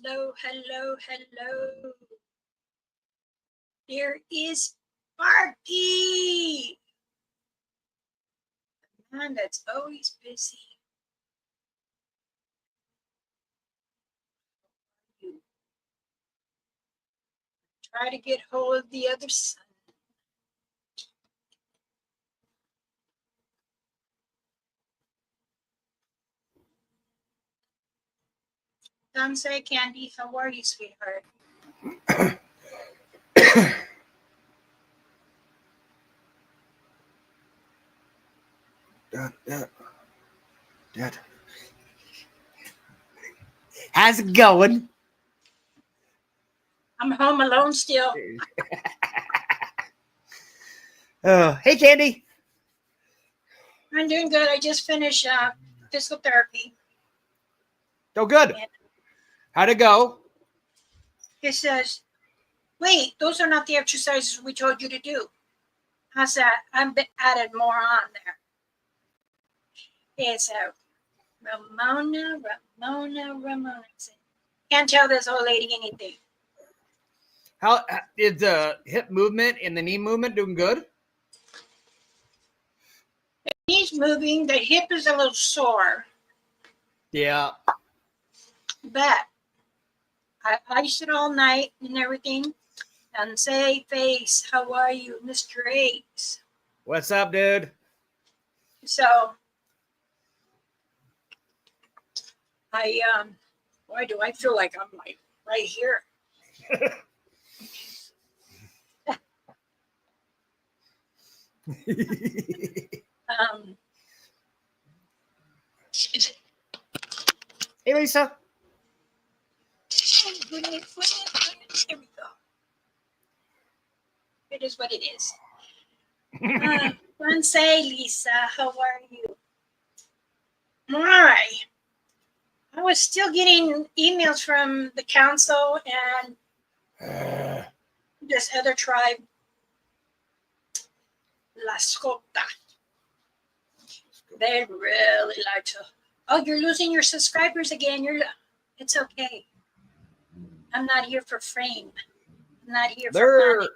Hello, hello, hello. There is Sparky. The man that's always busy. Try to get hold of the other son. Say, Candy, how are you, sweetheart? Dad. How's it going? I'm home alone still. Oh, hey, Candy. I'm doing good. I just finished physical therapy. Oh, good. How'd it go? It says, wait, those are not the exercises we told you to do. How's that? I've added more on there. It's Ramona. Can't tell this old lady anything. How is the hip movement and the knee movement doing good? The knee's moving. The hip is a little sore. Yeah. But I iced it all night and everything. And say, face, how are you, Mr. Ace? What's up, dude? So why do I feel like I'm like right here? Hey, Lisa. Here we go. It is what it is. Say, Lisa, how are you? My, I was still getting emails from the council and this other tribe, La Scota. They really like to. Oh, you're losing your subscribers again. It's okay. I'm not here for fame. I'm not here for money.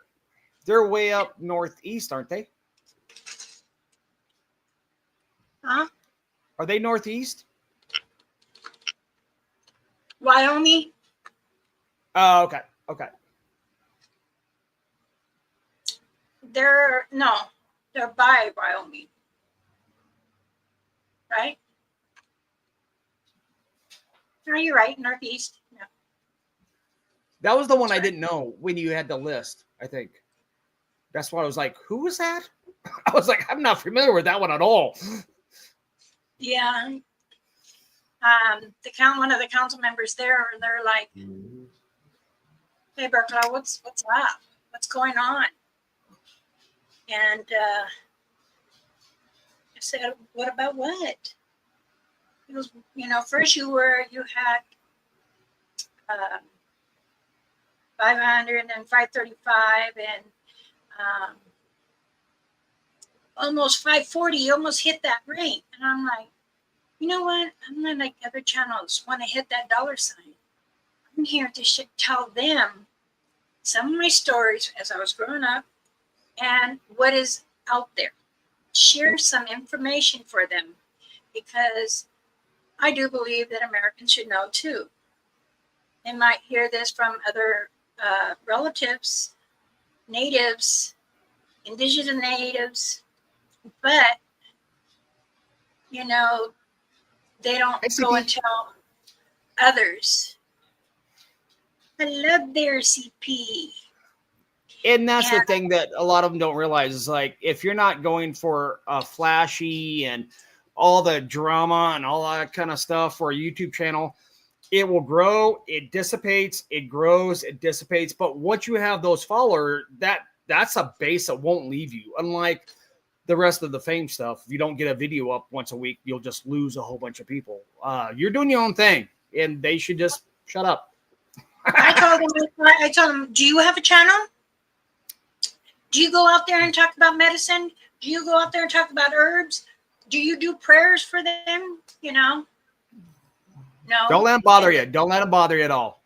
They're way up northeast, aren't they? Huh? Are they northeast? Wyoming? Oh, okay. Okay. They're by Wyoming. Right? Are you right? Northeast? No. That was the one I didn't know when you had the list, I think. That's why I was like, who was that? I was like, I'm not familiar with that one at all. Yeah. One of the council members there, they're like, hey, Berkeley, what's up? What's going on? And I said, what about what? It was, first you had 500 and then 535 and almost 540. You almost hit that rate. And I'm like, you know what? I'm not like other channels want to hit that dollar sign. I'm here to tell them some of my stories as I was growing up and what is out there. Share some information for them because I do believe that Americans should know too. They might hear this from other relatives, natives, indigenous natives, but they don't go and tell others. Hello there, CP. And that's the thing that a lot of them don't realize is like, if you're not going for a flashy and all the drama and all that kind of stuff for a YouTube channel, it will grow, it dissipates, it grows, it dissipates. But once you have those followers, that's a base that won't leave you. Unlike the rest of the fame stuff, if you don't get a video up once a week, you'll just lose a whole bunch of people. You're doing your own thing, and they should just shut up. I told them, do you have a channel? Do you go out there and talk about medicine? Do you go out there and talk about herbs? Do you do prayers for them? No. Don't let them bother you. Don't let them bother you at all.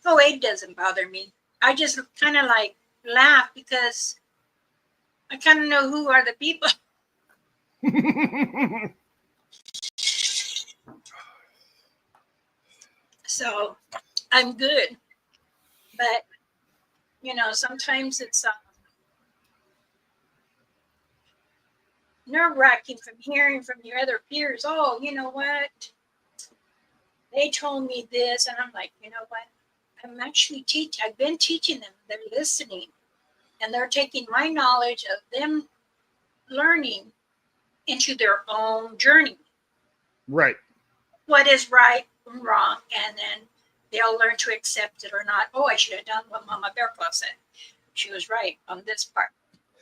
Oh, it doesn't bother me. I just kind of like laugh because I kind of know who are the people. So I'm good. But, sometimes it's nerve-wracking from hearing from your other peers. Oh, you know what? They told me this. And I'm like, you know what? I've been teaching them. They're listening. And they're taking my knowledge of them learning into their own journey. Right. What is right and wrong. And then they'll learn to accept it or not. Oh, I should have done what Mama Bear Claw said. She was right on this part.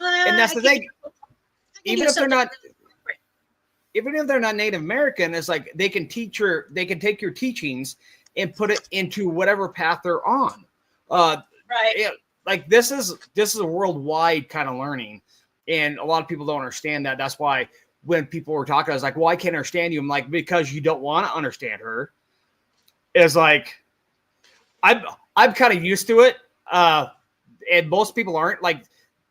And that's the thing. Even if they're not Native American, it's like they can take your teachings and put it into whatever path they're on. Right. Like this is a worldwide kind of learning, and a lot of people don't understand that. That's why when people were talking, I was like, "Well, I can't understand you." I'm like, because you don't want to understand her. It's like I'm kind of used to it, and most people aren't. Like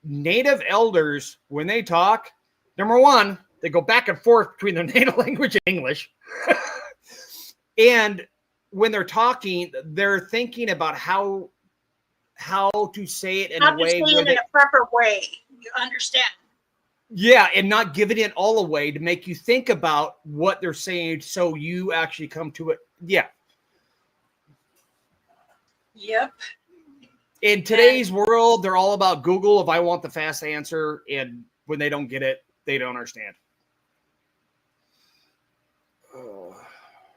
Native elders, when they talk, number one, they go back and forth between their native language and English, and when they're talking, they're thinking about how to say it in a way in a proper way. You understand? Yeah, and not giving it all away to make you think about what they're saying, so you actually come to it. Yeah. Yep. In today's world, they're all about Google. If I want the fast answer, and when they don't get it, they don't understand.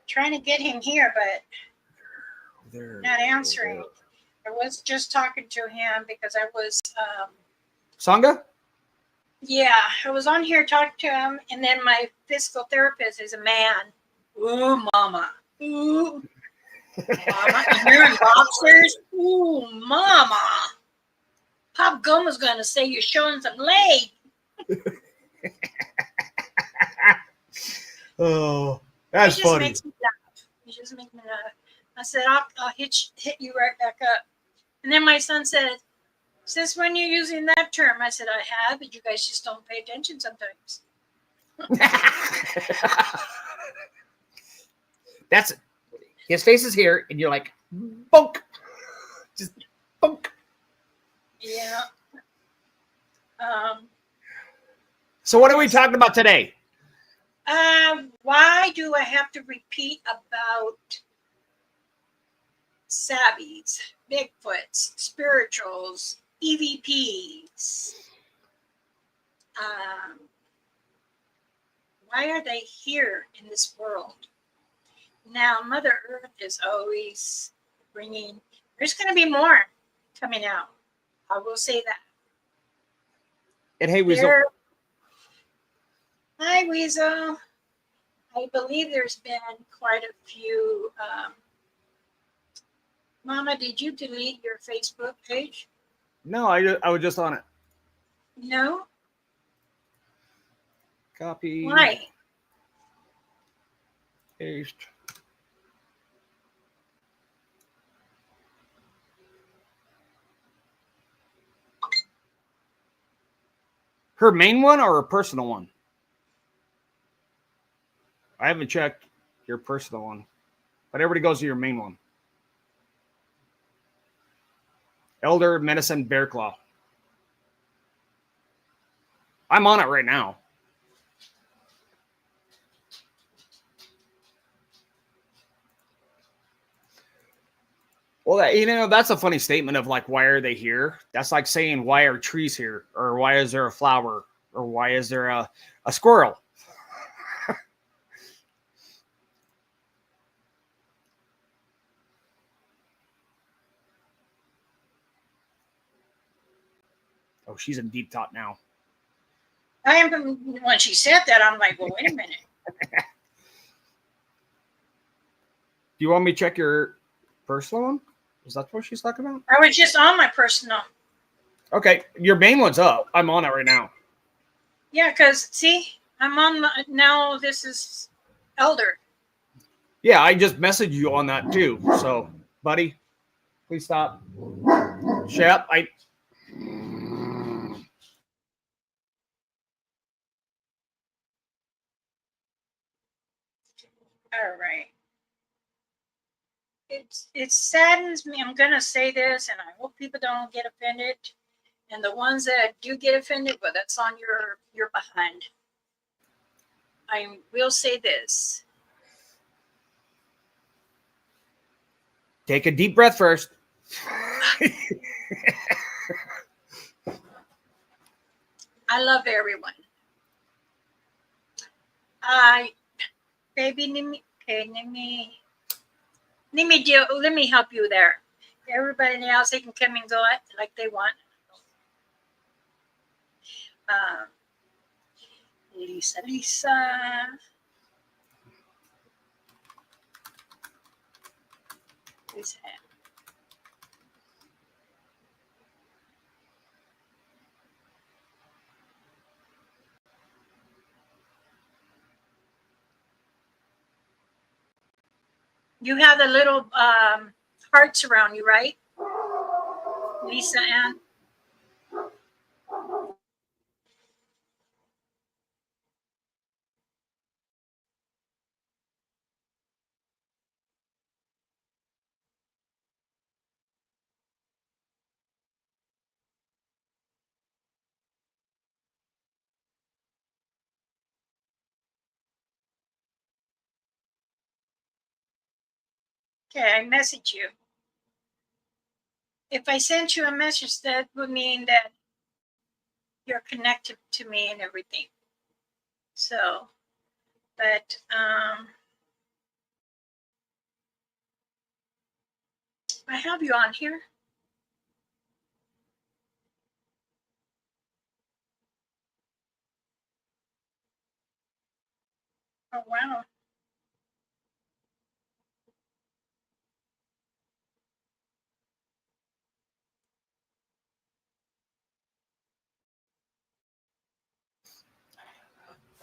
Trying to get him here, but not answering. I was just talking to him because I was Sangha? Yeah, I was on here talking to him, and then my physical therapist is a man. Ooh, mama. Ooh, mama. And you're in boxers? Ooh, mama. Pop Goma's going to say you're showing some leg. Oh, that's funny. Makes me laugh. He just makes me laugh. I said, I'll hit you right back up. And then my son said, since when you're using that term? I said, I have, but you guys just don't pay attention sometimes. That's it. His face is here, and you're like, bunk. Just bunk. Yeah. So what are we talking about today? Why do I have to repeat about savvies, Bigfoots, spirituals, EVPs? Why are they here in this world? Now, Mother Earth is always bringing, there's going to be more coming out. I will say that. And hey, Weasel. Hi, Weasel. I believe there's been quite a few. Mama, did you delete your Facebook page? No, I was just on it. No? Copy. Why? Paste. Her main one or her personal one? I haven't checked your personal one, but everybody goes to your main one. Elder Medicine Bear Claw. I'm on it right now. Well, that's a funny statement of like, why are they here? That's like saying, why are trees here? Or why is there a flower? Or why is there a squirrel? Oh, she's in deep thought now. I am, when she said that, I'm like, well, wait a minute. Do you want me to check your personal one? Is that what she's talking about? I was just on my personal. Okay, your main one's up. I'm on it right now. Yeah, because, see, I'm on now this is Elder. Yeah, I just messaged you on that too. So, buddy. Please stop. Shep, All right. It saddens me. I'm gonna say this, and I hope people don't get offended. And the ones that do get offended, well, that's on your behind. I will say this. take a deep breath first. I love everyone. Baby, let me help you there. Everybody else, they can come and go like they want. Lisa. Lisa. You have the little hearts around you, right? Lisa Ann. Okay, I message you. If I sent you a message, that would mean that you're connected to me and everything. So, but I have you on here. Oh, wow.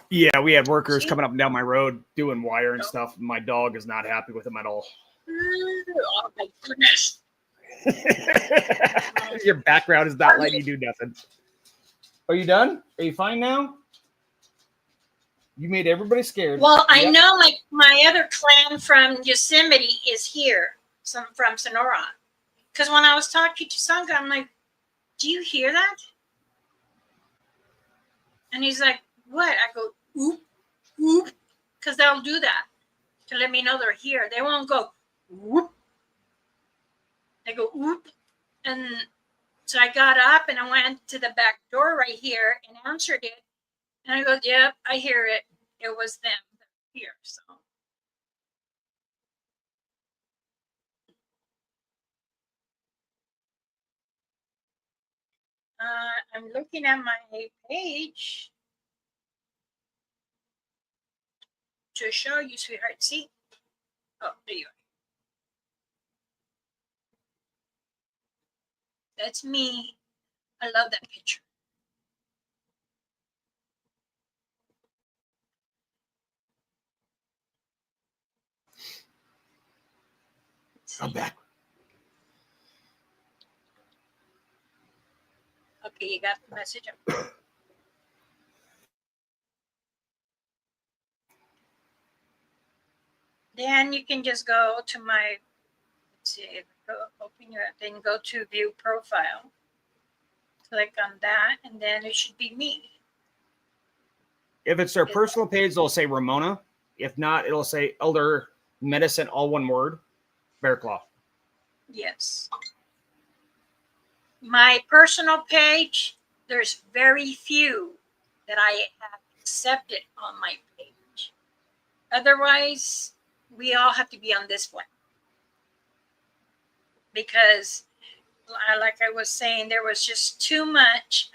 Yeah, we had workers coming up and down my road doing wire and stuff. My dog is not happy with them at all. Oh, my goodness. Your background is not letting you do nothing. Are you done? Are you fine now? You made everybody scared. Well, I know my other clan from Yosemite is here, from Sonora. Because when I was talking to Sangha, I'm like, do you hear that? And he's like, what? I go, oop, oop. Because they'll do that to let me know they're here. They won't go, whoop. They go, oop. And so I got up and I went to the back door right here and answered it. And I go, yep, I hear it. It was them here. So I'm looking at my page to show you, sweetheart. See? Oh, there you are. That's me. I love that picture. I'm back. Okay, you got the message. Then you can just go to my, let's see, open your, then go to view profile. Click on that, and then it should be me. If it's their personal page, they'll say Ramona. If not, it'll say Elder Medicine, all one word, Bear Claw. Yes. My personal page, there's very few that I have accepted on my page. Otherwise, we all have to be on this one. Because, like I was saying, there was just too much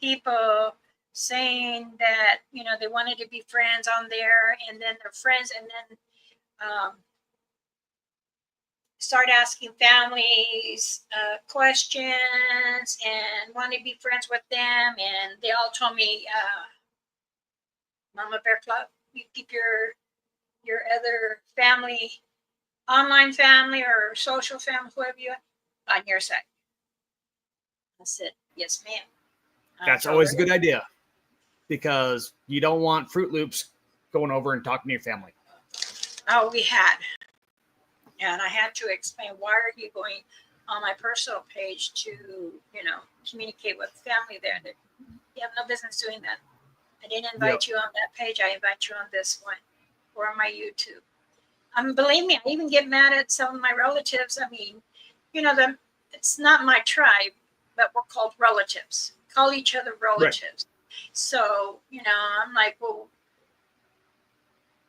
people saying that, they wanted to be friends on there, and then they're friends, and then start asking families questions and want to be friends with them. And they all told me, Mama Bear Club, you keep your other family online family or social family, whoever you are, on your side. I said, yes, ma'am. That's always a good idea, because you don't want Fruit Loops going over and talking to your family. Oh, we had. And I had to explain, why are you going on my personal page to, communicate with family there? That you have no business doing that. I didn't invite you on that page. I invite you on this one or on my YouTube. Believe me, I even get mad at some of my relatives. I mean, it's not my tribe, but we're called relatives. Call each other relatives. Right. So, I'm like, well,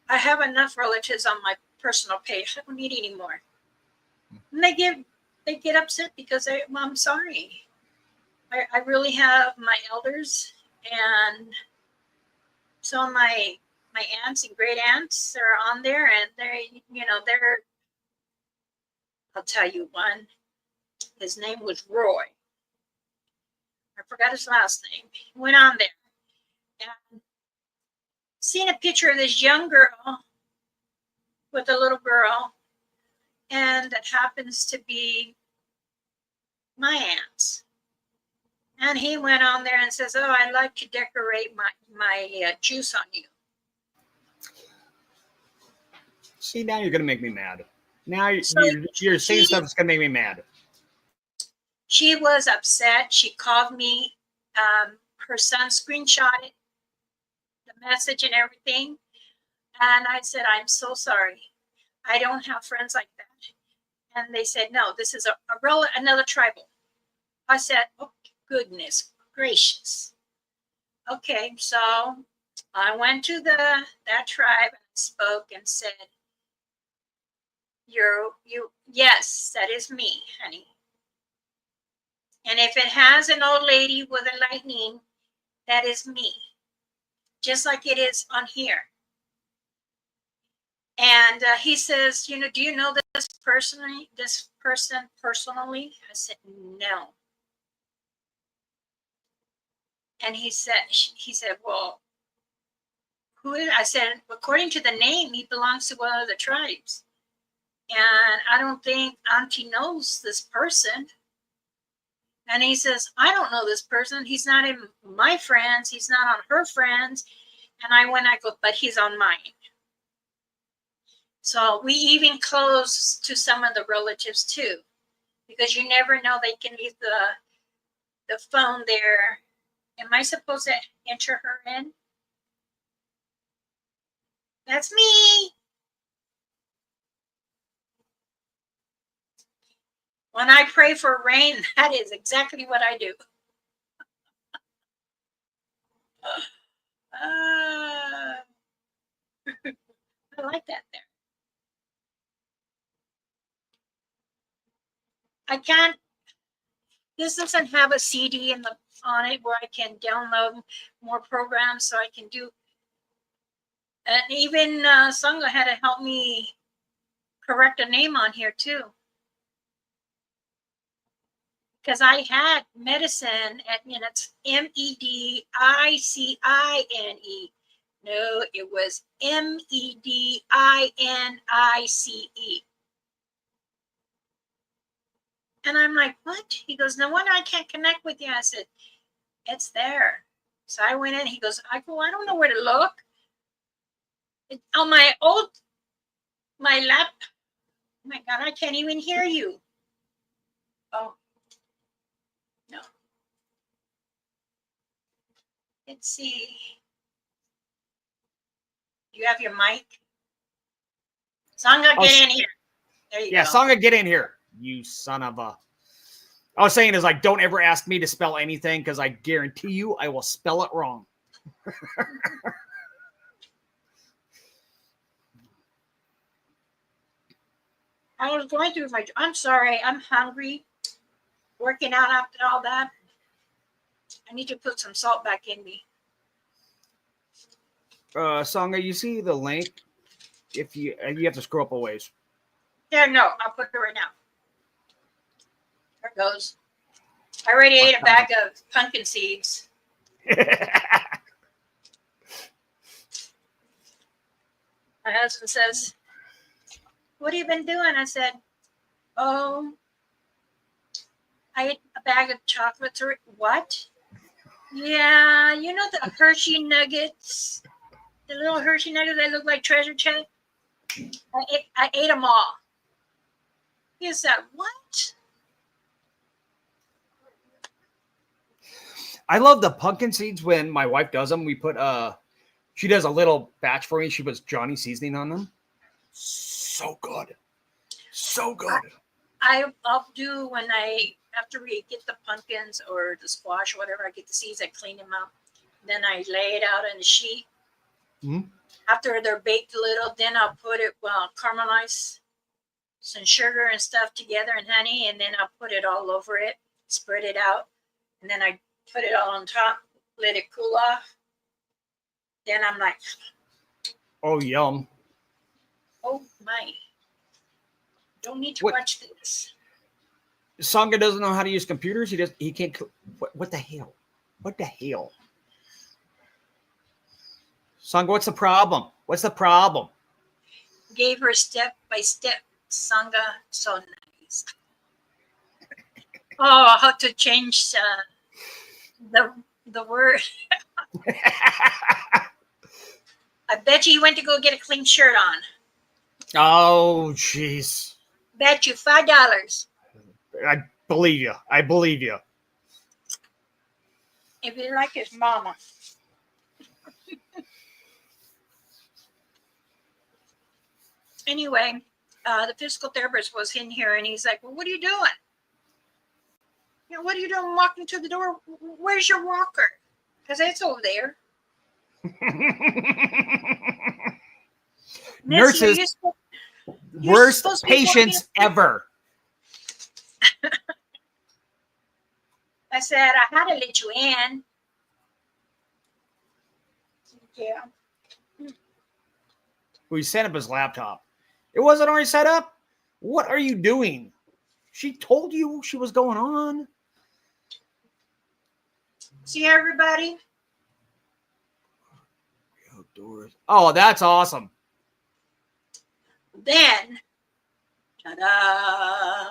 I have enough relatives on my personal page. I don't need any more. And they get upset because I'm sorry. I really have my elders and some of my aunts and great aunts are on there, and they're, I'll tell you one. His name was Roy. I forgot his last name. He went on there and seen a picture of this young girl with a little girl, and that happens to be my aunt's. And he went on there and says, "Oh, I'd like to decorate my juice on you." See, now you're gonna make me mad. Now you're saying stuff that's gonna make me mad. She was upset. She called me. Her son screenshotted the message and everything. And I said, "I'm so sorry. I don't have friends like that." And they said, "No, this is another tribal." I said, "Oh, goodness gracious." Okay, so I went to that tribe and spoke and said, yes, that is me, honey. And if it has an old lady with a lightning, that is me, just like it is on here. And he says, do you know this person personally? I said, no. And he said, well, who is? I said, according to the name, he belongs to one of the tribes. And I don't think Auntie knows this person. And he says, I don't know this person. He's not in my friends. He's not on her friends. And I go, but he's on mine. So we even close to some of the relatives too, because you never know, they can leave the phone there. Am I supposed to enter her in? That's me. When I pray for rain, that is exactly what I do. I like that there. I can't. This doesn't have a CD on it where I can download more programs, so I can do. And even Sangha had to help me correct a name on here too, because I had medicine it's MEDICINE. No, it was MEDINICE. And I'm like, what? He goes, no wonder I can't connect with you. I said, it's there. So I went in. He goes, I don't know where to look. On my lap. Oh my God, I can't even hear you. Oh, no. Let's see. You have your mic? Sangha, get in here. There you go. Yeah, Sangha, get in here. You son of a. I was saying is like, don't ever ask me to spell anything, because I guarantee you I will spell it wrong. I was going through I'm sorry, I'm hungry. Working out after all that. I need to put some salt back in me. Sangha, you see the link? If you have to scroll up a ways. There, no, I'll put it right now. There it goes. I already ate a bag of pumpkin seeds. My husband says, what have you been doing? I said, oh, I ate a bag of chocolates. Or what? Yeah, you know the Hershey nuggets, the little Hershey nuggets that look like treasure chest. I ate them all. He said, what? I love the pumpkin seeds when my wife does them. We put she does a little batch for me. She puts Johnny seasoning on them. So good. So good. I'll do when after we get the pumpkins or the squash or whatever, I get the seeds, I clean them up. Then I lay it out in a sheet. Mm-hmm. After they're baked a little, then I'll put it, caramelize some sugar and stuff together and honey, and then I'll put it all over it, spread it out, and then I put it all on top, let it cool off. Then I'm like, oh, yum. oh my. Don't need to watch this. Sangha doesn't know how to use computers. He can't. What the hell? What the hell? Sangha, what's the problem? What's the problem? Gave her step by step. Sangha, so nice. Oh, how to change the word. I bet you went to go get a clean shirt on. Oh, jeez. Bet you $5. I believe you. I believe you. If you like his mama. Anyway, the physical therapist was in here and he's like, well, what are you doing? You know, what are you doing walking to the door? Where's your walker? Because it's over there. Nurses, worst patients ever. I said, I had to let you in. Yeah. We set up his laptop. It wasn't already set up? What are you doing? She told you she was going on. See everybody? Outdoors. Oh, that's awesome. Then, ta-da.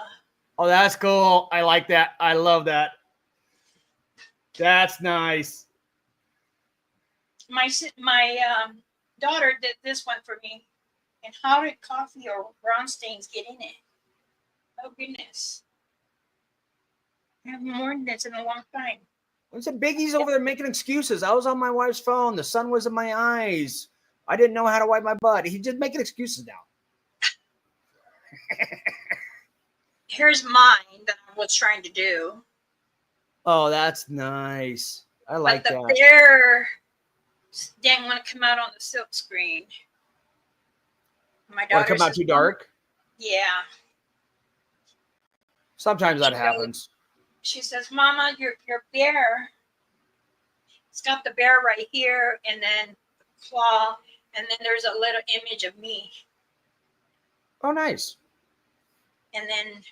Oh, that's cool. I like that. I love that. That's nice. My daughter did this one for me. And how did coffee or brown stains get in it? Oh, goodness. I haven't worn this in a long time. What's the biggies over there making excuses? I was on my wife's phone. The sun was in my eyes. I didn't know how to wipe my butt. He's just making excuses now. Here's mine that I was trying to do. Oh, that's nice. I like that. But the bear didn't want to come out on the silk screen. My daughter come out too dark? Yeah. Sometimes that happens. She says, Mama, your bear, it's got the bear right here, and then the claw, and then there's a little image of me. Oh, nice. And then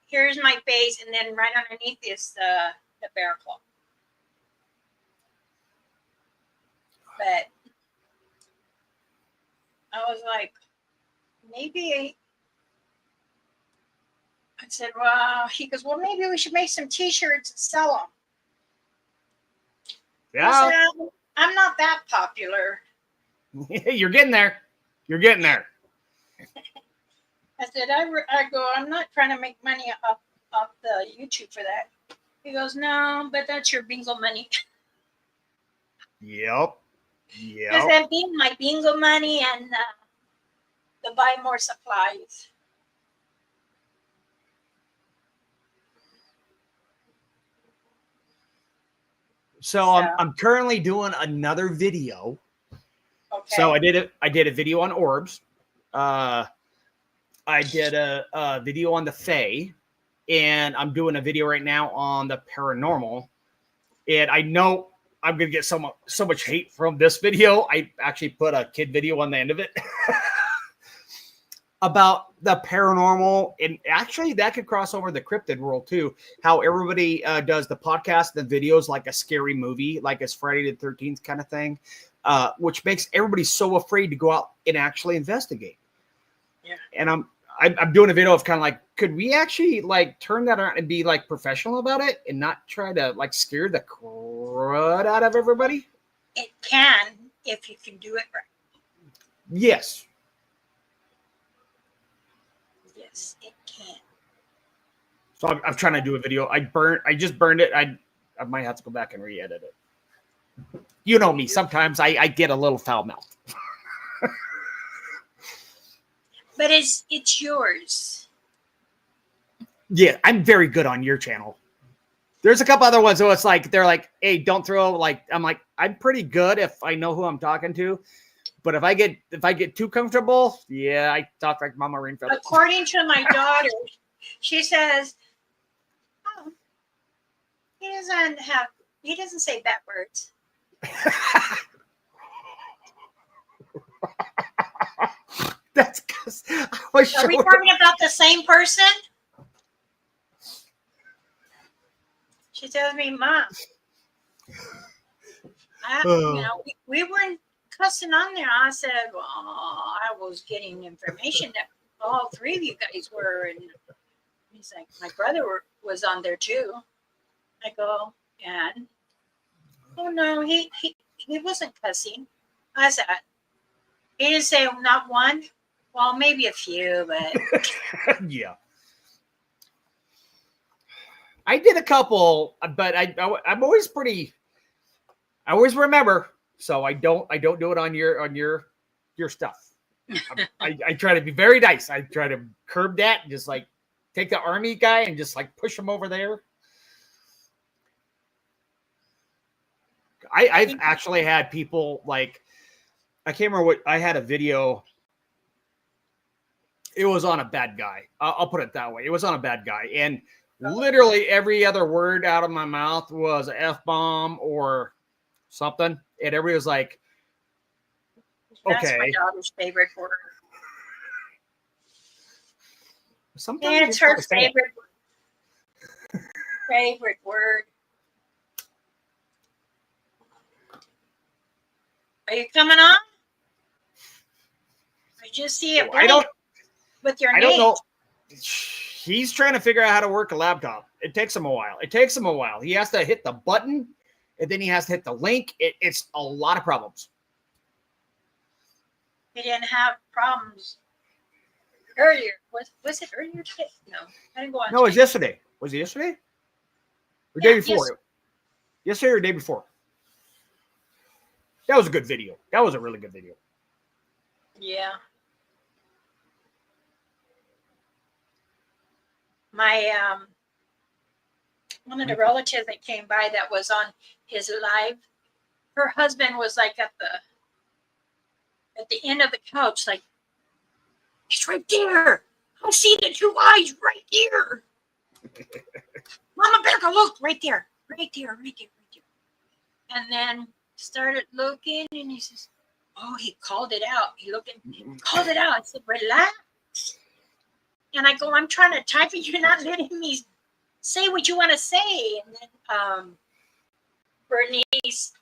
here's my face, and then right underneath is the bear claw. But I was like, maybe I said, well, he goes, well, maybe we should make some t-shirts and sell them. Yeah. I said, I'm not that popular. You're getting there. You're getting there. I said, I go, I'm not trying to make money off the YouTube for that. He goes, no, but that's your bingo money. Yep. Because that being my bingo money and to buy more supplies. So I'm currently doing another video. Okay. So I did a video on orbs. I did a video on the Fae, and I'm doing a video right now on the paranormal. And I know I'm gonna get so much hate from this video. I actually put a kid video on the end of it about the paranormal, and actually that could cross over the cryptid world too. How everybody does the podcast, the videos like a scary movie, like it's Friday the 13th kind of thing, which makes everybody so afraid to go out and actually investigate. Yeah. And I'm doing a video of kind of like, could we actually like turn that around and be like professional about it and not try to like scare the crud out of everybody? It can if you can do it right. Yes. Yes, it can. So I'm trying to do a video. I just burned it. I might have to go back and re-edit it. You know me. Sometimes I get a little foul mouth. But it's yours. Yeah, I'm very good on your channel. There's a couple other ones, so it's like they're like, "Hey, don't throw." Like I'm like, I'm pretty good if I know who I'm talking to, but if I get too comfortable, yeah, I talk like Mama Rainfeld. According to my daughter, she says, "Oh, he doesn't say bad words." That's because I was Are we talking about the same person? She tells me, "Mom, we weren't cussing on there." I said, "Well, I was getting information that all three of you guys were." And he's like, "My brother was on there too." I go, "And?" "Oh no, he wasn't cussing." I said, "He didn't say not one." "Well, maybe a few, but yeah. I did a couple, but I'm always pretty. I always remember, so I don't do it on your stuff. I try to be very nice. I try to curb that and just like take the army guy and just like push him over there. I've actually had people like, I can't remember what, I had a video. It was on a bad guy. I'll put it that way. It was on a bad guy. And literally every other word out of my mouth was an F-bomb or something. And everybody was like, okay. That's my daughter's favorite word. Sometimes it's her favorite word. Are you coming on? I just see it with your name. I don't know. He's trying to figure out how to work a laptop. It takes him a while. He has to hit the button, and then he has to hit the link. It's a lot of problems. He didn't have problems earlier. Was it earlier today? No, I didn't go on. No, it was yesterday. Was it yesterday? Or day before? Yesterday or day before? That was a good video. That was a really good video. Yeah. My one of the relatives that came by that was on his live, her husband was like at the end of the couch, like, "He's right there. I see the two eyes right there. Mama better go look right there. Right there. And then started looking and he says, "Oh, he called it out." He looked and called it out. I said, "Relax." And I go, "I'm trying to type and you're not letting me say what you want to say." And then Bernice,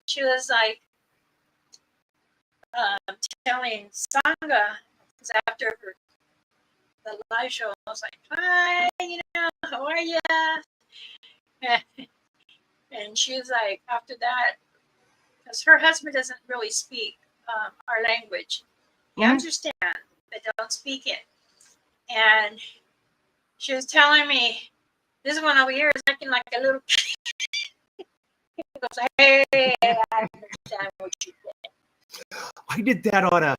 she was like telling Sangha, because after the live show, I was like, "Hi, how are you?" And she was like, after that, because her husband doesn't really speak our language. He understands, but don't speak it. And she was telling me, this one over here is acting like a little kid. He goes, "Hey, I understand what you did." I did that on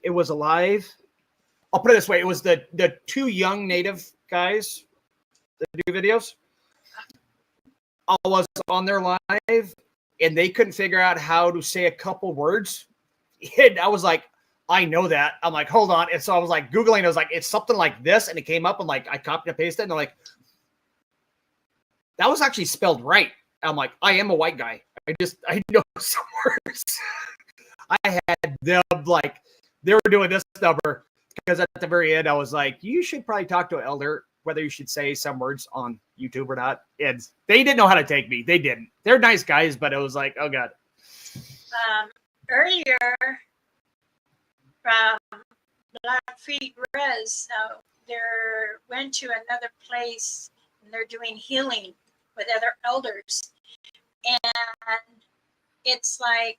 it was a live. I'll put it this way. It was the two young native guys that do videos. I was on their live and they couldn't figure out how to say a couple words. And I was like, I know that. I'm like, hold on. And so I was like Googling. I was like, it's something like this. And it came up and like, I copied and pasted it. And they're like, that was actually spelled right. I'm like, I am a white guy. I know some words. I had them like, they were doing this number because at the very end, I was like, you should probably talk to an elder, whether you should say some words on YouTube or not. And they didn't know how to take me. They didn't. They're nice guys, but it was like, oh God. Earlier, from Blackfeet Res, they're went to another place and they're doing healing with other elders, and it's like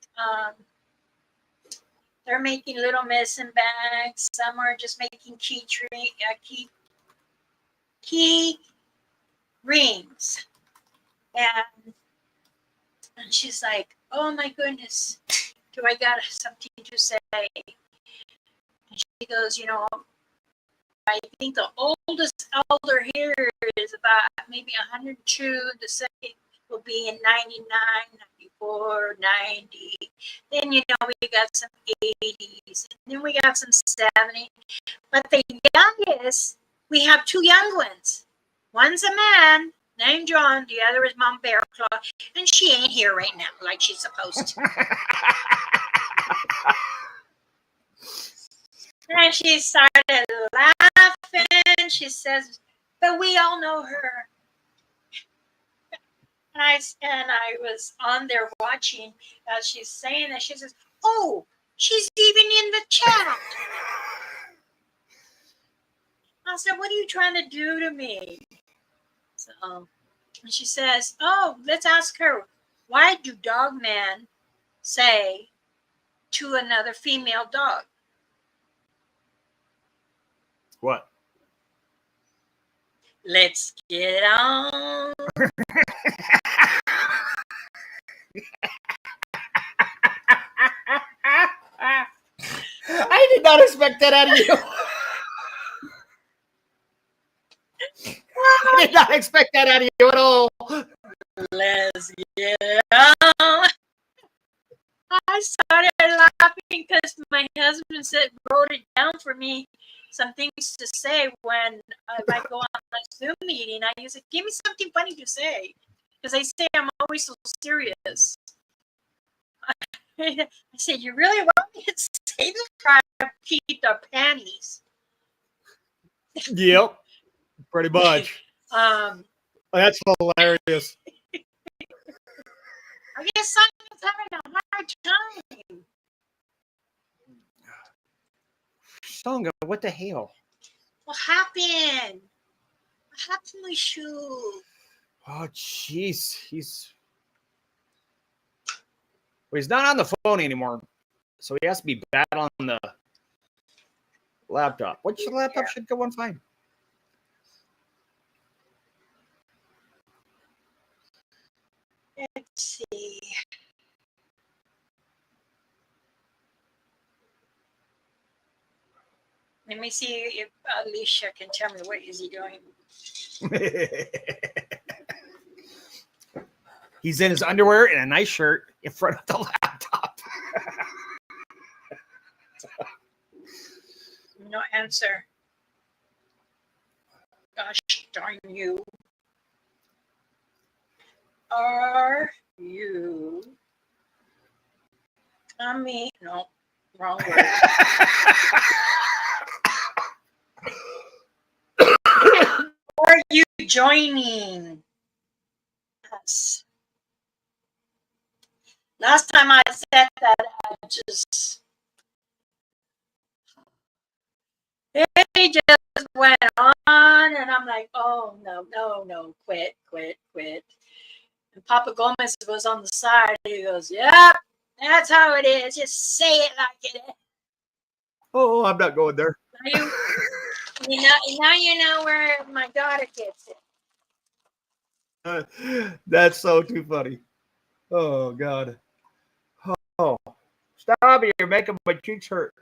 they're making little medicine bags. Some are just making key rings, and she's like, "Oh my goodness, do I got something to say?" And she goes, I think the oldest elder here is about maybe 102. The second will be in 99, 94, 90. Then, we got some 80s. And then we got some 70. But the youngest, we have two young ones. One's a man named John. The other is Mom Bearclaw. And she ain't here right now like she's supposed to. And she started laughing. She says, "But we all know her." And I was on there watching as she's saying that. She says, "Oh, she's even in the chat." I said, "What are you trying to do to me?" So, and she says, "Oh, let's ask her. Why do Dogman say to another female dog?" What? Let's get on. I did not expect that out of you. I did not expect that out of you at all. Let's get on. I started laughing because my husband wrote it down for me, some things to say when I go on a Zoom meeting. I used to give me something funny to say because I say I'm always so serious. I said, "You really want me to say this? Try to keep the panties." Yep, pretty much. That's hilarious. I guess someone's having a hard time. Songa, what the hell? What happened? What happened with you? Oh, jeez. He's not on the phone anymore, so he has to be back on the laptop. Which laptop should go on fine. Let's see. Let me see if Alicia can tell me what is he doing. He's in his underwear and a nice shirt in front of the laptop. No answer. Gosh darn you. Are you coming? No, wrong word. Are you joining us? Last time I said that, it just went on, and I'm like, "Oh no, quit." And Papa Gomez was on the side. He goes, "Yep, that's how it is. Just say it like it is." Oh, I'm not going there. Now you know where my daughter gets it. That's so too funny. Oh, God. Oh, stop it. You're making my cheeks hurt.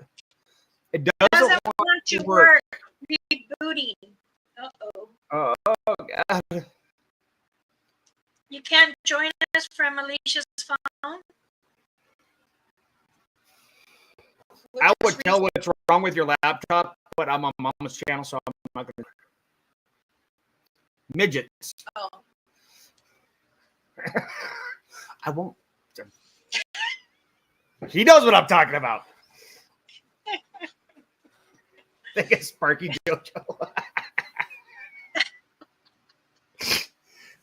It doesn't want to work. Rebooting. Uh-oh. Oh, God. You can't join us from Alicia's phone? I would tell what's wrong with your laptop, but I'm on Mama's channel, so I'm not going to. Midgets. Oh. I won't. He knows what I'm talking about. I think it's Sparky JoJo.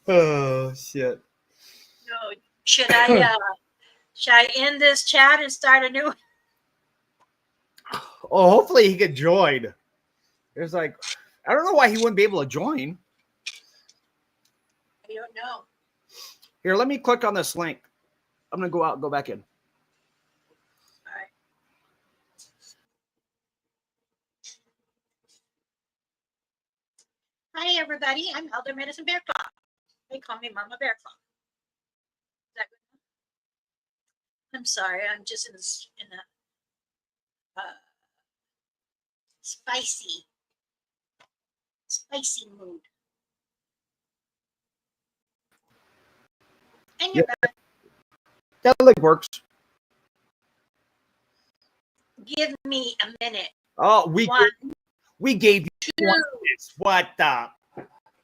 Oh, shit. No, should I end this chat and start a new one? Oh, hopefully he could join. It's like, I don't know why he wouldn't be able to join. I don't know. Here, let me click on this link. I'm going to go out and go back in. All right. Hi, everybody. I'm Elder Medicine Bear Claw. They call me Mama Bear Claw. Is that good? I'm sorry. I'm just in a spicy mood. And you're back. That link works. Give me a minute. Oh, One, we gave you 2, minutes. What the?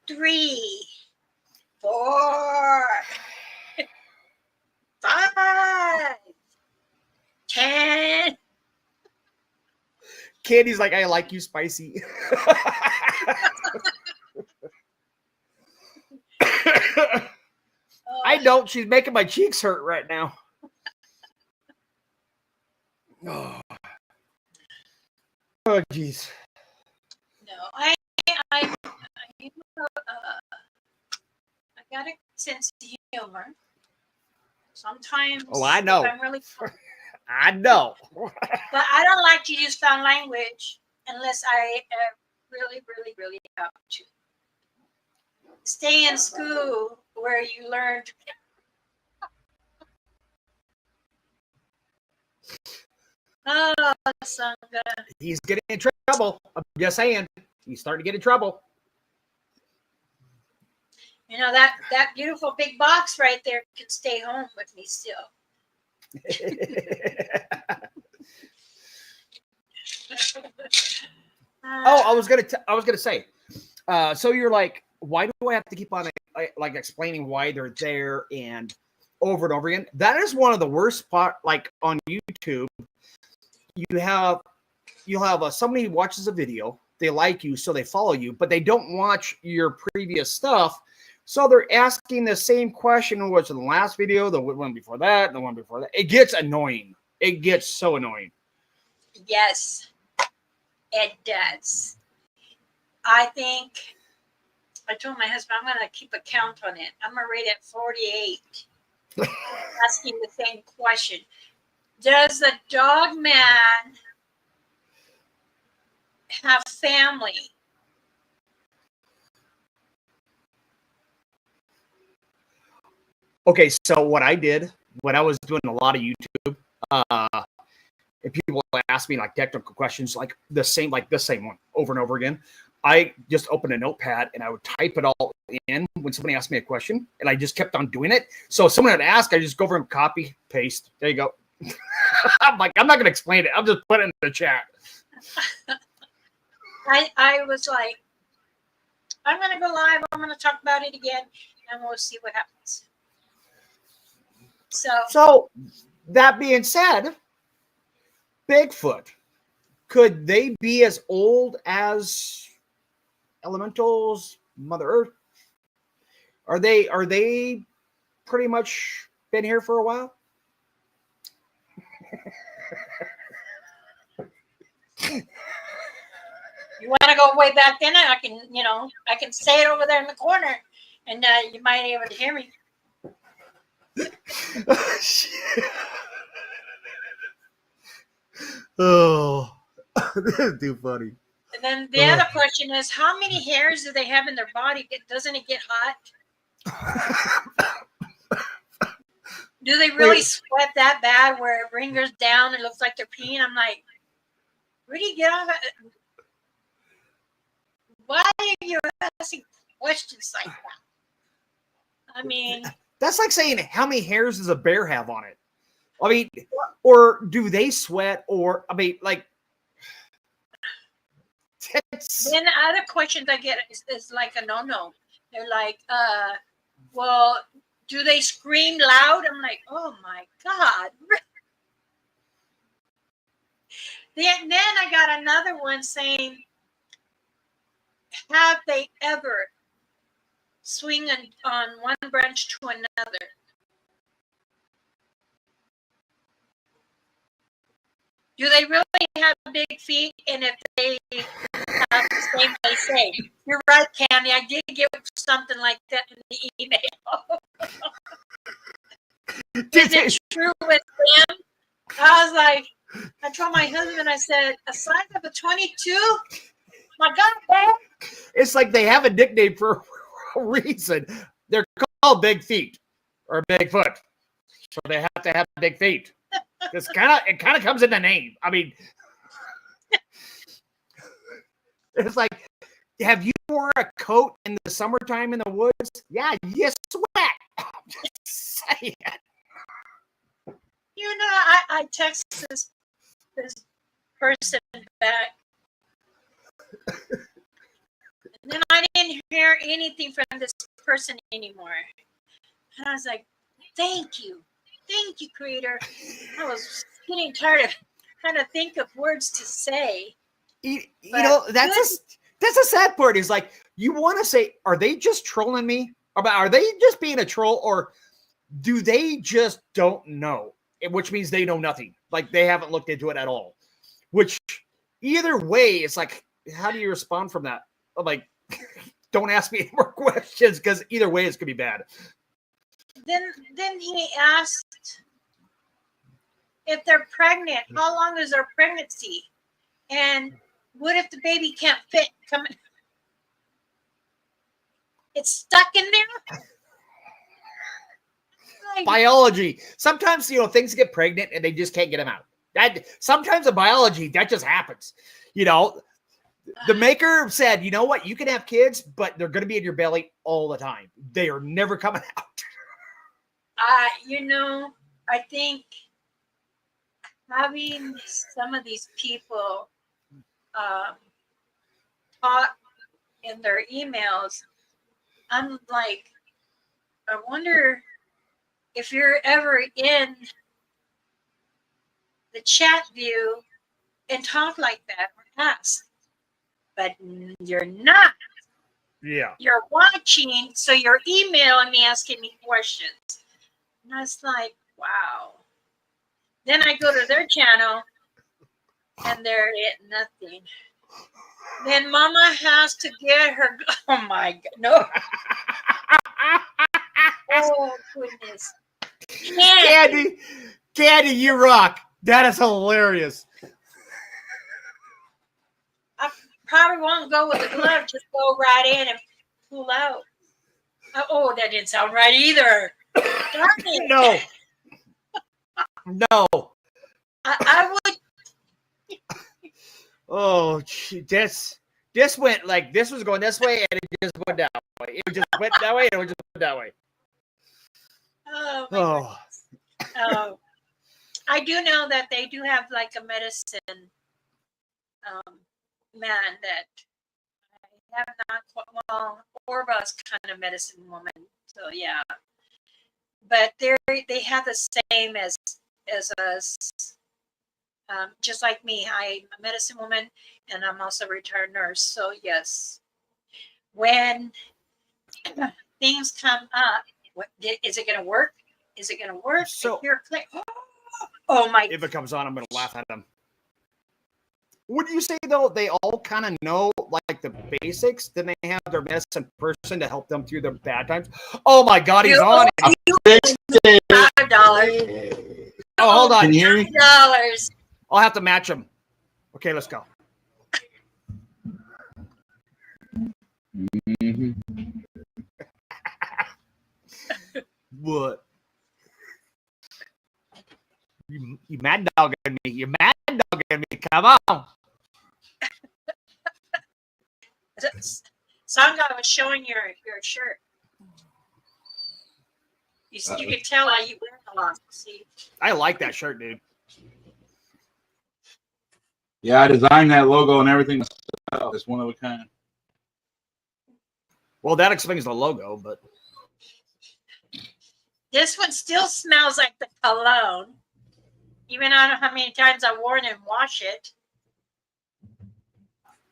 3, 4, 5, 10. Candy's like, I like you spicy. I don't. She's making my cheeks hurt right now. Oh, jeez. No, I got a sense of humor. Sometimes. Oh, I know. I'm really. I know. But I don't like to use foul language unless I really, really, really have to. Stay in school where you learn. Oh, Sangha. He's getting in trouble. I'm just saying. He's starting to get in trouble. You know, that beautiful big box right there can stay home with me still. I was gonna say. So you're like, why do I have to keep on like explaining why they're there and over again? That is one of the worst part. Like on YouTube, you'll have somebody who watches a video, they like you, so they follow you, but they don't watch your previous stuff. So they're asking the same question, which in the last video, the one before that, the one before that. It gets annoying. It gets so annoying. Yes, it does. I think I told my husband I'm going to keep a count on it. I'm already at 48. Asking the same question. Does the dog man have family? Okay, so what I did when I was doing a lot of YouTube, if people ask me like technical questions, like the same one over and over again, I just opened a notepad and I would type it all in when somebody asked me a question, and I just kept on doing it. So if someone would ask, I just go over and copy, paste. There you go. I'm like, I'm not going to explain it. I'm just putting it in the chat. I was like, I'm going to go live. I'm going to talk about it again, and we'll see what happens. So that being said, Bigfoot, could they be as old as elementals, Mother Earth? Are they pretty much been here for a while? you want to go way back then? I can say it over there in the corner, and you might be able to hear me. Oh, this is too funny. And then the other question is, how many hairs do they have in their body? Doesn't it get hot? Do they really sweat that bad where it wrinkles down and looks like they're peeing? I'm like, where do you get all that? Why are you asking questions like that? I mean, that's like saying, how many hairs does a bear have on it? I mean, or do they sweat? Or I mean, like. Then the other questions I get is like a no. They're like, well, do they scream loud? I'm like, oh my God. Then I got another one saying, have they ever swing on one branch to another? Do they really have big feet? And if they have the same they say. You're right, Candy. I did get something like that in the email. Is it true with them? I was like, I told my husband, I said, a size of a 22? My God, man. It's like they have a nickname for a reason. They're called big feet or Bigfoot. So they have to have big feet. It kind of comes in the name. I mean, it's like, have you wore a coat in the summertime in the woods? Yeah, you sweat. I'm just saying. You know, I text this person back. And then I didn't hear anything from this person anymore. And I was like, thank you, Creator. I was getting tired of trying to think of words to say. You know, that's a sad part. Is like, you want to say, are they just trolling me? Are they just being a troll, or do they just don't know? Which means they know nothing. Like, they haven't looked into it at all. Which, either way, it's like, how do you respond from that? I'm like, don't ask me any more questions, because either way, it's gonna be bad. Then he asked if they're pregnant, how long is their pregnancy? And what if the baby can't fit? It's stuck in there? Like, Biology. Sometimes, you know, things get pregnant and they just can't get them out. Sometimes in biology, that just happens. You know, the maker said, you know what, you can have kids, but they're going to be in your belly all the time. They are never coming out. you know, I think having some of these people talk in their emails, I'm like, I wonder if you're ever in the chat view and talk like that or ask. But you're not. Yeah. You're watching, so you're emailing me asking me questions. And I was like, wow. Then I go to their channel and they're at nothing. Then Mama has to get her. Oh my God. No. Oh, goodness. Candy, you rock. That is hilarious. I probably won't go with the glove. Just go right in and pull out. Oh, that didn't sound right either. Darn it. No. I would. Oh, this went like, this was going this way and it just went that way. It just went that way and it just went that way. Oh. I do know that they do have like a medicine man that I have not, well, Orba's kind of medicine woman. So yeah, but they have the same as us. Just like me, I'm a medicine woman and I'm also a retired nurse. So yes, when things come up, is it going to work? Is it going to work? So, oh my! If it comes on, I'm going to laugh at them. Would you say, though, they all kind of know, like, the basics? Then they have their medicine person to help them through their bad times? Oh, my God, he's on. $5. Oh, hold on. Can you hear me? $5. I'll have to match him. Okay, let's go. Mm-hmm. What? You mad dogging me. You mad dogging me. Come on. Sangha was showing your shirt. You could tell how you wear it a lot. See? I like that shirt, dude. Yeah, I designed that logo and everything myself. It's one of a kind. Well, that explains the logo, but this one still smells like the cologne. Even I don't know how many times I wore it and wash it.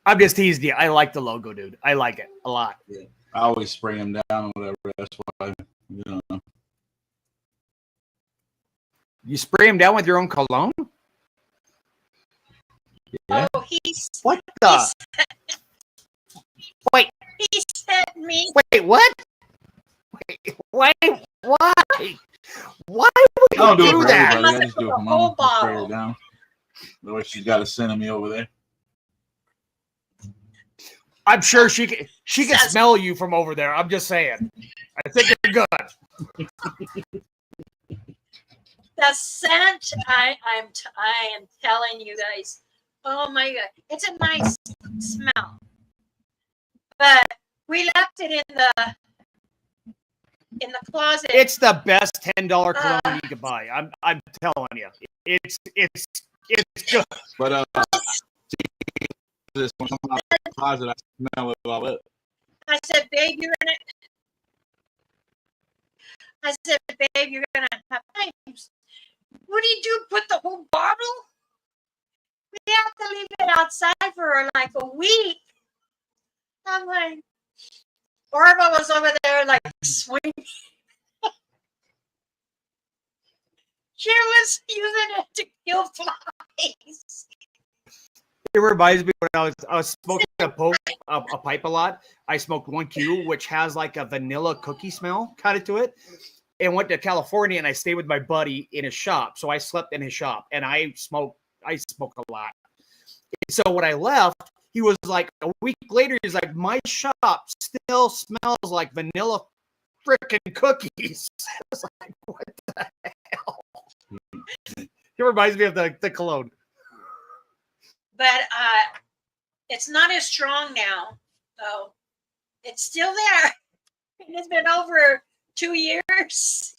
I'm just teasing you. I like the logo, dude. I like it a lot. Yeah. I always spray them down or whatever. That's why, you know. You spray them down with your own cologne? What he, the? Wait, he sent me. wait, what? Wait, why? Why would I don't you do it do for that? everybody. I just do it The for whole Mama. I spray her bottle. down. Otherwise, she's got to send me over there. I'm sure she can Says- smell you from over there. I'm just saying. I think you're good. The scent, I am telling you guys. Oh my God, it's a nice smell. But we left it in the closet. It's the best $10 cologne you can buy. I'm telling you. It's good. But this when I'm out of the closet, I smell it all up. I said, babe, you're gonna. I said, babe, you're gonna have times. What do you do? Put the whole bottle? We have to leave it outside for like a week. I'm like, Orva was over there like swinging. She was using it to kill flies. It reminds me when I was smoking a pipe a lot. I smoked 1Q, which has like a vanilla cookie smell kind of to it. And went to California, and I stayed with my buddy in his shop. So I slept in his shop, and I smoked a lot. So when I left, he was like, a week later, he's like, my shop still smells like vanilla freaking cookies. I was like, what the hell? It reminds me of the cologne. But it's not as strong now, though. It's still there. And it's been over 2 years.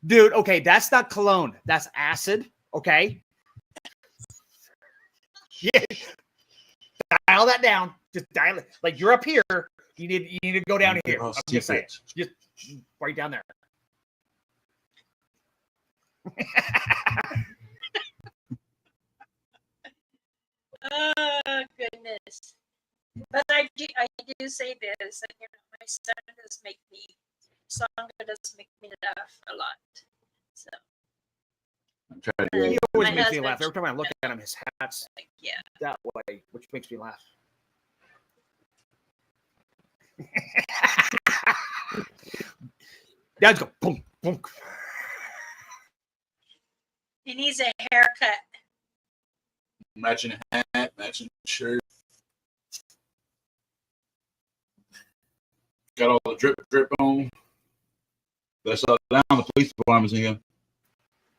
Dude, okay, that's not cologne. That's acid, okay? Yeah. Dial that down. Just dial it. Like, you're up here. You need to go down here. I'm just saying. Just right down there. Oh, goodness. But I do say this, that, you know, my son does make me, Sangha does make me laugh a lot. So, I'm trying to He do always My makes me husband- laugh. Every time I look at him, his hat's like, yeah. that way, which makes me laugh. Dad's go boom, boom. He needs a haircut. matching hat, matching shirt. Got all the drip on. That's all down the police department's again.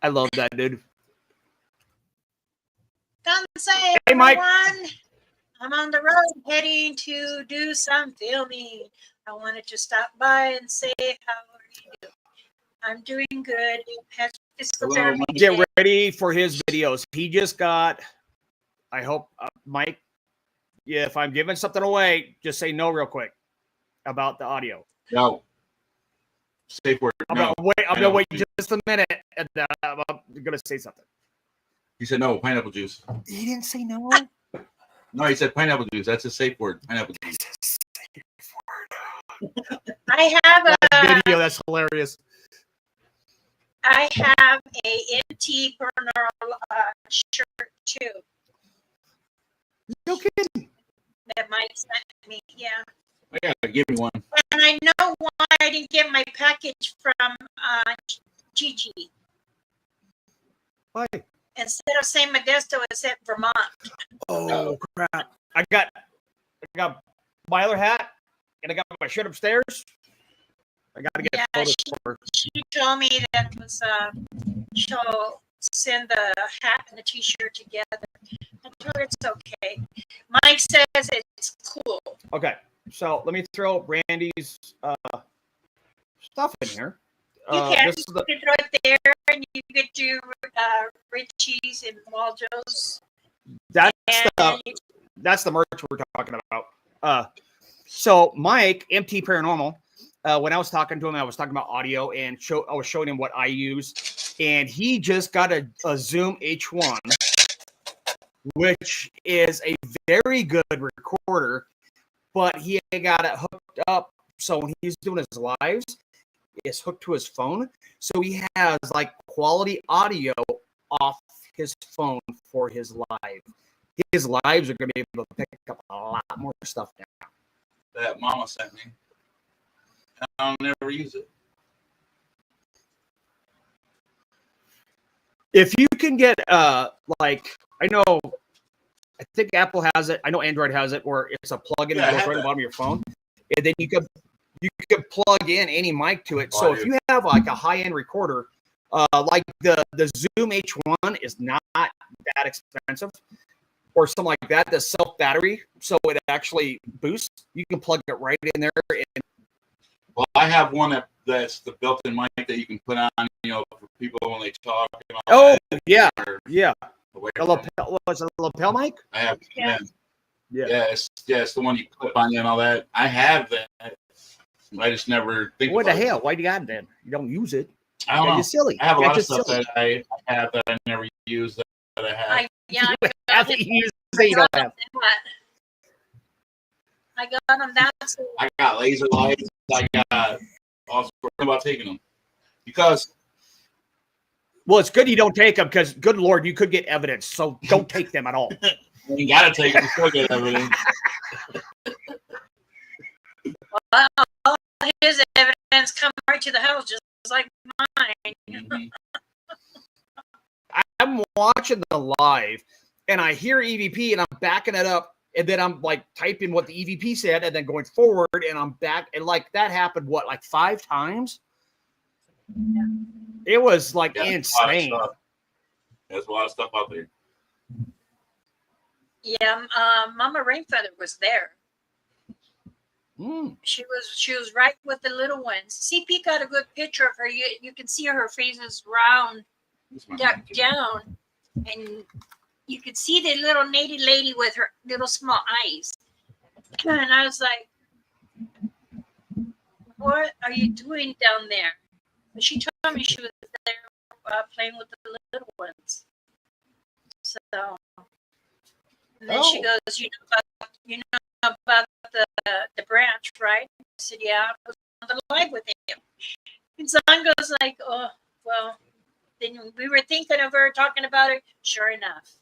I love that, dude. Come say, Hey, Mike. everyone, I'm on the road heading to do some filming. I wanted to stop by and say, how are you? I'm doing good. Had physical Hello, therapy Mike. Get today. ready for his videos. He just got, I hope, Mike, yeah, if I'm giving something away, just say no real quick about the audio. No. Safe word. I'm No. gonna wait just a minute, and I'm gonna say something. He said no, pineapple juice. He didn't say no. No, he said pineapple juice. That's a safe word. Pineapple juice. I have a Video, that's hilarious. MT Bernal shirt too No kidding. that Mike sent me. Yeah, I gotta give me one. and I know why I didn't get my package from Gigi. Why? Instead of saying Modesto, it said Vermont. Oh crap! I got my other hat, and I got my shirt upstairs. I gotta get Yeah, photos for her. She told me that it was she'll send the hat and the t-shirt together. I told her it's okay. Mike says it's cool. Okay, so let me throw Brandy's stuff in here. You can, This is the, you can throw it there, and you get your Richie's and Waldo's. that's And that's the merch we're talking about. So Mike, MT Paranormal, when I was talking to him, I was talking about audio and I was showing him what I use, and he just got a Zoom H1, which is a very good recorder, but he got it hooked up. So when he's doing his lives, it's hooked to his phone, so he has like quality audio off his phone for his live. His lives are going to be able to pick up a lot more stuff now. That mama sent me. I'll never use it. If you can get like, I think Apple has it. I know Android has it, where it's a plug-in that goes right at the bottom of your phone, and then you can plug in any mic to it. So if you have like a high-end recorder, like the Zoom H1 is not that expensive, or something like that. The self battery, so it actually boosts. You can plug it right in there. Well, I have one that's the built-in mic that you can put on, for people when they talk. And all that. Yeah. A lapel, was it a lapel mic? I have, Yeah. it's the one you clip on you and all that. I have that. I just never think. What the hell? Why do you got it then? You don't use it. I don't know. You're silly. I have a lot of just stuff silly. that I have that I never use that I have. I got him that. I got laser lights. I got also about taking them because. Well, it's good you don't take them because, good Lord, you could get evidence. So don't take them at all. You gotta take them to still get evidence. Well, his evidence come right to the house, just like mine. Mm-hmm. I'm watching the live, and I hear EVP, and I'm backing it up, and then I'm like typing what the EVP said, and then going forward, and I'm back, and like that happened, like 5 times? Yeah. It was like insane. There's a lot of stuff out there. Yeah, Mama Rainfeather was there. She was right with the little ones. CP got a good picture of her. You can see her face is round, down, and you could see the little native lady with her little small eyes. And I was like, "What are you doing down there?" But she told me she was there playing with the little ones. So, and then she goes, "You know about the branch, right?" I said, "Yeah, I was on the live with him." And son goes like, "Oh, well, then we were thinking of her, talking about it. Sure enough,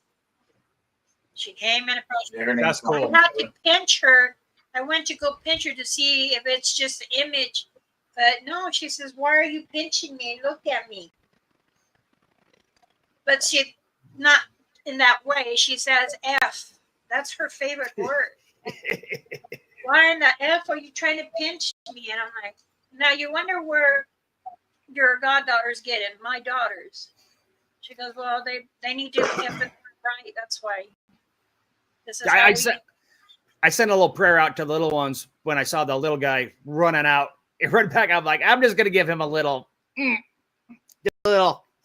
she came in across. That's cool. I had to pinch her. I went to go pinch her to see if it's just an image, but no. She says, "Why are you pinching me? Look at me." But she not in that way. She says F. That's her favorite word. Why in the F are you trying to pinch me? And I'm like, now you wonder where your goddaughters get it. My daughters. She goes, well, they need to get it right. That's why. This is I sent a little prayer out to the little ones when I saw the little guy running out. He ran back. I'm like, I'm just gonna give him a little,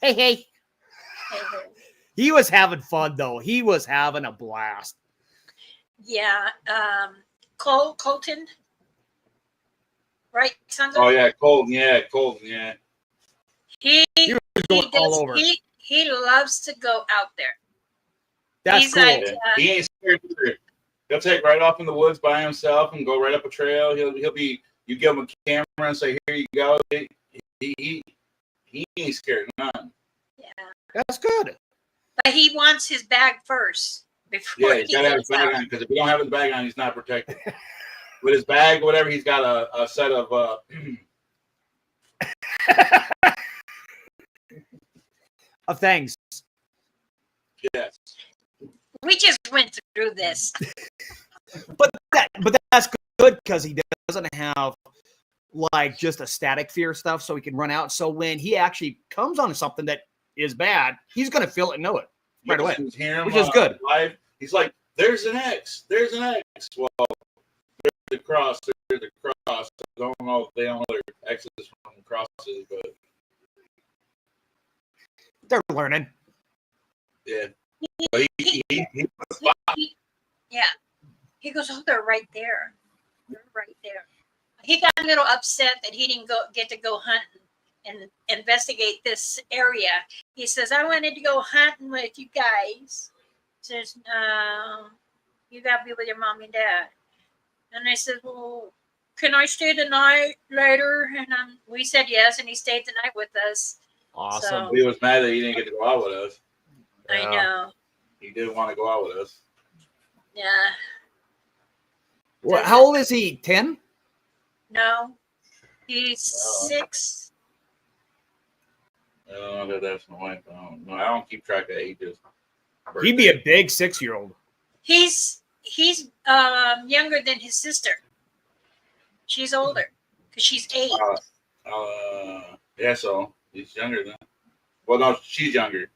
hey. He was having fun though. He was having a blast. Yeah. Colton. Right, Sandra? Oh yeah, Colton. Yeah. He was going all over. He loves to go out there. That's He's cool. like, he ain't scared either. He'll take right off in the woods by himself and go right up a trail. He'll be. You give him a camera and say, "Here you go." He ain't scared of none. Yeah. That's good. But he wants his bag first before He's gotta have his bag on, because if he don't have his bag on, he's not protected. With his bag, whatever, he's got a set of of things. Yes. We just went through this. But that's good because he doesn't have like just a static fear stuff, so he can run out. So when he actually comes on something that is bad, he's going to feel it and know it right away, which is good. Live, he's like, "There's an X. There's an X." Well, there's the cross. There's the cross. They don't know their X's from crosses, but they're learning. Yeah. But Yeah. He goes, "Oh, they're right there. They're right there." He got a little upset that he didn't get to go hunting and investigate this area. He says, "I wanted to go hunting with you guys." He says, "No, you got to be with your mom and dad." And I said, "Well, can I stay the night later?" And we said yes, and he stayed the night with us. Awesome. So, he was mad that he didn't get to go out with us. I know. He did want to go out with us. Yeah. Well, how old is he? 10? No. He's 6. I don't know if that's my wife. I don't keep track of ages. He'd be a big 6-year-old. He's younger than his sister. She's older because she's 8. Yeah, so he's younger than. Well, no, she's younger.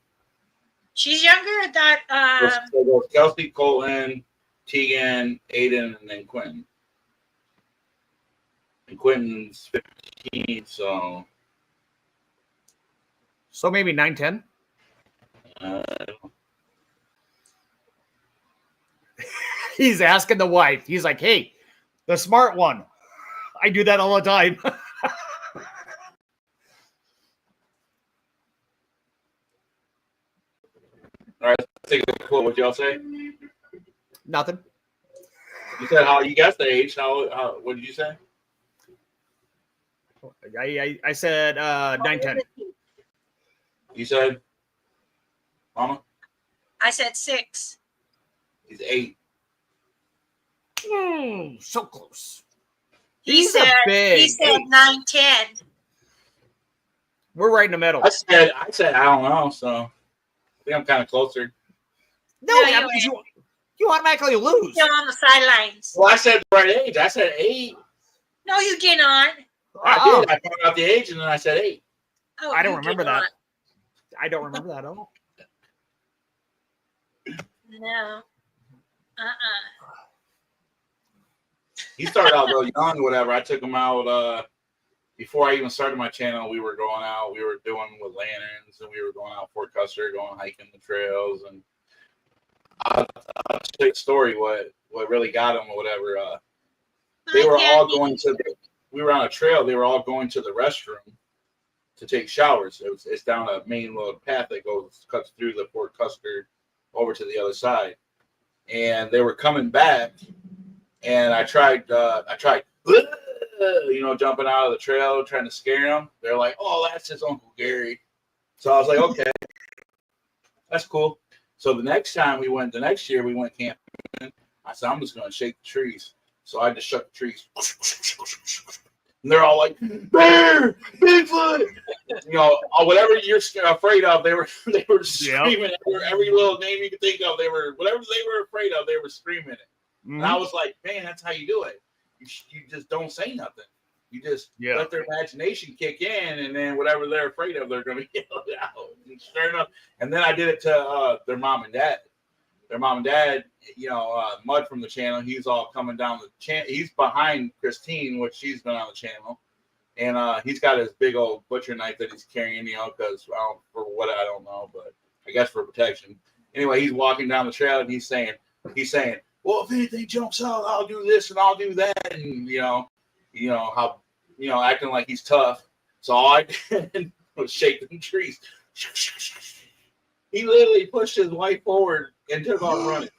She's younger. That So it goes Kelsey, Colton, Tegan, Aiden, and then Quentin. And Quentin's 15, so maybe 9, 10? He's asking the wife. He's like, hey, the smart one. I do that all the time. All right, let's take a quote. What y'all say? Nothing. You said how you guessed the age. How what did you say? I said 9, 10. You said, Mama? I said 6. He's 8. So close. He He's said, a big. he said 9, 10. We're right in the middle. I said I don't know, so I think I'm kind of closer. No, No, that means you automatically lose. Still on the sidelines. Well, I said the right age. I said 8. No, you did not. I did. I found out the age and then I said 8. Oh, I don't you remember did that. not. I don't remember that at all. No. He started out real young, whatever. I took him out before I even started my channel. We were going out. We were doing with lanterns, and we were going out Fort Custer, going hiking the trails. And I'll tell you a story. What really got him or whatever. They were all going to. We were on a trail. They were all going to the restroom to take showers. It's down a main little path that cuts through the Fort Custer over to the other side, and they were coming back. And I tried, jumping out of the trail, trying to scare them. They're like, "Oh, that's his Uncle Gary." So I was like, "Okay, that's cool." So the next year we went camping. I said, "I'm just going to shake the trees." So I just shook the trees, and they're all like, "Bear, Bigfoot!" Whatever you're afraid of, they were screaming every little name you could think of. Whatever they were afraid of, they were screaming it. Mm-hmm. And I was like, man, that's how you do it. You just don't say nothing. You just let their imagination kick in, and then whatever they're afraid of, they're going to yell it out. And sure enough, and then I did it to their mom and dad. Their mom and dad, Mud from the channel, he's all coming down the channel. He's behind Christine, which she's been on the channel. And he's got his big old butcher knife that he's carrying, because for what I don't know, but I guess for protection. Anyway, he's walking down the trail, and he's saying, well, if anything jumps out, I'll do this and I'll do that, and how acting like he's tough. So all I did was shake the trees. He literally pushed his wife forward and took off running.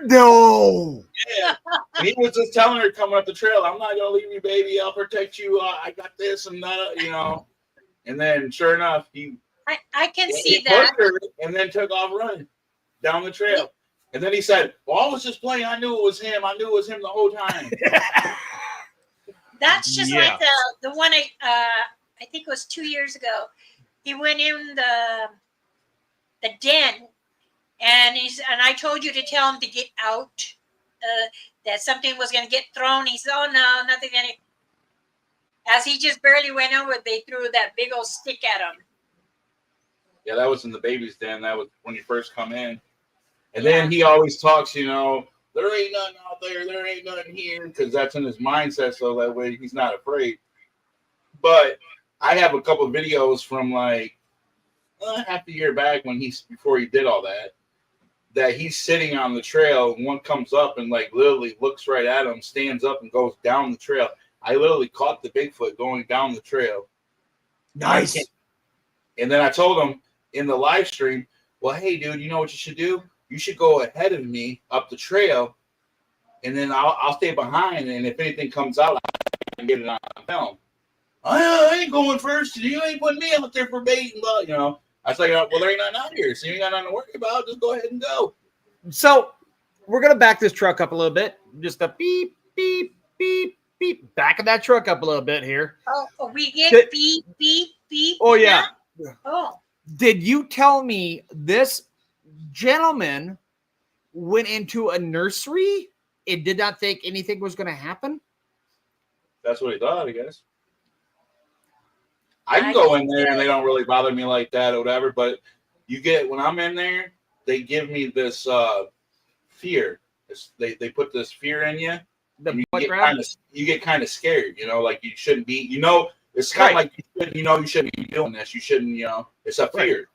No. Yeah, and he was just telling her coming up the trail, "I'm not gonna leave you, baby. I'll protect you. I got this and that, And then, sure enough, I can see he that. pushed her and then took off running down the trail. And then he said, "Well, I was just playing. I knew it was him. I knew it was him the whole time." That's just like the one I think it was 2 years ago. He went in the den, and I told you to tell him to get out. That something was going to get thrown. He said, "Oh no, nothing." As he just barely went over, they threw that big old stick at him. Yeah, that was in the baby's den. That was when you first come in. And then he always talks, there ain't nothing out there. There ain't nothing here. Because that's in his mindset. So that way he's not afraid. But I have a couple of videos from half a year back before he did all that he's sitting on the trail. And one comes up and literally looks right at him, stands up and goes down the trail. I literally caught the Bigfoot going down the trail. Nice. And then I told him in the live stream, well, hey, dude, you know what you should do? You should go ahead of me up the trail, and then I'll stay behind. And if anything comes out, I can get it on film. I ain't going first. You ain't putting me out there for bait, but I was like, well, there ain't nothing out here, so you ain't got nothing to worry about. Just go ahead and go. So we're gonna back this truck up a little bit. Just a beep, beep, beep, beep. Backing that truck up a little bit here. Oh, we get beep, beep, beep. Oh yeah. Oh. Did you tell me this gentleman went into a nursery and did not think anything was going to happen? That's what he thought, I guess. I can go in there and they don't really bother me like that or whatever, but when I'm in there, they give me this fear. They put this fear in you. You get kind of scared, like you shouldn't be, it's kind of like you shouldn't be doing this. You shouldn't, it's a fear. Right.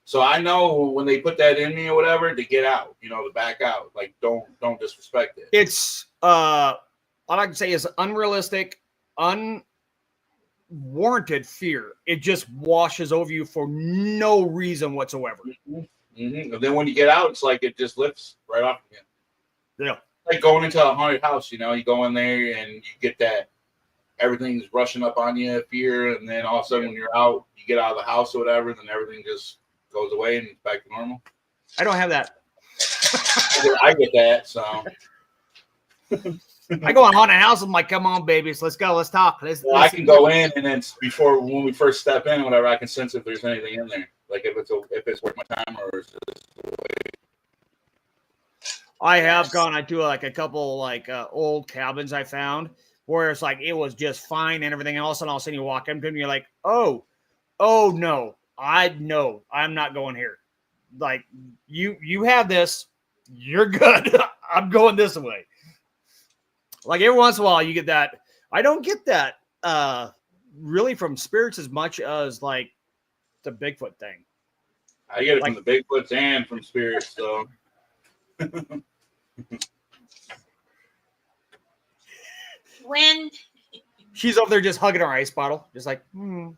So I know when they put that in me or whatever, to get out, to back out. Like don't disrespect it. It's all I can say is unrealistic, unwarranted fear. It just washes over you for no reason whatsoever. And then when you get out, it's like it just lifts right off again. Yeah. Like going into a haunted house, you go in there and you get that everything's rushing up on you, fear, and then all of a sudden when you're out, you get out of the house or whatever, then everything just goes away and it's back to normal. I don't have that. I get that, so. I go on haunted house. I'm like, come on, babies, let's go, let's talk. I can go in and then when we first step in, whatever, I can sense if there's anything in there, like if it's worth my time or is it I have gone. I do like a couple old cabins I found where it's like it was just fine and everything else, and all of a sudden you walk into and you're like, oh no, I'm not going here. Like you have this, you're good. I'm going this way. Like every once in a while you get that. I don't get that really from spirits as much as like the Bigfoot thing. I get it from the Bigfoots and from spirits, so. When she's over there just hugging her ice bottle, just like, I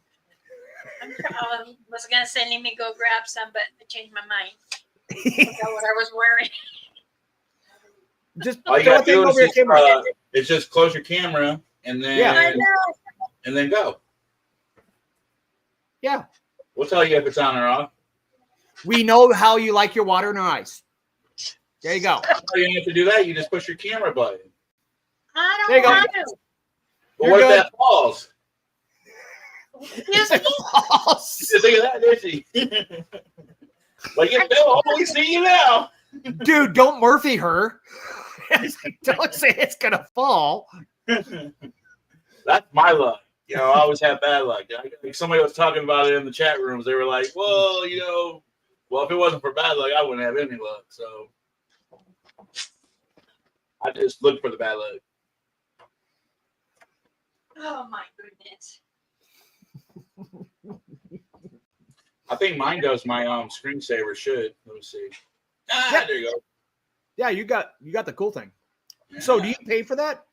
was gonna say, let me go grab some, but I changed my mind. I forgot what I was wearing. Just all you gotta do is just close your camera and then and then go. Yeah. We'll tell you if it's on or off. We know how you like your water and ice. There you go. You don't have to do that. You just push your camera button. I don't want to. Well, what if that falls? Excuse me? You think of that, did she? Like, they'll only see you now. Dude, don't Murphy her. Don't say it's going to fall. That's my luck. I always have bad luck. Somebody was talking about it in the chat rooms. They were like, well, if it wasn't for bad luck, I wouldn't have any luck. So I just look for the bad luck. Oh my goodness. I think mine does my screensaver should. Let me see. There you go. Yeah, you got the cool thing. Yeah. So do you pay for that?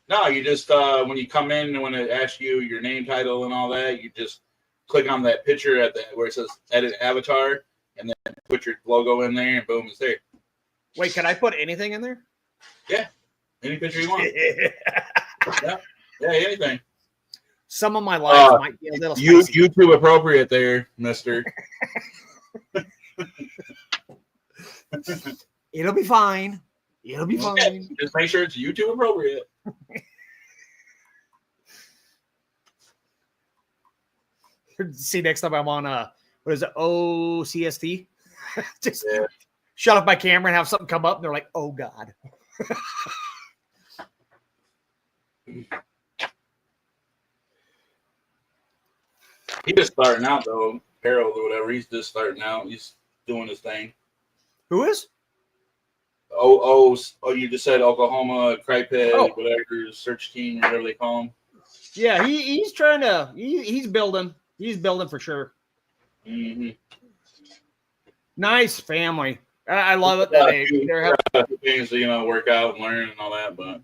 No, you just when you come in and when it asks you your name, title, and all that, you just click on that picture where it says edit avatar and then put your logo in there and boom, it's there. Wait, can I put anything in there? Yeah. Any picture you want. Yeah, anything. Some of my life might be a little spicy. YouTube appropriate there, mister. It'll be fine. It'll be fine. Just make sure it's YouTube appropriate. See, next time I'm on what is it? OCST? Just shut off my camera and have something come up and they're like, oh God. He's just starting out though, Harold or whatever. He's just starting out. He's doing his thing. Who is? Oh, you just said Oklahoma, Criped, whatever, search team, whatever they call him. Yeah, he's trying to, he's building. He's building for sure. Mm-hmm. Nice family. I love it. That things to, work out and learn and all that, but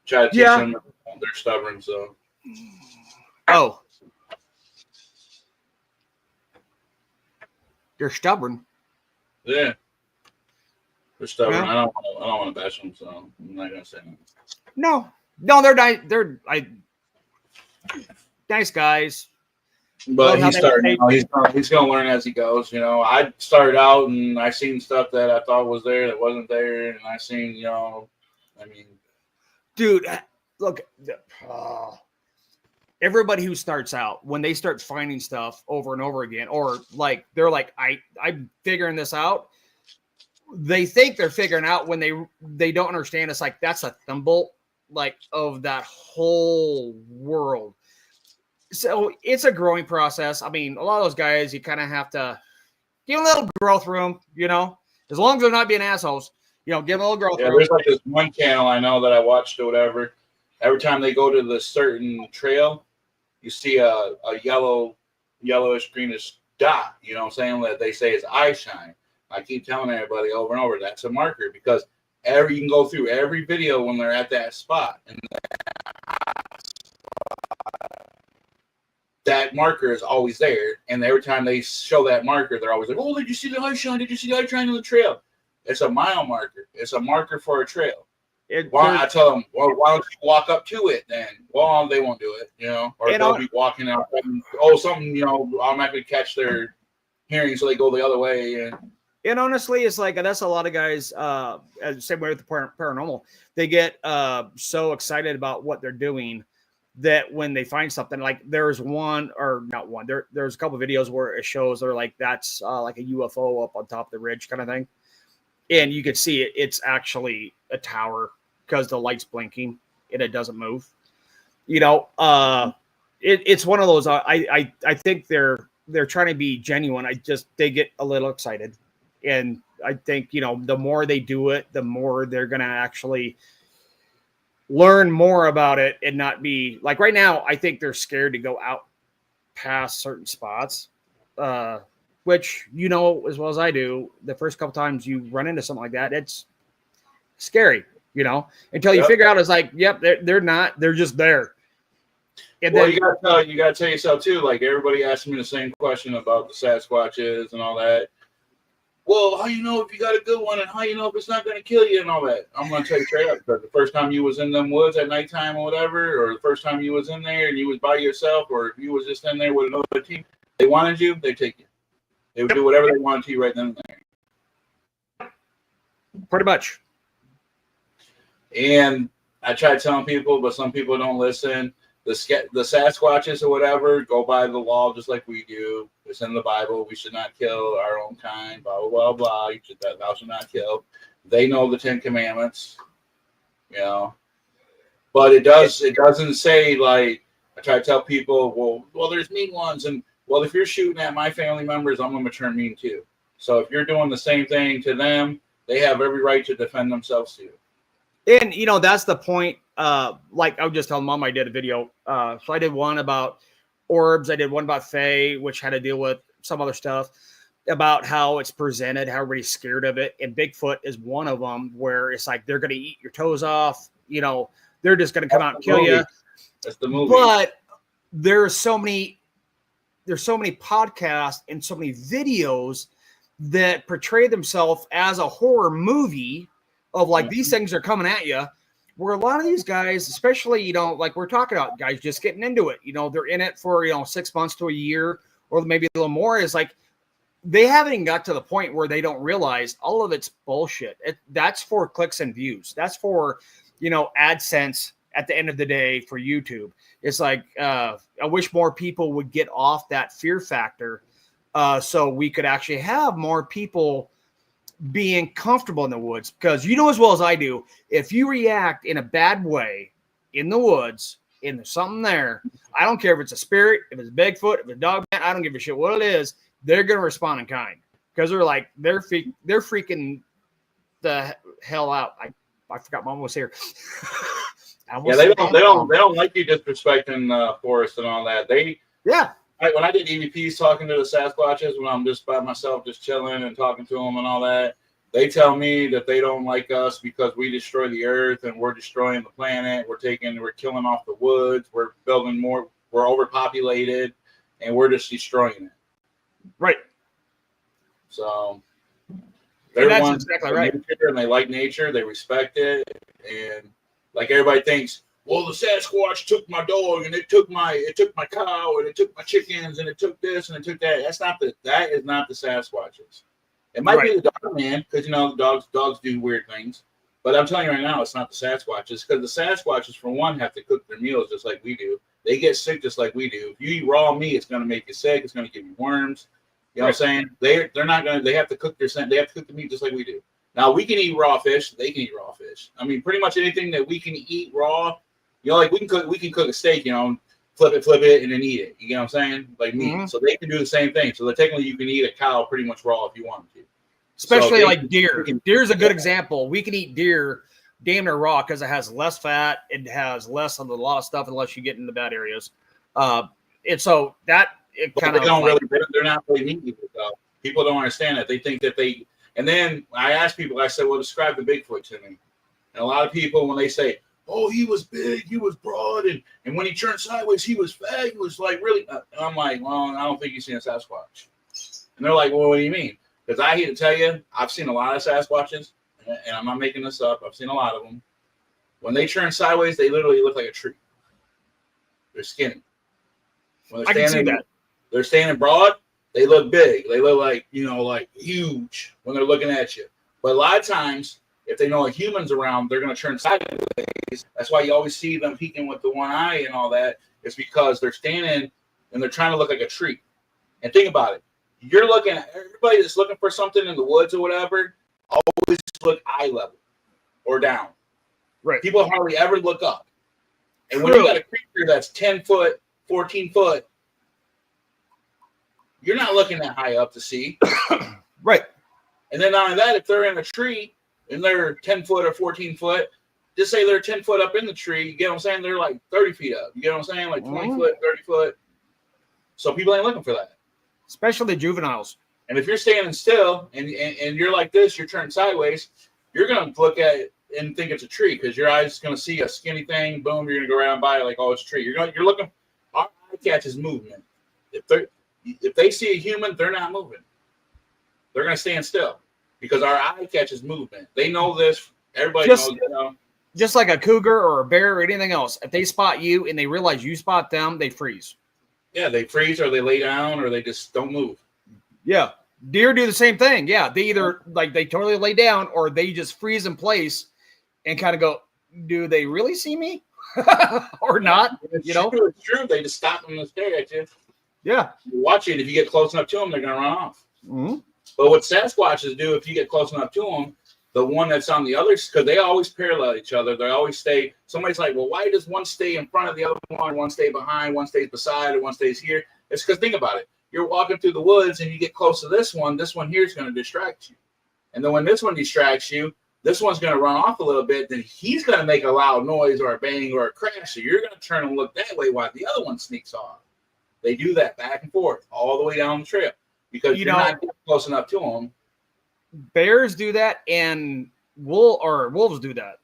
try to teach them. They're stubborn, so. Oh. They're stubborn. Yeah. They're stubborn. Yeah. I don't want to bash them, so I'm not gonna say that. No, they're nice. They're nice guys. But how he's they- starting. He's going to learn as he goes. You know, I started out and I seen stuff that I thought was there that wasn't there, and I seen, you know, I mean, dude, look, everybody who starts out, when they start finding stuff over and over again, or like they're like, I'm figuring this out. They think they're figuring out when they don't understand. It's like that's a thimble like of that whole world. So it's a growing process. I mean, a lot of those guys, you kind of have to give a little growth room, you know, as long as they're not being assholes, you know, give them a little growth yeah, room. there's like this one channel I know that I watched or whatever. Every time they go to the certain trail, you see a yellowish greenish dot, you know what I'm saying, that they say is eye shine. I keep telling everybody over and over that's a marker, because you can go through every video when they're at that spot, and that marker is always there. And every time they show that marker, they're always like, "Oh, did you see the eye shine? Did you see the eye shine on the trail?" It's a mile marker. It's a marker for a trail. I tell them, well, why don't you walk up to it then? Well, they won't do it, you know, or they'll be walking out. Something, you know, automatically catch their hearing, so they go the other way. And honestly, it's like that's a lot of guys. Same way with the paranormal, they get so excited about what they're doing that when they find something, like there's one or not one, there's a couple of videos where it shows they're like that's like a UFO up on top of the ridge kind of thing, and you can see it. It's actually a tower because the light's blinking and it doesn't move. You know, it's one of those. I think they're trying to be genuine. They get a little excited. And I think, you know, the more they do it, the more they're going to actually learn more about it and not be like right now. I think they're scared to go out past certain spots, which, you know, as well as I do, the first couple times you run into something like that, it's scary, you know, until you figure out it's like, yep, they're not, they're just there. And well, then you got to tell yourself too, like everybody asks me the same question about the Sasquatches and all that. Well, how you know if you got a good one, and how you know if it's not going to kill you and all that? I'm going to tell you straight up, because the first time you was in them woods at nighttime or whatever, or the first time you was in there and you was by yourself, or if you was just in there with another team, they wanted you, they take you. They would do whatever they wanted to you right then and there. Pretty much. And I try telling people, but some people don't listen. The Sasquatches or whatever go by the law just like we do. It's in the Bible. We should not kill our own kind. Blah blah blah blah. Thou shalt not kill. They know the 10 Commandments, you know. But it doesn't say, like, I try to tell people, well, there's mean ones, and well, if you're shooting at my family members, I'm gonna turn mean too. So if you're doing the same thing to them, they have every right to defend themselves too. And, you know, that's the point. Like I was just telling Mom, I did a video. So I did one about orbs. I did one about Fae, which had to deal with some other stuff about how it's presented, how everybody's scared of it. And Bigfoot is one of them, where it's like they're going to eat your toes off. You know, they're just going to come out and kill you. That's the movie. But there's so many podcasts and so many videos that portray themselves as a horror movie of like these things are coming at you, where a lot of these guys, especially, you know, like we're talking about guys just getting into it, you know, they're in it for, you know, 6 months to a year or maybe a little more, is like they haven't even got to the point where they don't realize all of it's bullshit. That's for clicks and views. That's for, you know, AdSense at the end of the day for YouTube. It's like I wish more people would get off that fear factor so we could actually have more people being comfortable in the woods, because you know as well as I do, if you react in a bad way in the woods and there's something there, I don't care if it's a spirit, if it's Bigfoot, if it's DOGMAN, I don't give a shit what it is, they're going to respond in kind, because they're like they're freaking the hell out. I forgot Mom was here. Yeah, they don't like you disrespecting forest and all that. When I did EVPs talking to the Sasquatches, when I'm just by myself, just chilling and talking to them and all that, they tell me that they don't like us because we destroy the earth and we're destroying the planet. We're killing off the woods. We're building more. We're overpopulated, and we're just destroying it. Right. So they're that's exactly right. Nature, and they like nature. They respect it, and like everybody thinks, well, the Sasquatch took my dog, and it took my cow, and it took my chickens, and it took this, and it took that. That is not the Sasquatches. It might be the Dogman, because dogs do weird things. But I'm telling you right now, it's not the Sasquatches, because the Sasquatches, for one, have to cook their meals just like we do. They get sick just like we do. If you eat raw meat, it's going to make you sick. It's going to give you worms. You know what I'm saying? They're not going to. They have to cook the meat just like we do. Now we can eat raw fish. They can eat raw fish. I mean, pretty much anything that we can eat raw. Like we can cook a steak. Flip it, and then eat it. You know what I'm saying? Like meat. Mm-hmm. So they can do the same thing. So technically, you can eat a cow pretty much raw if you want to. Especially like deer. Deer's a good example. We can eat deer damn near raw because it has less fat. It has less of a lot of stuff unless you get in the bad areas. And so that it kind of they're not really meat eaters, though. People don't understand that. They think that they. And then I asked people. I said, "Well, describe the Bigfoot to me." And a lot of people, when they say, "Oh, he was big, he was broad, and when he turned sideways, he was fat, he was like really," and I'm like, "Well, I don't think you've seen a Sasquatch." And they're like, "Well, what do you mean?" Because I hate to tell you, I've seen a lot of Sasquatches, and I'm not making this up. I've seen a lot of them. When they turn sideways, they literally look like a tree. They're skinny. When they're I can see that. They're standing broad. They look big. They look like like huge when they're looking at you. But a lot of times, if they know a human's around, they're going to turn sideways. That's why you always see them peeking with the one eye and all that. It's because they're standing and they're trying to look like a tree. And think about it. You're looking at everybody that's looking for something in the woods or whatever, always look eye level or down. Right. People hardly ever look up. And when you got a creature that's 10 foot, 14 foot, you're not looking that high up to see. Right. And then not only that, if they're in a tree and they're 10 foot or 14 foot, just say they're 10 foot up in the tree, you get what I'm saying? They're like 30 feet up. You get what I'm saying? Like 20 foot, 30 foot. So people ain't looking for that. Especially juveniles. And if you're standing still and you're like this, you're turning sideways, you're going to look at it and think it's a tree because your eyes is going to see a skinny thing. Boom, you're going to go around by it like, oh, it's a tree. You're looking. Our eye catches movement. If they see a human, they're not moving. They're going to stand still because our eye catches movement. They know this. Everybody knows. Just like a cougar or a bear or anything else, if they spot you and they realize you spot them, they freeze. Yeah, they freeze or they lay down or they just don't move. Yeah. Deer do the same thing. Yeah. They either they totally lay down or they just freeze in place and kind of go, do they really see me or not? It's true. They just stop them and stare at you. Yeah. You watch it. If you get close enough to them, they're going to run off. Mm-hmm. But what Sasquatches do, if you get close enough to them, the one that's on the other, because they always parallel each other. They always stay. Somebody's like, well, why does one stay in front of the other one stay behind, one stays beside, or one stays here? It's because think about it. You're walking through the woods and you get close to this one here is going to distract you. And then when this one distracts you, this one's going to run off a little bit. Then he's going to make a loud noise or a bang or a crash. So you're going to turn and look that way while the other one sneaks off. They do that back and forth all the way down the trail because you're not getting close enough to them. Bears do that and wolves do that.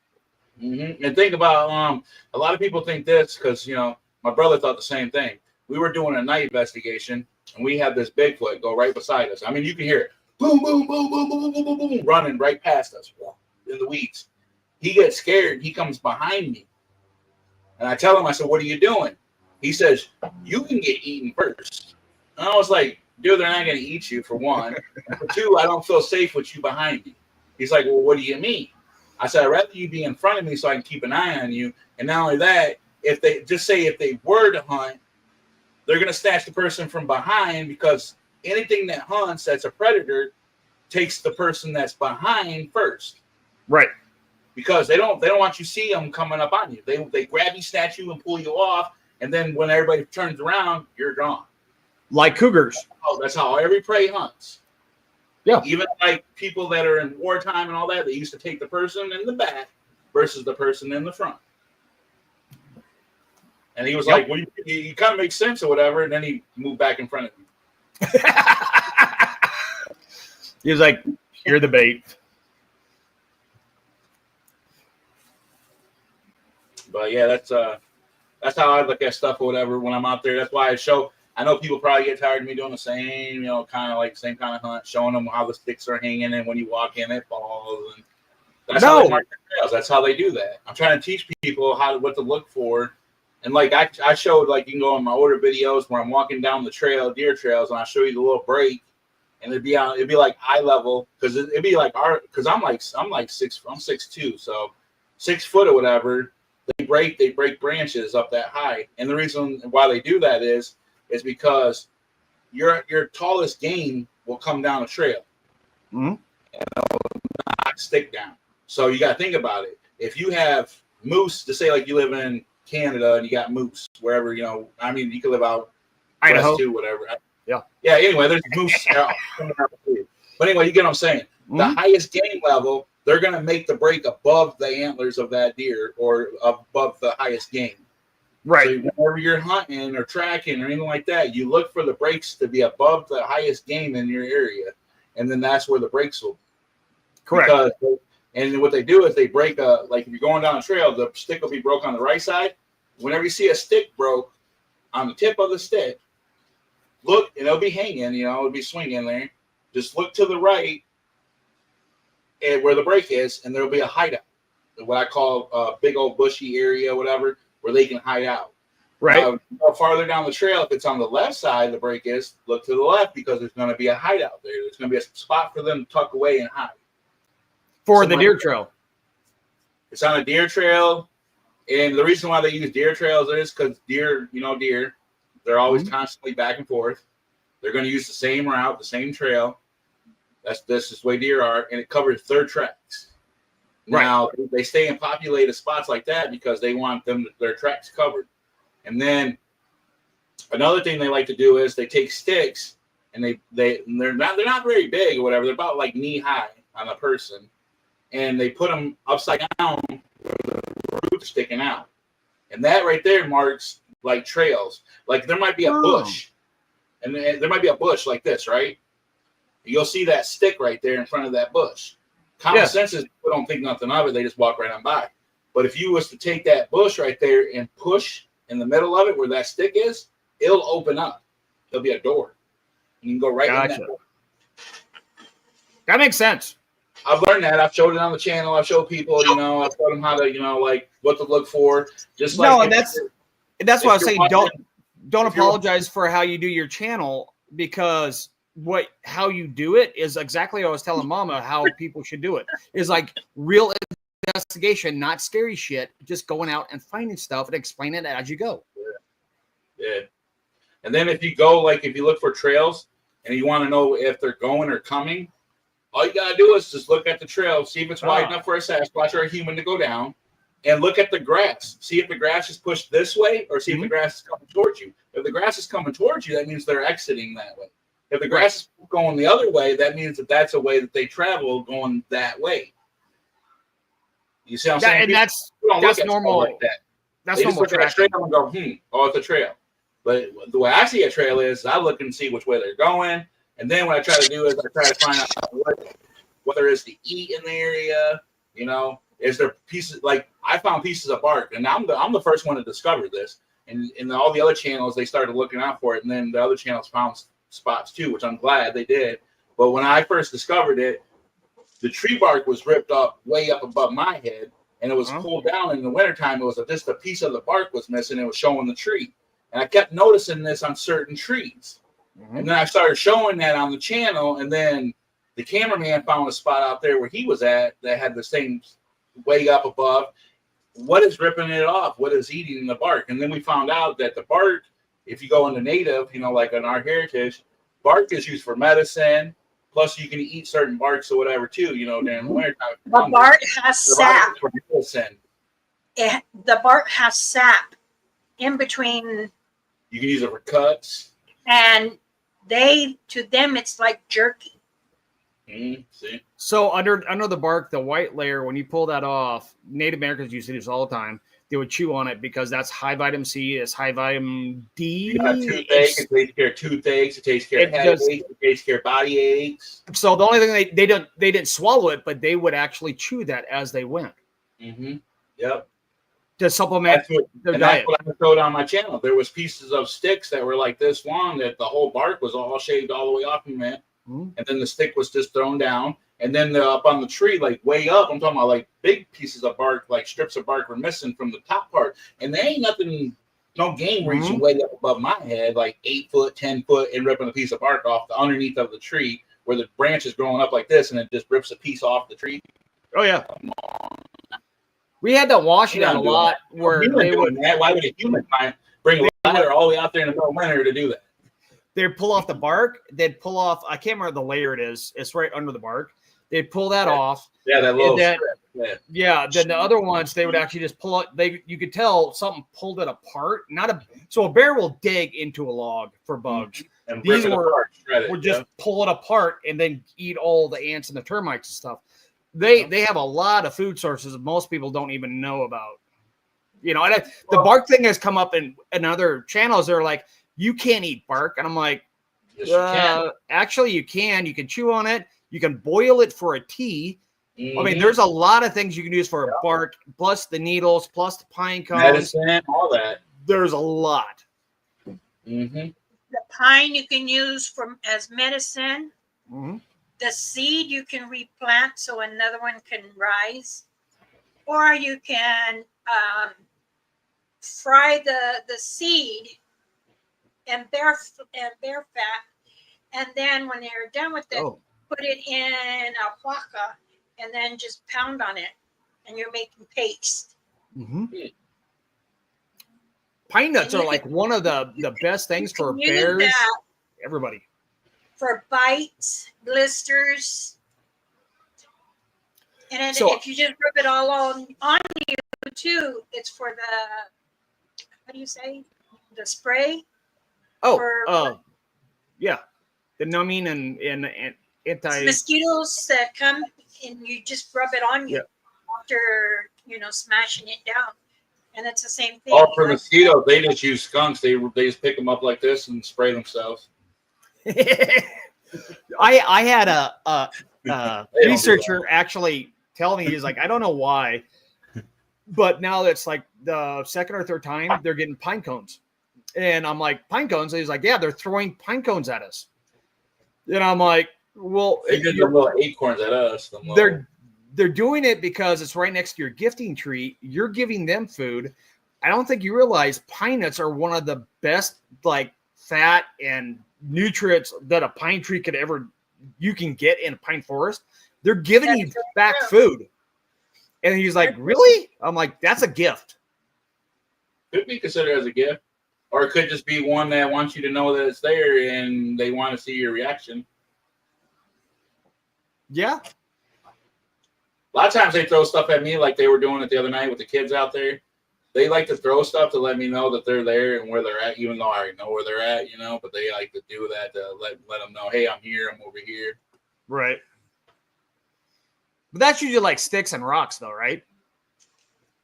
Mm-hmm. And think about a lot of people think this because my brother thought the same thing. We were doing a night investigation and we had this Bigfoot go right beside us. I mean, you can hear it, boom, boom, boom, boom, boom, boom, boom, boom, boom, running right past us in the weeds. He gets scared. He comes behind me, and I tell him, I said, "What are you doing?" He says, "You can get eaten first." And I was like, dude, they're not going to eat you, for one. And for two, I don't feel safe with you behind me. He's like, well, what do you mean? I said, I'd rather you be in front of me so I can keep an eye on you. And not only that, if they were to hunt, they're going to snatch the person from behind because anything that hunts that's a predator takes the person that's behind first. Right. Because they don't want you to see them coming up on you. They grab you, snatch you, and pull you off. And then when everybody turns around, you're gone. Like cougars. That's how every prey hunts. Yeah. Even like people that are in wartime and all that, they used to take the person in the back versus the person in the front. And he was like, well, you kind of make sense or whatever. And then he moved back in front of me. He was like, you're the bait. But yeah, that's how I look at stuff or whatever when I'm out there. That's why I know people probably get tired of me doing the same, kind of like same kind of hunt, showing them how the sticks are hanging, and when you walk in, it falls. And That's how they mark their trails. That's how they do that. I'm trying to teach people what to look for. And like I showed, like you can go on my older videos where I'm walking down the trail, deer trails, and I show you the little break, and it'd be like eye level because it'd be like I'm 6'2", so 6 foot or whatever. They break branches up that high, and the reason why they do that is because your tallest game will come down a trail, and not stick down. So you got to think about it. If you have moose, to say like you live in Canada and you got moose wherever, you could live out Idaho west too, whatever. Yeah. Anyway, there's moose. But anyway, you get what I'm saying. The highest game level, they're going to make the break above the antlers of that deer or above the highest game. Right. So whenever you're hunting or tracking or anything like that, you look for the breaks to be above the highest game in your area, and then that's where the breaks will be. Correct. And what they do is they break like if you're going down a trail, the stick will be broke on the right side. Whenever you see a stick broke on the tip of the stick, look, and it'll be hanging, it'll be swinging there. Just look to the right and where the break is, and there'll be a hideout, what I call a big old bushy area, whatever, where they can hide out. Right. Farther down the trail, if it's on the left side, the break is, look to the left because there's going to be a hideout there. There's going to be a spot for them to tuck away and hide. For the deer trail. It's on a deer trail. And the reason why they use deer trails is because deer, they're always constantly back and forth. They're going to use the same route, the same trail. This is the way deer are, and it covers their tracks. Right. Now, they stay in populated spots like that because they want their tracks covered. And then another thing they like to do is they take sticks, and they're not very big or whatever. They're about like knee high on a person, and they put them upside down where the roots are sticking out. And that right there marks like trails. Like there might be a bush, and there might be a bush like this, right? You'll see that stick right there in front of that bush. Common sense is people don't think nothing of it. They just walk right on by. But if you was to take that bush right there and push in the middle of it where that stick is, it'll open up. There'll be a door. You can go right in that door. That makes sense. I've learned that. I've showed it on the channel. I've showed people, I've told them how to, like what to look for. Just like no, and that's why I was saying don't apologize for how you do your channel, because how you do it is exactly what I was telling Mama how people should do it. Is like real investigation, not scary shit. Just going out and finding stuff and explain it as you go. Yeah. And then if you look for trails and you want to know if they're going or coming, all you gotta do is just look at the trail, see if it's wide enough for a Sasquatch or a human to go down, and look at the grass. See if the grass is pushed this way or see if the grass is coming towards you. If the grass is coming towards you, that means they're exiting that way. If the grass is going the other way, that means that's a way that they travel going that way. You see what I'm saying? And that's normal. Like that. That's normal. Look at a trail and go, it's a trail. But the way I see a trail is I look and see which way they're going. And then what I try to do is I try to find out what there is to eat in the area. Is there pieces, like I found pieces of bark, and I'm the first one to discover this. And all the other channels, they started looking out for it, and then the other channels found spots too, which I'm glad they did. But when I first discovered it, the tree bark was ripped up way up above my head, and it was pulled down in the wintertime. It was just a piece of the bark was missing. It was showing the tree. And I kept noticing this on certain trees. And then I started showing that on the channel, and then the cameraman found a spot out there where he was at that had the same way up above. What is ripping it off? What is eating the bark? And then we found out that the bark, if you go into native, like in our heritage, bark is used for medicine. Plus, you can eat certain barks or whatever too, during the wintertime. The bark has sap. The bark has sap in between. You can use it for cuts. And to them, it's like jerky. See? So under the bark, the white layer, when you pull that off, Native Americans used to do this all the time. They would chew on it because that's high vitamin C, it's high vitamin D. You got toothache, it takes care of toothaches, it takes care of headaches, it takes care of body aches. So the only thing they didn't swallow it, but they would actually chew that as they went. Yep. To supplement their diet. That's what I showed on my channel. There was pieces of sticks that were like this long that the whole bark was all shaved all the way off from it. And then the stick was just thrown down. And then up on the tree, like way up, I'm talking about like big pieces of bark, like strips of bark were missing from the top part. And there ain't nothing, no game reaching way up above my head, like 8 foot, 10 foot, and ripping a piece of bark off the underneath of the tree where the branch is growing up like this, and it just rips a piece off the tree. Oh yeah. We had that Washington a lot where they would. That. Why would a human bring a ladder all the way out there in the middle of winter to do that? They'd pull off the bark. They'd pull off. I can't remember the layer it is. It's right under the bark. They'd pull that off. Yeah, that little then, strip. Yeah. Then the other ones, they would actually just pull it. You could tell something pulled it apart. So a bear will dig into a log for bugs. And these would just pull it apart and then eat all the ants and the termites and stuff. They have a lot of food sources that most people don't even know about. You know, and the bark thing has come up in other channels. They're like, you can't eat bark. And I'm like, yes, actually you can. You can chew on it. You can boil it for a tea. I mean, there's a lot of things you can use for a bark, plus the needles, plus the pine cones. Medicine, all that. There's a lot. The pine you can use as medicine. The seed you can replant so another one can rise. Or you can fry the seed and bear fat. And then when they're done with it, put it in a waka and then just pound on it. And you're making paste. Pine nuts are like one of the best things for bears. Everybody. For bites, blisters. And then if you just rub it all on you too, it's for the, how do you say? The spray? Yeah. The numbing and anti mosquitoes that come and you just rub it on you after smashing it down, and it's the same thing. Oh, for mosquitoes, they just use skunks. They just pick them up like this and spray themselves. I had a researcher actually tell me, he's like, I don't know why, but now it's like the second or third time they're getting pine cones, and I'm like, pine cones? And he's like, yeah, they're throwing pine cones at us. And I'm like, well, they did the little acorns at us. They're doing it because it's right next to your gifting tree. You're giving them food. I don't think you realize pine nuts are one of the best, like, fat and nutrients that a pine tree you can get in a pine forest. They're giving you back food. And he's like, really? I'm like, that's a gift. Could be considered as a gift. Or it could just be one that wants you to know that it's there and they want to see your reaction. Yeah. A lot of times they throw stuff at me like they were doing it the other night with the kids out there. They like to throw stuff to let me know that they're there and where they're at, even though I already know where they're at, but they like to do that to let them know, hey, I'm here, I'm over here. Right. But that's usually like sticks and rocks though, right?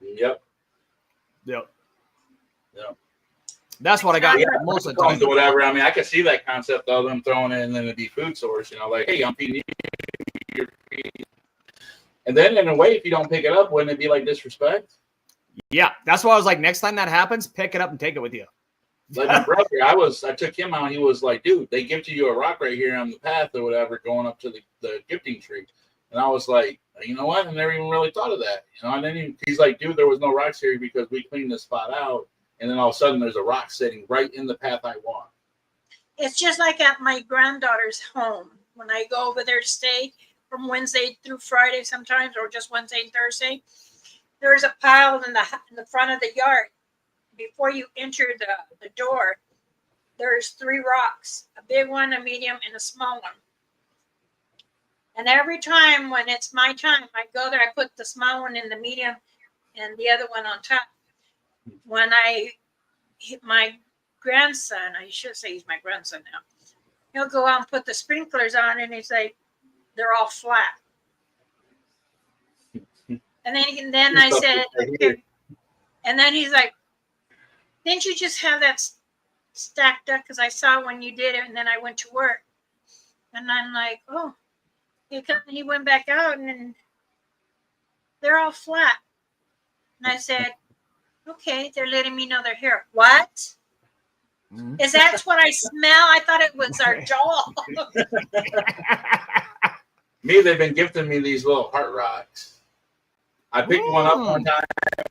Yep. That's what I got most of the time. Whatever. I mean, I could see that concept of them throwing it and then it'd be food source, like, hey, I'm feeding you. And then in a way, if you don't pick it up, wouldn't it be like disrespect? Yeah, that's why I was like, next time that happens, pick it up and take it with you. Like my brother, I took him out. He was like, dude, they gifted you a rock right here on the path or whatever, going up to the gifting tree. And I was like, you know what? I never even really thought of that. And then he's like, dude, there was no rocks here because we cleaned this spot out. And then all of a sudden, there's a rock sitting right in the path I walk. It's just like at my granddaughter's home. When I go over there to stay from Wednesday through Friday sometimes, or just Wednesday and Thursday, there's a pile in the front of the yard. Before you enter the door, there's 3 rocks, a big one, a medium, and a small one. And every time when it's my time, I go there, I put the small one in the medium and the other one on top. When I hit my grandson, I should say he's my grandson now, he'll go out and put the sprinklers on and he's like, they're all flat. And then I said, okay. And then he's like, didn't you just have that stacked up? Because I saw when you did it and then I went to work. And I'm like, oh. He went back out and they're all flat. And I said, okay, they're letting me know they're here. What? Is that what I smell? I thought it was our jaw. Me, they've been gifting me these little heart rocks. I picked one up one time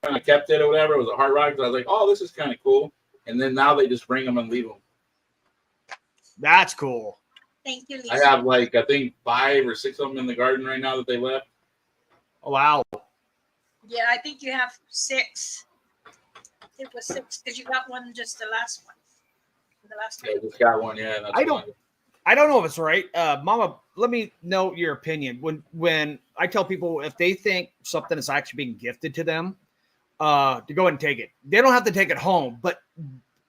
and I kept it or whatever. It was a heart rock. I was like, oh, this is kind of cool. And then now they just bring them and leave them. That's cool. Thank you, Lisa. I have like, I think 5 or 6 of them in the garden right now that they left. Oh, wow. Yeah, I think you have 6. It was 6 because you got one just the last one. The last Yeah, I one. just got one. Yeah, that's I don't know if it's right. Mama, let me know your opinion. When I tell people if they think something is actually being gifted to them, to go ahead and take it. They don't have to take it home, but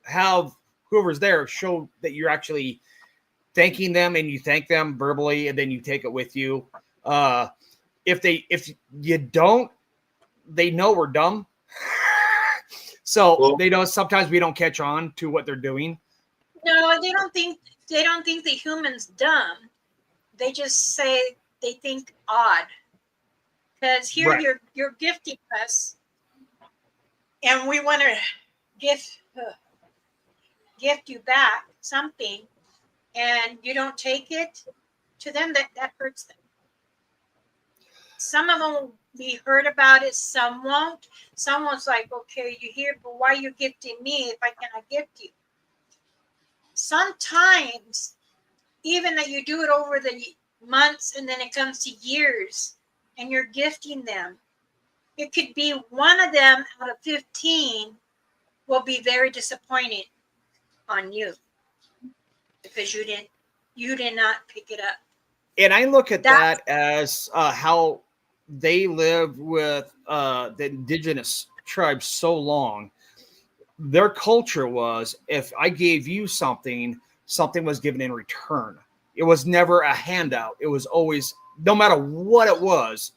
have whoever's there show that you're actually thanking them and you thank them verbally and then you take it with you. If you don't, they know we're dumb. So they know sometimes we don't catch on to what they're doing. No, they don't think the human's dumb. They just say they think odd. Because here Right. you're gifting us, and we want to gift you back something, and you don't take it. To them, that hurts them. Some of them will be hurt about it. Some won't. Someone's like, okay, you're here, but why are you gifting me if I cannot gift you? Sometimes, even that you do it over the months and then it comes to years and you're gifting them, it could be one of them out of 15 will be very disappointed on you because you did not pick it up. And I look at that as how they live with the indigenous tribes so long. Their culture was, if I gave you something, something was given in return. It was never a handout. It was always, no matter what it was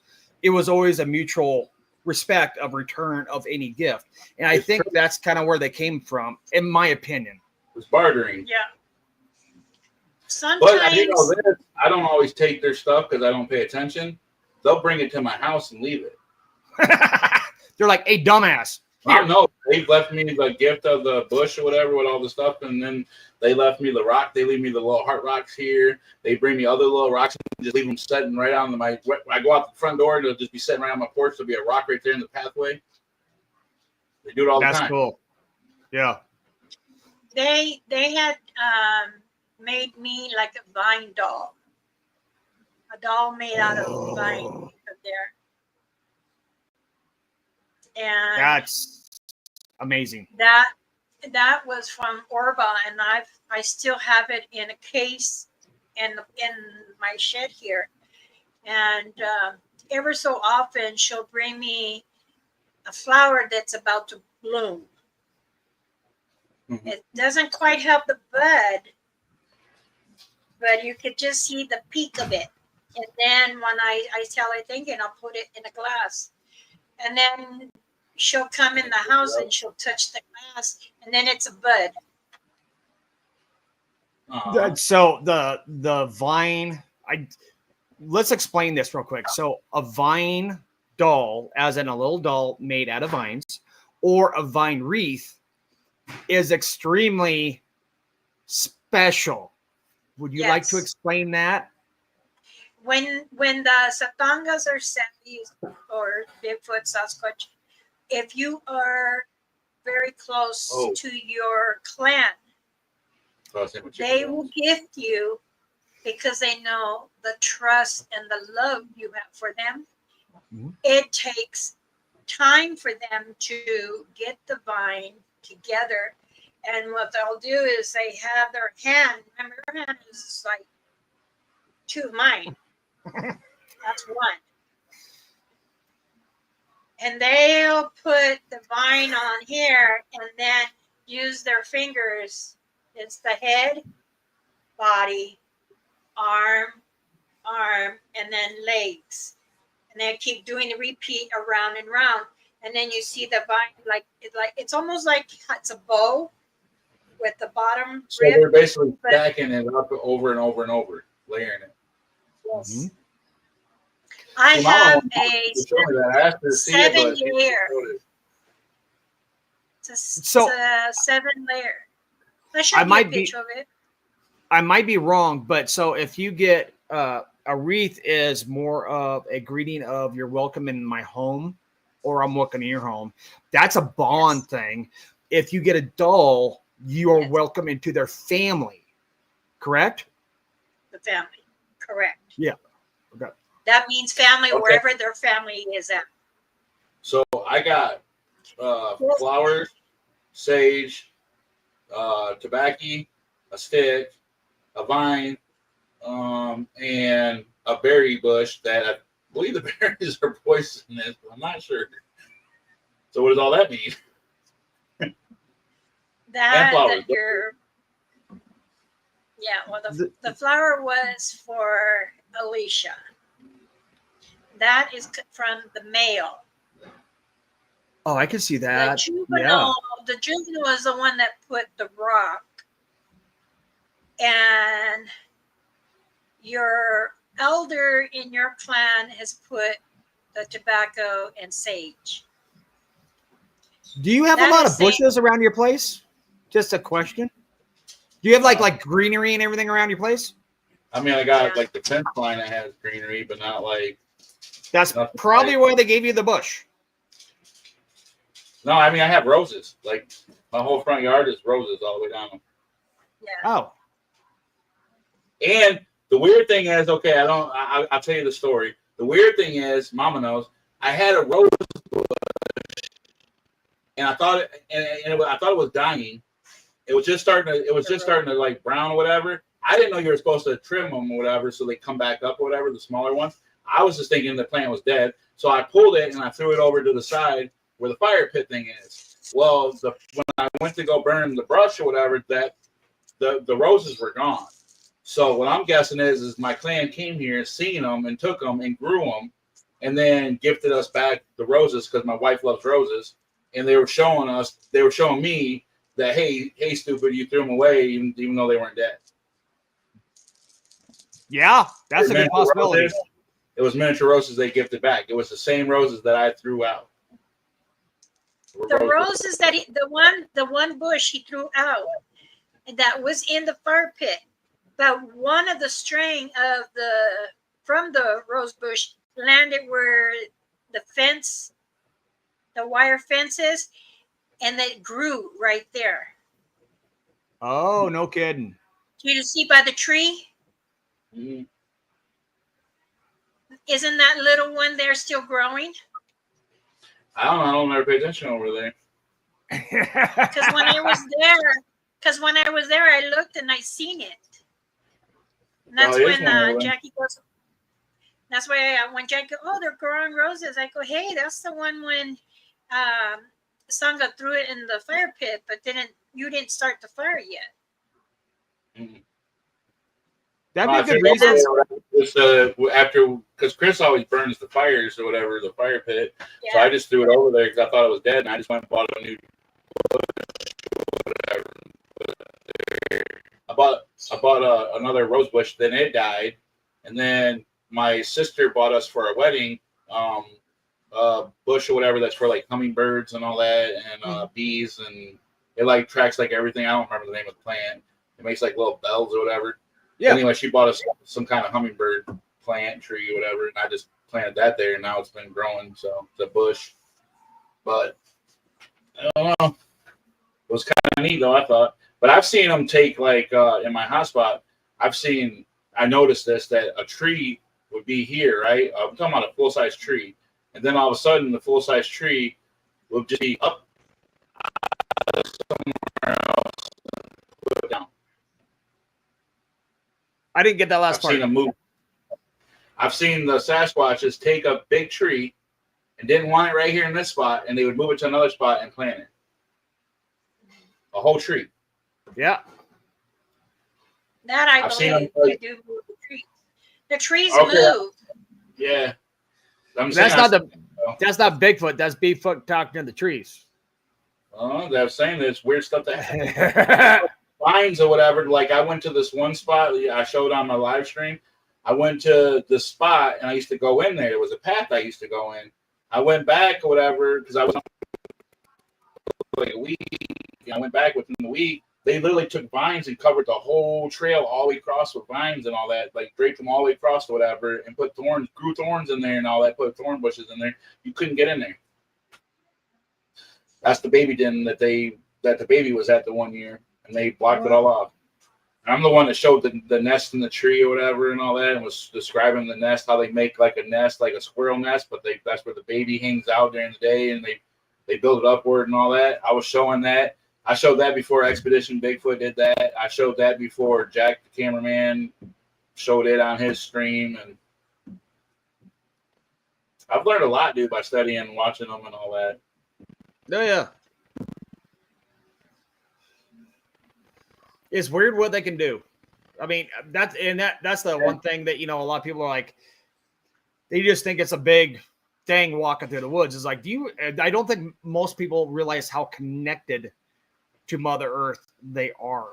always a mutual respect of return of any gift. And I think that's kind of where they came from, in my opinion. It was bartering. Yeah. Sometimes, but you know this, I don't always take their stuff because I don't pay attention. They'll bring it to my house and leave it. They're like, hey, dumbass. I don't know. They left me the gift of the bush or whatever with all the stuff, and then they left me the rock. They leave me the little heart rocks here. They bring me other little rocks and just leave them sitting right on my. When I go out the front door, they'll just be sitting right on my porch. There'll be a rock right there in the pathway. They do it all the time. That's cool. Yeah. They had made me like a vine doll. A doll made out of vine there. And that's amazing. That was from Orba, and I still have it in a case in my shed here. And ever so often, she'll bring me a flower that's about to bloom. Mm-hmm. It doesn't quite help the bud, but you could just see the peak of it. And then when I tell her thank you, and I'll put it in a glass. And then she'll come in the house and she'll touch the glass, and then it's a bud. So the vine, let's explain this real quick. So a vine doll, as in a little doll made out of vines, or a vine wreath, is extremely special. Would you like to explain that? When the Satangas or Samis or Bigfoot, Sasquatch, if you are very close to your clan, they will gift you because they know the trust and the love you have for them. Mm-hmm. It takes time for them to get the vine together. And what they'll do is they have their hand, remember, your hand is like 2 of mine. That's 1. And they'll put the vine on here and then use their fingers. It's the head, body, arm, and then legs. And they keep doing the repeat around and round. And then you see the vine, it's almost like it's a bow with the bottom so rib. They're basically stacking it up over and over and over, layering it. Yes. Mm-hmm. I have a 7-layer. It's a 7-layer. I might be of it. I might be wrong, but so if you get A wreath is more of a greeting of you're welcome in my home, or I'm welcome in your home. That's a bond thing. If you get a doll, you are welcome into their family. Correct? The family. Correct. Yeah. Okay. That means family wherever their family is at. So I got flowers, sage, tobacco, a stick, a vine, and a berry bush that I believe the berries are poisonous, but I'm not sure. So what does all that mean? That you're, well, the flower was for Alicia. That is from the male. Oh, I can see that. The juvenile is the one that put the rock. And your elder in your clan has put the tobacco and sage. Do you have a lot of bushes around your place? Just a question. Do you have like greenery and everything around your place? I mean, I got like the fence line that has greenery, but not like. That's probably why they gave you the bush. No, I mean I have roses. Like my whole front yard is roses all the way down. Yeah. Oh. And the weird thing is, okay, I'll tell you the story. The weird thing is, Mama knows, I had a rose bush, and I thought it was dying. It was just starting to like brown or whatever. I didn't know you were supposed to trim them or whatever, so they come back up or whatever, the smaller ones. I was just thinking the plant was dead, so I pulled it and I threw it over to the side where the fire pit thing is. Well, when I went to go burn the brush or whatever, that the roses were gone. So what I'm guessing is my clan came here, seen them, and took them and grew them, and then gifted us back the roses because my wife loves roses, and they were showing me that hey, stupid, you threw them away even though they weren't dead. Yeah, that's a good possibility. Roses, it was miniature roses they gifted back. It was the same roses that I threw out. The roses that the one bush he threw out, that was in the fire pit. But one of the string from the rose bush landed where the wire fence is, and it grew right there. Oh, no kidding. Do you see by the tree? Mm-hmm. Isn't that little one there still growing? I don't never pay attention over there. Because when I was there, I looked and I seen it. And that's when Jackie goes. That's why when Jackie goes, oh, they're growing roses. I go, hey, that's the one when Sangha threw it in the fire pit, but you didn't start the fire yet. Mm-hmm. That'd be a good reason. Because Chris always burns the fires or whatever, the fire pit. Yeah. So I just threw it over there because I thought it was dead, and I just went and bought a new. I bought another rose bush. Then it died, and then my sister bought us for our wedding bush or whatever that's for like hummingbirds and all that, and bees, and it like tracks like everything. I don't remember the name of the plant. It makes like little bells or whatever. Yeah. Anyway, she bought us some kind of hummingbird plant, tree, whatever, and I just planted that there, and now it's been growing. So it's a bush. But I don't know. It was kind of neat, though, I thought. But I've seen them take, like, in my hotspot, I noticed this, that a tree would be here, right? I'm talking about a full-size tree. And then all of a sudden, the full-size tree will just be up somewhere else, put it down. I didn't get that last part. I've seen them move. I've seen the Sasquatches take a big tree and didn't want it right here in this spot, and they would move it to another spot and plant it. A whole tree. Yeah. That I believe they do move the trees. The trees move. Yeah. That's not Bigfoot. That's BIGFOOT talking to the trees. They're saying there's weird stuff that happens. Vines or whatever. Like I went to this one spot I showed on my live stream. I went to the spot and I used to go in there. It was a path I used to go in. I went back or whatever because I was like a week. I went back within the week They literally took vines and covered the whole trail all the way across with vines and all that, like draped them all the way across or whatever, and put grew thorns in there and all that, put thorn bushes in there. You couldn't get in there. That's the baby den that the baby was at the 1 year, and they blocked it all off. And I'm the one that showed the nest in the tree or whatever and all that, and was describing the nest, how they make like a nest, like a squirrel nest, but that's where the baby hangs out during the day, and they build it upward and all that. I was showing that. I showed that before Expedition Bigfoot did that. I showed that before Jack the cameraman showed it on his stream, and I've learned a lot, dude, by studying and watching them and all that. Oh yeah. It's weird what they can do. I mean, that's the one thing that, a lot of people are like, they just think it's a big thing walking through the woods. It's like, I don't think most people realize how connected to Mother Earth they are.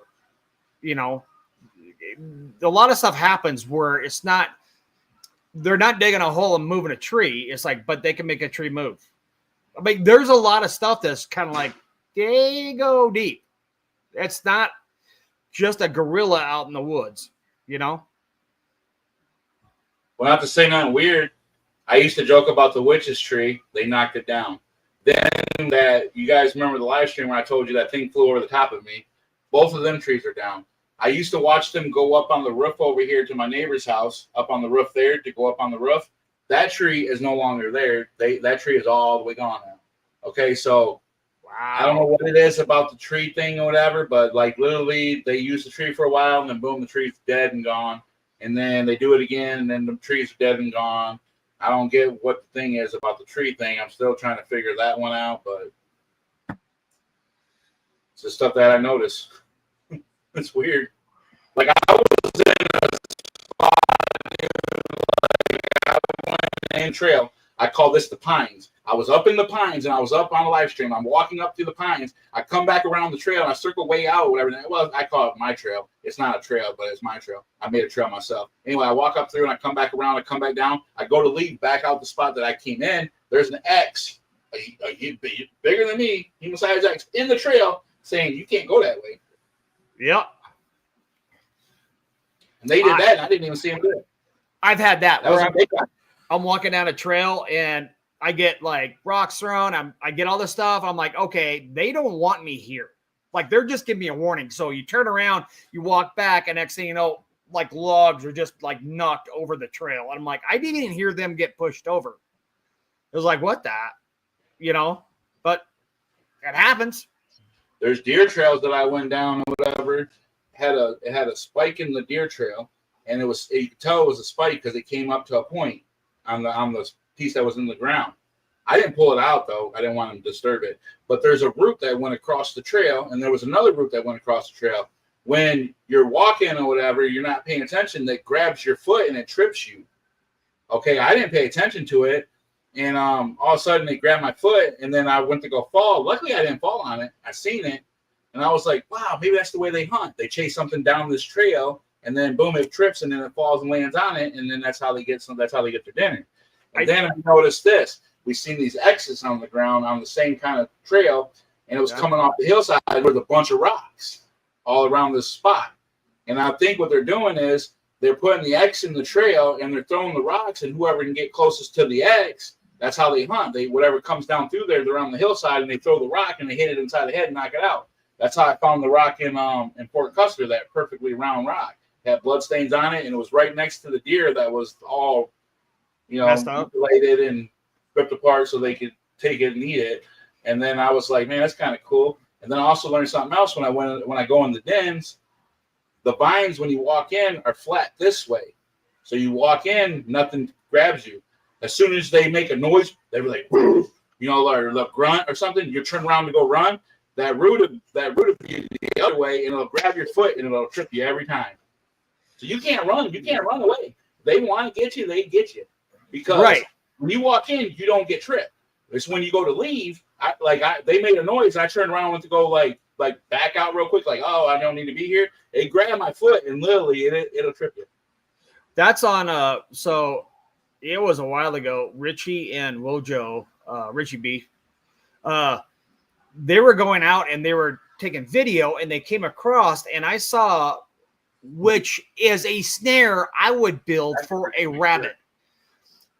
A lot of stuff happens where they're not digging a hole and moving a tree. It's like, but they can make a tree move. I mean, there's a lot of stuff that's kind of like, they go deep. It's not just a gorilla out in the woods, Well, not to say nothing weird, I used to joke about the witch's tree. They knocked it down. Then that, you guys remember the live stream where I told you that thing flew over the top of me? Both of them trees are down. I used to watch them go up on the roof over here to my neighbor's house, up on the roof there to go up on the roof. That tree is no longer there. That tree is all the way gone now. Okay, so wow. I don't know what it is about the tree thing or whatever, but like literally they use the tree for a while and then boom, the tree's dead and gone. And then they do it again and then the trees are dead and gone. I don't get what the thing is about the tree thing. I'm still trying to figure that one out, but it's the stuff that I notice. It's weird. Like I was in a spot, I went in trail. I call this the Pines. I was up in the Pines and I was up on a live stream. I'm walking up through the Pines. I come back around the trail and I circle way out or whatever. Well, I call it my trail. It's not a trail, but it's my trail. I made a trail myself. Anyway, I walk up through and I come back around. I come back down. I go to leave back out the spot that I came in. There's an X, bigger than me, human size X, in the trail saying you can't go that way. Yep. And they did that and I didn't even see them do it. I've had that. That was a big one. I'm walking down a trail and I get like rocks thrown. I get all this stuff. I'm like, okay, they don't want me here. Like they're just giving me a warning. So you turn around, you walk back, and next thing you know, like logs are just like knocked over the trail. And I'm like, I didn't even hear them get pushed over. It was like, what that? But it happens. There's deer trails that I went down or whatever. It had a spike in the deer trail, and you could tell it was a spike because it came up to a point on the piece that was in the ground. I didn't pull it out though. I didn't want to disturb it. But there's a root that went across the trail, and there was another root that went across the trail. When you're walking or whatever, you're not paying attention. That grabs your foot and it trips you. Okay, I didn't pay attention to it, and all of a sudden it grabbed my foot, and then I went to go fall. Luckily, I didn't fall on it. I seen it, and I was like, wow, maybe that's the way they hunt. They chase something down this trail. And then boom, it trips and then it falls and lands on it, and then that's how they get their dinner. And then I noticed this. We seen these X's on the ground on the same kind of trail, and it was coming off the hillside with a bunch of rocks all around this spot. And I think what they're doing is they're putting the X in the trail and they're throwing the rocks, and whoever can get closest to the X, that's how they hunt. Whatever comes down through there, they're on the hillside and they throw the rock and they hit it inside the head and knock it out. That's how I found the rock in Fort Custer, that perfectly round rock. Had blood stains on it, and it was right next to the deer that was all, mutilated and ripped apart so they could take it and eat it. And then I was like, man, that's kind of cool. And then I also learned something else when I go in the dens. The vines, when you walk in, are flat this way. So you walk in, nothing grabs you. As soon as they make a noise, they were like, or the grunt or something. You turn around to go run. That root of you the other way, and it'll grab your foot and it'll trip you every time. So you can't run. You can't run away. They want to get you. They get you. Because when you walk in, you don't get tripped. It's when you go to leave. They made a noise. I turned around and went to go like back out real quick. Like, oh, I don't need to be here. They grab my foot and literally it'll trip you. That's on. So it was a while ago. Richie and Wojo, Richie B. They were going out and they were taking video, and they came across, and I saw, which is a snare I would build for a rabbit.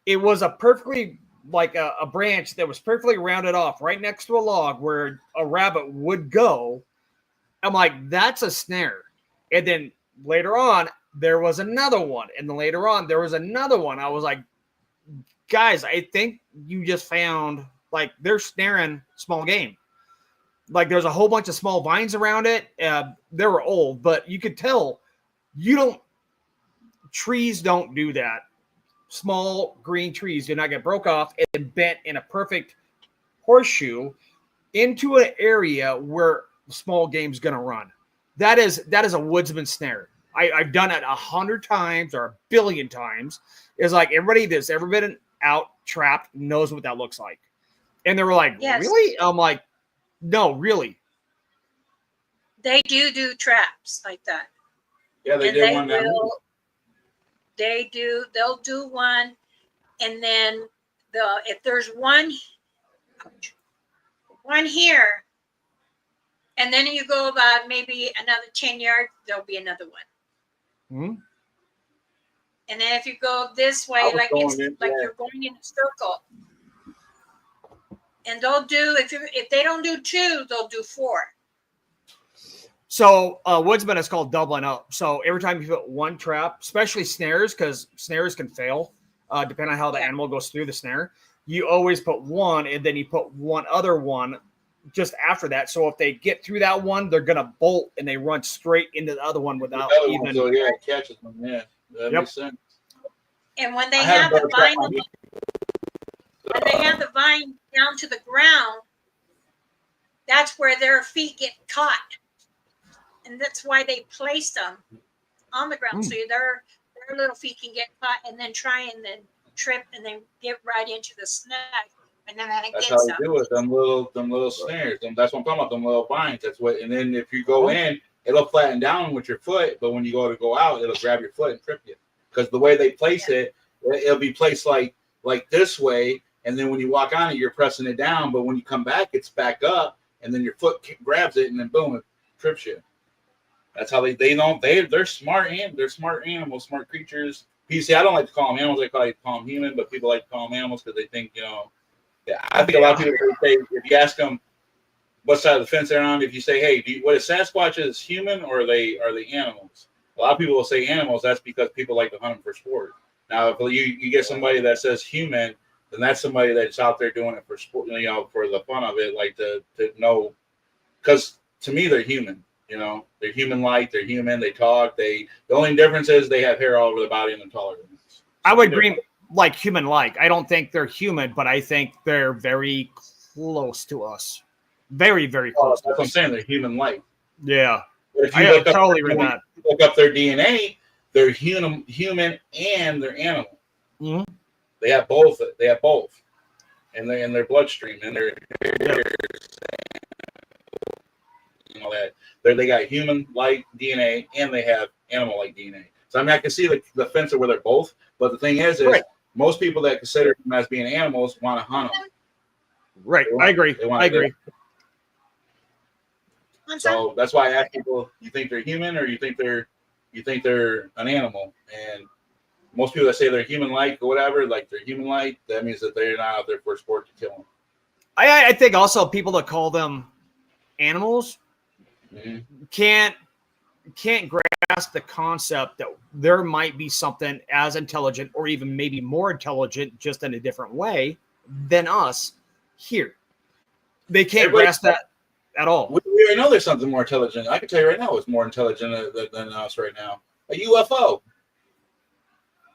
It was a perfectly, like a branch that was perfectly rounded off right next to a log where a rabbit would go. I'm like, that's a snare. And then later on, there was another one. And then later on, there was another one. I was like, guys, I think you just found, like, they're snaring small game. Like, there's a whole bunch of small vines around it. They were old, but you could tell trees don't do that. Small green trees do not get broke off and bent in a perfect horseshoe into an area where small game's going to run. That is a woodsman snare. I've done it 100 times or 1 billion times. It's like everybody that's ever been out trapped knows what that looks like. And they were like, Yes. Really? I'm like, no, really. They do traps like that. Yeah, they And did one. They'll do one, and then if there's one here, and then you go about maybe another 10 yards, there'll be another one. Mm-hmm. And then if you go this way, like you're going in a circle, and they'll do, if they don't do 2, they'll do 4. So woodsman is called doubling up. So every time you put one trap, especially snares, because snares can fail, depending on how the animal goes through the snare, you always put one, and then you put one other one just after that. So if they get through that one, they're gonna bolt and they run straight into the other one without even. So yeah, it catches them. Yeah, that makes sense. And when they have the vine down to the ground, that's where their feet get caught. And that's why they place them on the ground. So their little feet can get caught and then try and then trip and then get right into the snag. And then it that's gets how they do it. Them little snares. That's what I'm talking about. Them little vines. That's what. And then if you go in, it'll flatten down with your foot. But when you go out, it'll grab your foot and trip you. Because the way they place it, it'll be placed like this way. And then when you walk on it, you're pressing it down. But when you come back, it's back up. And then your foot grabs it, and then boom, it trips you. That's how they're smart, and they're smart animals, smart creatures. You see, I don't like to call them animals. I call them human, but people like to call them animals because they think, I think a lot of people say, if you ask them what side of the fence they're on, if you say, hey, what is Sasquatch, is human or are they animals? A lot of people will say animals. That's because people like to hunt them for sport. Now, if you get somebody that says human, then that's somebody that's out there doing it for sport, for the fun of it, like to know, because to me, they're human. They're human-like. They're human. They talk. The only difference is they have hair all over the body and they're taller than us. I would agree, like human-like. I don't think they're human, but I think they're very close to us. Very, very close. That's what I'm saying. They're human-like. Yeah. But if you look up their DNA, they're human and they're animal. Mm-hmm. They have both. And they in their bloodstream and their that they got human-like DNA and they have animal-like DNA. So I can see the fence of where they're both. But the thing is most people that consider them as being animals want to hunt them. Right. I agree. So that's why I ask people: you think they're human or you think they're an animal? And most people that say they're human-like or whatever, like they're human-like, that means that they're not out there for sport to kill them. I think also people that call them animals can't grasp the concept that there might be something as intelligent or even maybe more intelligent, just in a different way, than us here. They can't grasp that at all. We already know there's something more intelligent. I can tell you right now, it's more intelligent than us right now. A UFO.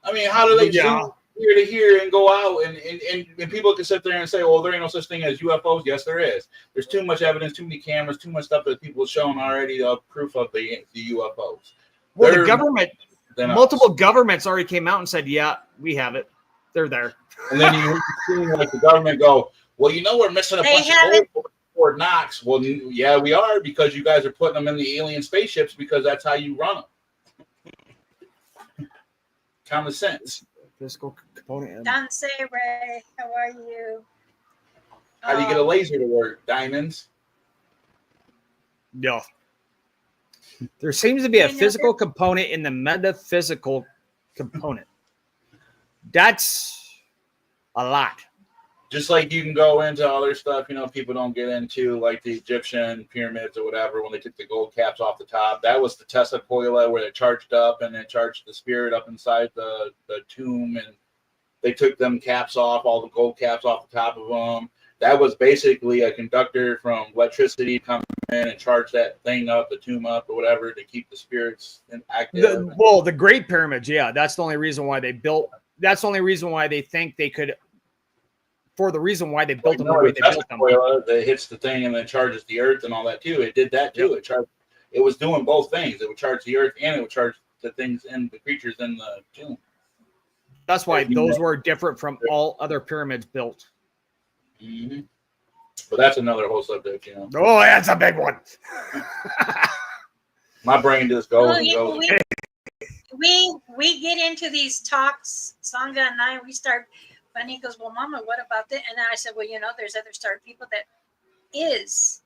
I mean, how do they zoom here to here and go out and people can sit there and say, well, there ain't no such thing as UFOs. Yes, there is. There's too much evidence, too many cameras, too much stuff that people have shown already of proof of the UFOs. Well, the government, multiple governments already came out and said, yeah, we have it. They're there. And then you see like the government go, well, we're missing a bunch of Fort Knox. Well, yeah, we are, because you guys are putting them in the alien spaceships because that's how you run them. Common sense. Physical component. Danse Ray, how are you? How do you get a laser to work? Diamonds. No. There seems to be a You know, physical component in the metaphysical component. That's a lot. Just like you can go into other stuff, you know, people don't get into, like the Egyptian pyramids or whatever, when they took the gold caps off the top. That was the Tesla coil where they charged up and then charged the spirit up inside the tomb, and they took them caps off, all the gold caps off the top of them. That was basically a conductor from electricity come in and charge that thing up, the tomb up or whatever, to keep the spirits active. The Great Pyramids, yeah, that's the only reason why they built. That's the only reason why they think they could. For the reason why they built them the way they built them. That hits the thing and then charges the earth and all that too. It did that too. Yep. It was doing both things. It would charge the earth and it would charge the things and the creatures in the tomb. That's why those were different from all other pyramids built. Mm-hmm. But that's another whole subject, you know. Oh, that's a big one. My brain just goes and goes. We get into these talks, Sangha and I, we start. And he goes, well, Mama, what about that? And I said, well, you know, there's other star people that is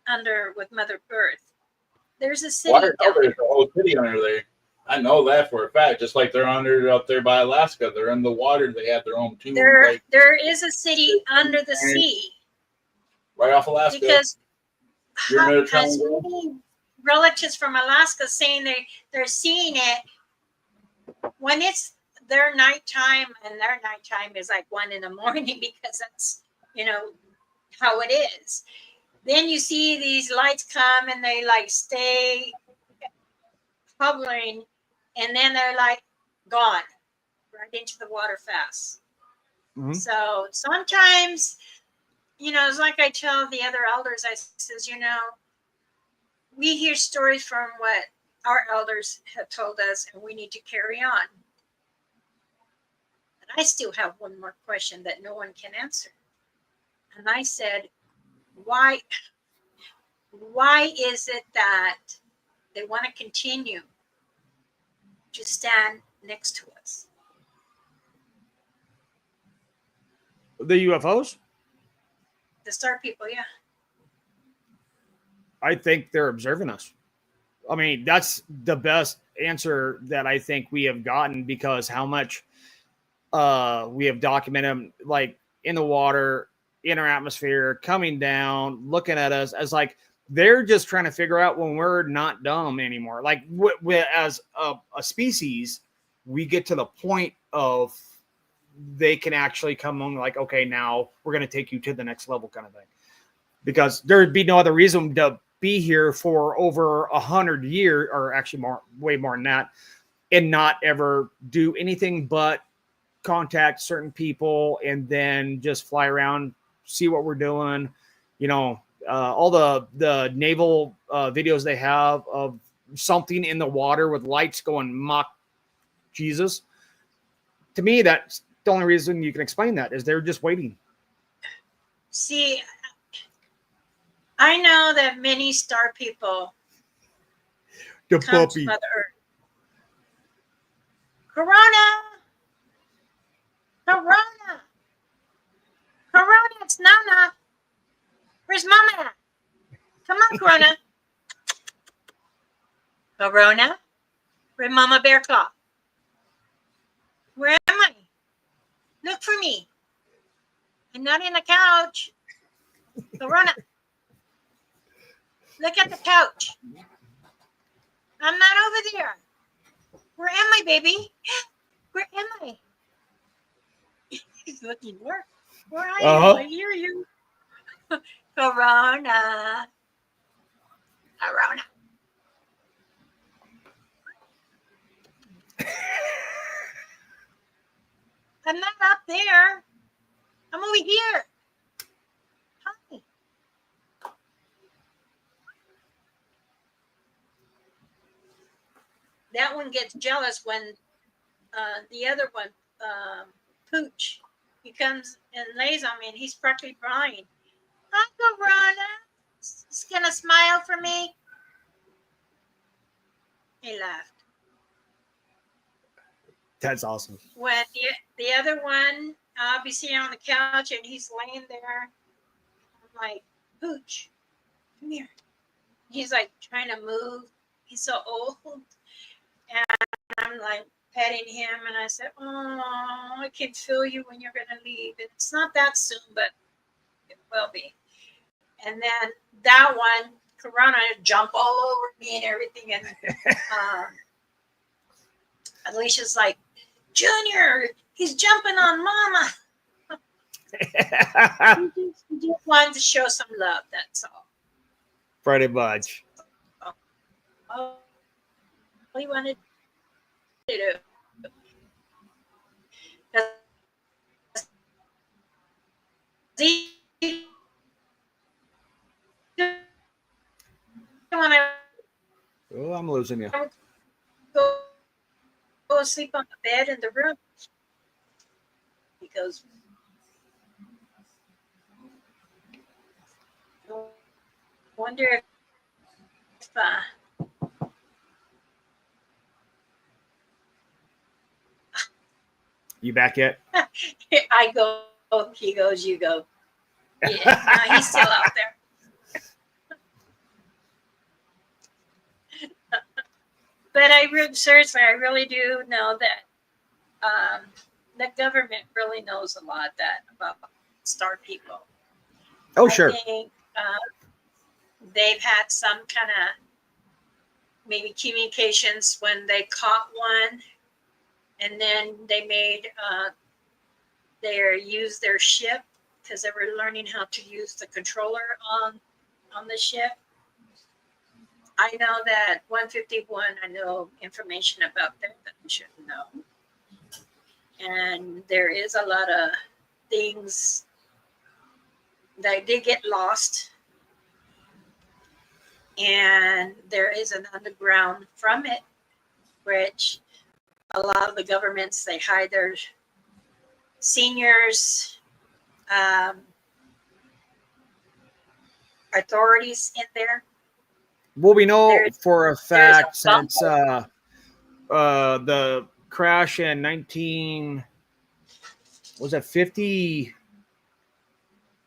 under with Mother Earth. There's a city. There's a whole city under there. I know that for a fact. Just like they're under up there by Alaska. They're in the water. They have their own tomb. There is a city under the sea. Right off Alaska. Because as many relatives from Alaska saying they're seeing it when it's their nighttime, and their nighttime is like 1 a.m. because that's, you know, how it is. Then you see these lights come and they like stay hovering, and then they're like gone right into the water fast. Mm-hmm. So sometimes, you know, it's like I tell the other elders, I says, you know, we hear stories from what our elders have told us, and we need to carry on. I still have one more question that no one can answer. And I said, why is it that they want to continue to stand next to us? The UFOs? The star people, yeah. I think they're observing us. I mean, that's the best answer that I think we have gotten, because how much we have documented them, like in the water, in our atmosphere, coming down, looking at us as like they're just trying to figure out when we're not dumb anymore. Like as a species, we get to the point of they can actually come on like, okay, now we're going to take you to the next level kind of thing, because there'd be no other reason to be here for over 100 years, or actually way more than that, and not ever do anything but contact certain people and then just fly around, see what we're doing. You know, all the naval videos they have of something in the water with lights going mock Jesus. To me, that's the only reason you can explain that, is they're just waiting. See, I know that many star people come to Mother Earth. Corona, it's Nana. Where's Mama at? Come on, Corona. Corona, where's Mama Bear Claw? Where am I? Look for me. I'm not in the couch. Corona, look at the couch. I'm not over there. Where am I, baby? Where am I? He's looking. Where are you? I hear you. Corona. I'm not up there. I'm over here. Hi. That one gets jealous when the other one, Pooch, he comes and lays on me, and he's practically crying. Hi, Corona. He's gonna smile for me. He laughed. That's awesome. When the other one, I'll be sitting on the couch and he's laying there. I'm like, Pooch, come here. he's like trying to move. He's so old. And I'm like petting him, and I said, "Oh, I can feel you when you're gonna leave. It's not that soon, but it will be." And then that one, Corona jump all over me and everything, and Alicia's like, "Junior, he's jumping on Mama." He just wanted to show some love. That's all. Friday Budge. All he wanted to do. When I Oh, I'm losing you. go sleep on the bed in the room, he goes, "I wonder if You back yet? I go," he goes, "You go." Yeah, no, he's still out there. But seriously, I really do know that the government really knows a lot about star people. Oh, sure. I think they've had some kind of maybe communications when they caught one, and then they made used their ship because they were learning how to use the controller on the ship. I know that 151, I know information about that I shouldn't know. And there is a lot of things that did get lost. And there is an underground from it, which a lot of the governments, they hide their seniors, authorities in there. Well, we know for a there's fact a since the crash in 19, was that 50,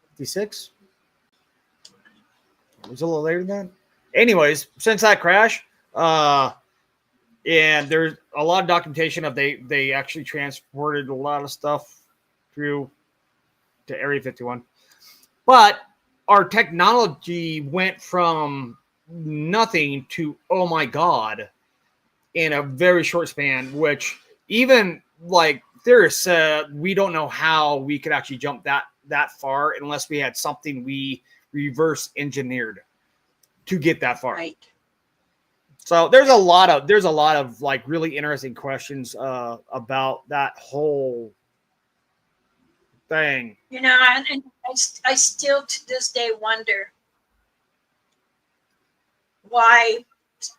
56? It was a little later than that. Anyways, since that crash, and there's a lot of documentation of they actually transported a lot of stuff through to Area 51. But our technology went from nothing to, oh my God, in a very short span, which even like theorists said, we don't know how we could actually jump that far unless we had something we reverse engineered to get that far. Right. So there's a lot of like really interesting questions about that whole thing. You know, and I still to this day wonder why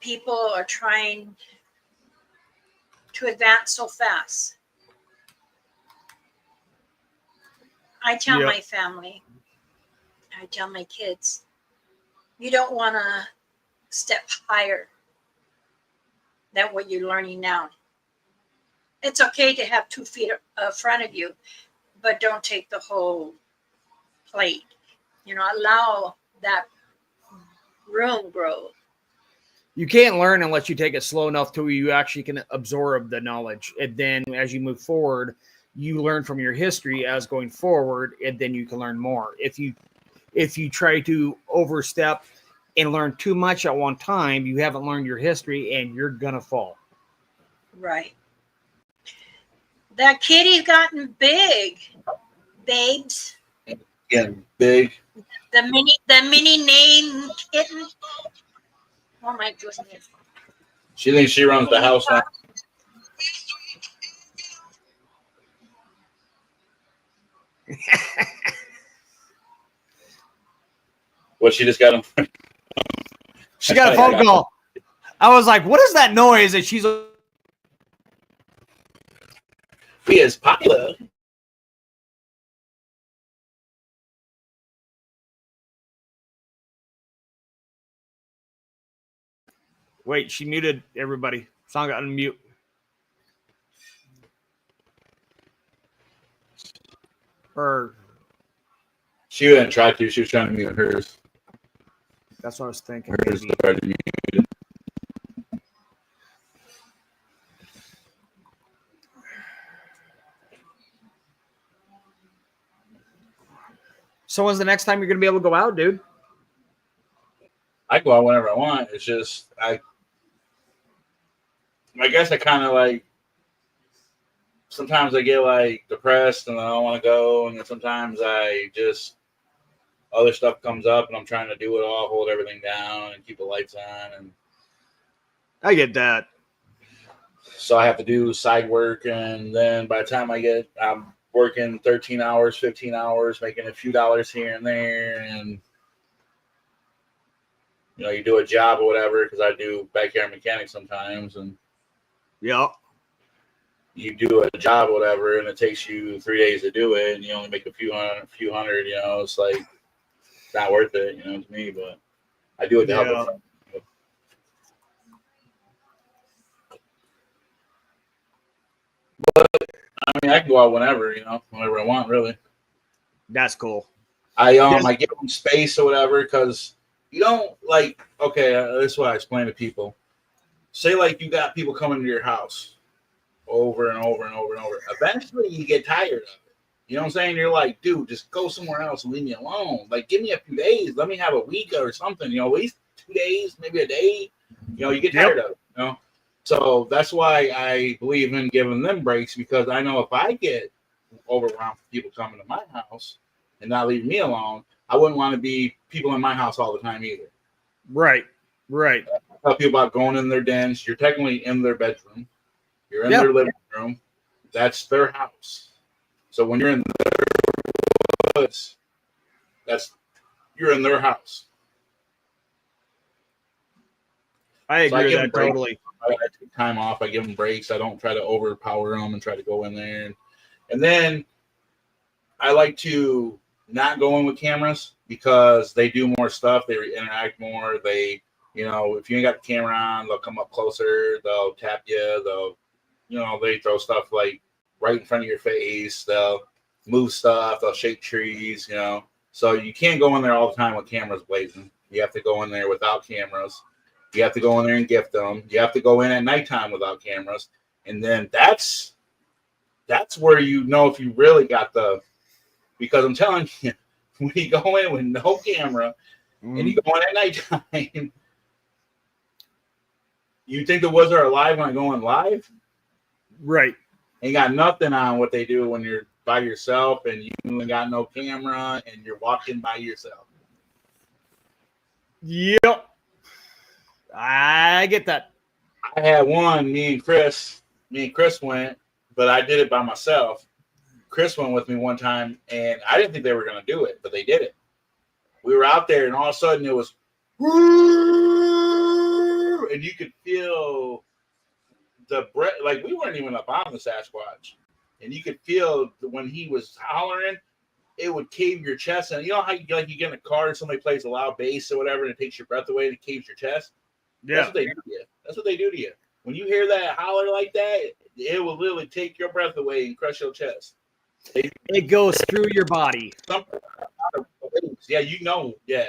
people are trying to advance so fast. I tell my family, I tell my kids, you don't want to step higher than what you're learning now. It's okay to have 2 feet in front of you, but don't take the whole plate. You know, allow that room grow. You can't learn unless you take it slow enough to where you actually can absorb the knowledge. And then as you move forward, you learn from your history as going forward, and then you can learn more. If you try to overstep and learn too much at one time, you haven't learned your history and you're going to fall. Right. That kitty's gotten big, babes. Getting big. The mini name kitten. Oh my goodness. She thinks she runs the house now. What, she just got him? She got a phone call. I was like, what is that noise? And she's He is popular. wait, she muted everybody. Song got unmute. Or she didn't try to. She was trying to mute hers. That's what I was thinking. Where's Maybe. the part that you- So when's the next time you're gonna be able to go out, dude? I go out whenever I want. It's just I guess I kind of like sometimes I get like depressed and I don't want to go, and then sometimes I just other stuff comes up and I'm trying to do it all, hold everything down, and keep the lights on, and I get that. so I have to do side work, and then by the time I'm working 13 hours, 15 hours, making a few dollars here and there, and you know, you do a job or whatever, because I do backyard mechanics sometimes, and Yep. you do a job or whatever, and it takes you 3 days to do it, and you only make a few hundred, you know, it's like not worth it, you know, to me, but I do it to help a friend. I mean, I can go out whenever, you know, whenever I want, really. That's cool. I give them space or whatever, because you don't like. Okay, this is what I explain to people. Say like you got people coming to your house over and over and over and over. Eventually, you get tired of it. You know what I'm saying? You're like, dude, just go somewhere else and leave me alone. Like, give me a few days. Let me have a week or something. You know, at least 2 days, maybe a day. You know, you get tired of it. You know. So that's why I believe in giving them breaks, because I know if I get overwhelmed with people coming to my house and not leaving me alone, I wouldn't want to be people in my house all the time either. Right. Right. I tell people about going in their dens. You're technically in their bedroom. You're in their living room. That's their house. So when you're in their woods, you're in their house. I agree with that totally. I take time off. I give them breaks. I don't try to overpower them and try to go in there. And then I like to not go in with cameras, because they do more stuff. They interact more. They, you know, if you ain't got the camera on, they'll come up closer. They'll tap you. They'll, you know, they throw stuff like right in front of your face. They'll move stuff. They'll shake trees, you know. So you can't go in there all the time with cameras blazing. You have to go in there without cameras. You have to go in there and gift them. You have to go in at nighttime without cameras. And then that's where you know if you really got because I'm telling you, when you go in with no camera and you go in at nighttime, you think the woods are alive when I go in live? Right. Ain't got nothing on what they do when you're by yourself and you ain't got no camera and you're walking by yourself. Yep. I get that. I had one, me and Chris went, but I did it by myself. Chris went with me one time, and I didn't think they were going to do it, but they did it. We were out there, and all of a sudden it was, and you could feel the breath. Like, we weren't even up on the Sasquatch, and you could feel when he was hollering, it would cave your chest. And you know how you get in a car and somebody plays a loud bass or whatever, and it takes your breath away and it caves your chest? Yeah. That's what they do to you. That's what they do to you. When you hear that holler like that, it will literally take your breath away and crush your chest. It goes through your body. Yeah, you know. Yeah.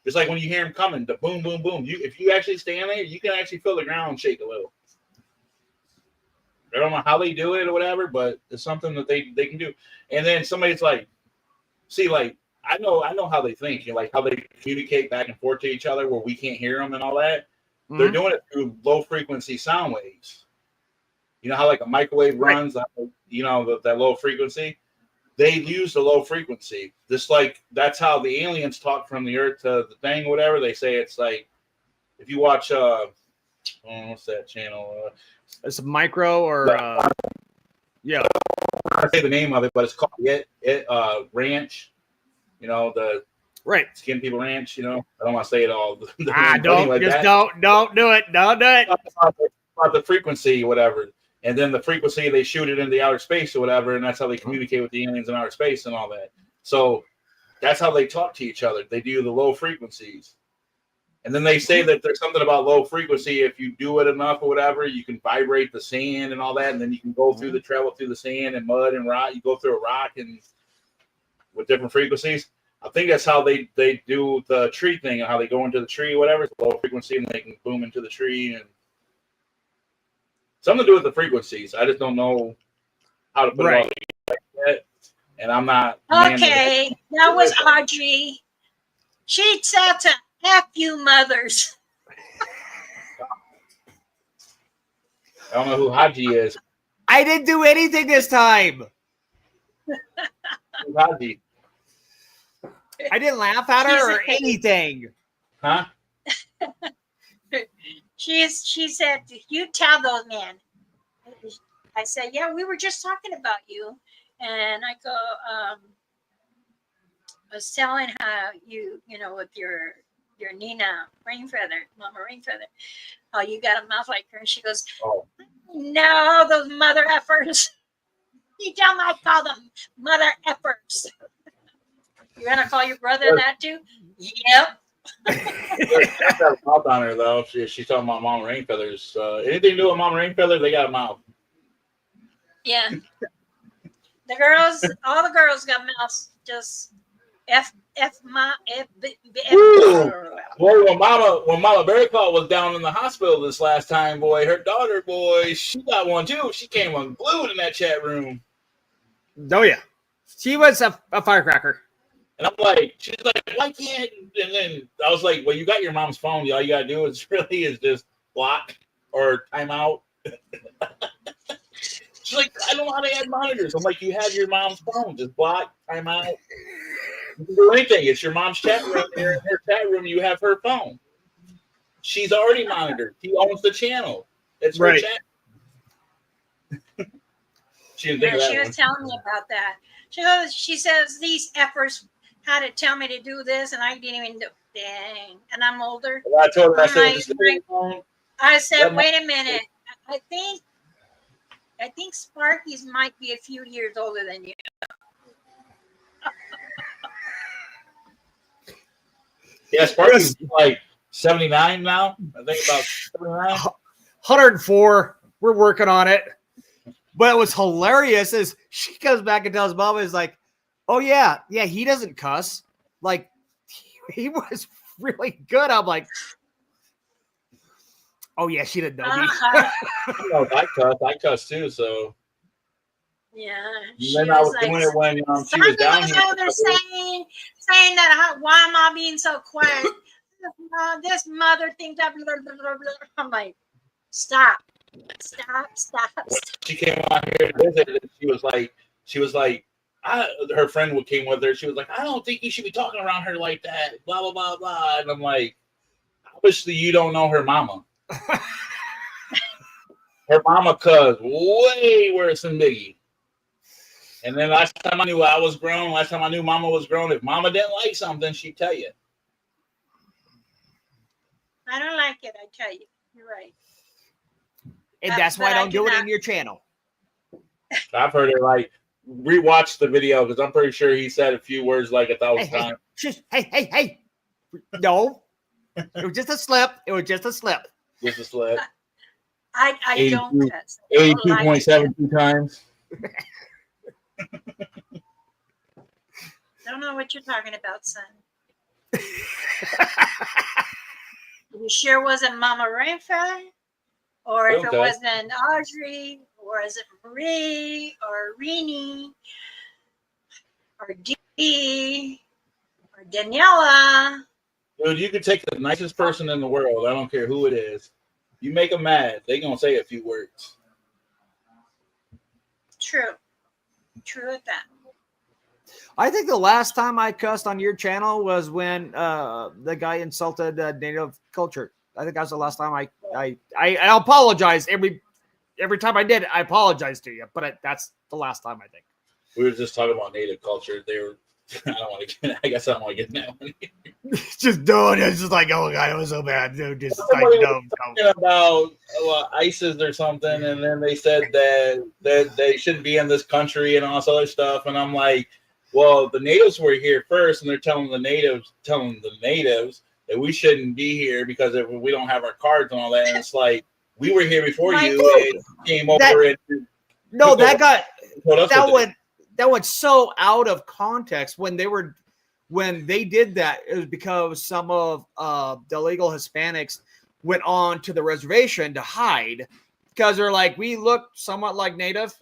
It's like when you hear them coming, the boom, boom, boom. If you actually stand there, you can actually feel the ground shake a little. I don't know how they do it or whatever, but it's something that they can do. And then somebody's like, see, like, I know how they think, you know, like how they communicate back and forth to each other where we can't hear them and all that. Mm-hmm. They're doing it through low frequency sound waves. You know how like a microwave runs, you know, that low frequency? They use the low frequency. Just like that's how the aliens talk from the earth to the thing, whatever. They say it's like, if you watch, what's that channel? It's a micro or, yeah. I don't say the name of it, but it's called Ranch. You know, the Skin People Ranch, you know. I don't want to say it all. Don't do it. Don't do it. About the frequency, whatever. And then the frequency, they shoot it into outer space or whatever, and that's how they communicate with the aliens in outer space and all that. So that's how they talk to each other. They do the low frequencies. And then they say that there's something about low frequency. If you do it enough or whatever, you can vibrate the sand and all that, and then you can go travel through the sand and mud and rock. You go through a rock and with different frequencies. I think that's how they do the tree thing and how they go into the tree, whatever. It's low frequency and they can boom into the tree and something to do with the frequencies. I just don't know how to put it all together like that. And I'm not. Okay, that was Audrey. She said to F you mothers. I don't know who Haji is. I didn't do anything this time. Who's Haji? I didn't laugh at her or anything. Huh? She said, you tell those men. I said, yeah, we were just talking about you. And I go, I was telling how you know, with your Nina Rainfeather, Mama Rainfeather, how you got a mouth like her. And she goes, Oh. No, those mother effers. You tell them I call them mother effers. You gonna call your brother that too? Yep. That's got a mouth on her though. She's talking about Mama Rainfeathers. Anything to do with Mama Rainfeather, they got a mouth. Yeah. The girls, all the girls got mouths. Just F. Boy, when Mama Bear Claw was down in the hospital this last time, boy, her daughter, boy, she got one too. She came unglued in that chat room. Oh yeah, she was a firecracker. And I'm like, she's like, why can't? And then I was like, well, you got your mom's phone. All you gotta do is just block or timeout. She's like, I don't know how to add monitors. I'm like, you have your mom's phone. Just block, timeout. You can do anything. It's your mom's chat room. You're in her chat room. You have her phone. She's already monitored. She owns the channel. It's her chat. She didn't think of that she was telling me about that. She says these efforts had to tell me to do this, and I didn't even do. Dang, and I'm older. Well, I told her. I said, wait a minute. I think Sparky's might be a few years older than you. Yeah, Sparky's like 79 now. I think about 79. 104. We're working on it. But what's hilarious is she comes back and tells Mama, is like, oh yeah, he doesn't cuss. Like, he was really good. I'm like, oh yeah, she didn't know me. I cuss too, so. Yeah. And then I was like, doing it when she was down here. Over saying that, why am I being so quiet? This mother thinks that. Blah, blah, blah, blah. I'm like, stop. She came out here to visit, and she was like, her friend came with her. She was like, I don't think you should be talking around her like that. Blah blah blah blah. And I'm like, obviously you don't know her mama. Her mama cuz way worse than Biggie. And then last time I knew I was grown, last time I knew Mama was grown, if Mama didn't like something, she'd tell you. I don't like it. I tell you, you're right. And that's why I don't do it in your channel. I've heard it like rewatch the video because I'm pretty sure he said a few words like 1,000 times. Hey. No. It was just a slip. Just a slip. I don't cuss. 82.72 times. Don't know what you're talking about, son. You sure wasn't Mama Rainfeather? Or if it wasn't Audrey, or is it Marie, or Rini, or Dee, or Daniela? Dude, you could take the nicest person in the world. I don't care who it is. You make them mad, they gonna say a few words. True at that. I think the last time I cussed on your channel was when the guy insulted Native culture. I think that's the last time I apologize every time I did it. I apologize to you, but that's the last time I think. We were just talking about Native culture. They were. I don't want to get. I guess I don't want to get in that one. Just don't. It's just like, oh god, it was so bad. Dude, just like talking about ISIS or something, and then they said that they shouldn't be in this country and all this other stuff, and I'm like, well, the natives were here first, and they're telling the natives that we shouldn't be here because if we don't have our cards and all that, and it's like we were here before you and came over and that went so out of context when they were when they did that, it was because some of the illegal Hispanics went on to the reservation to hide because they're like, we look somewhat like native.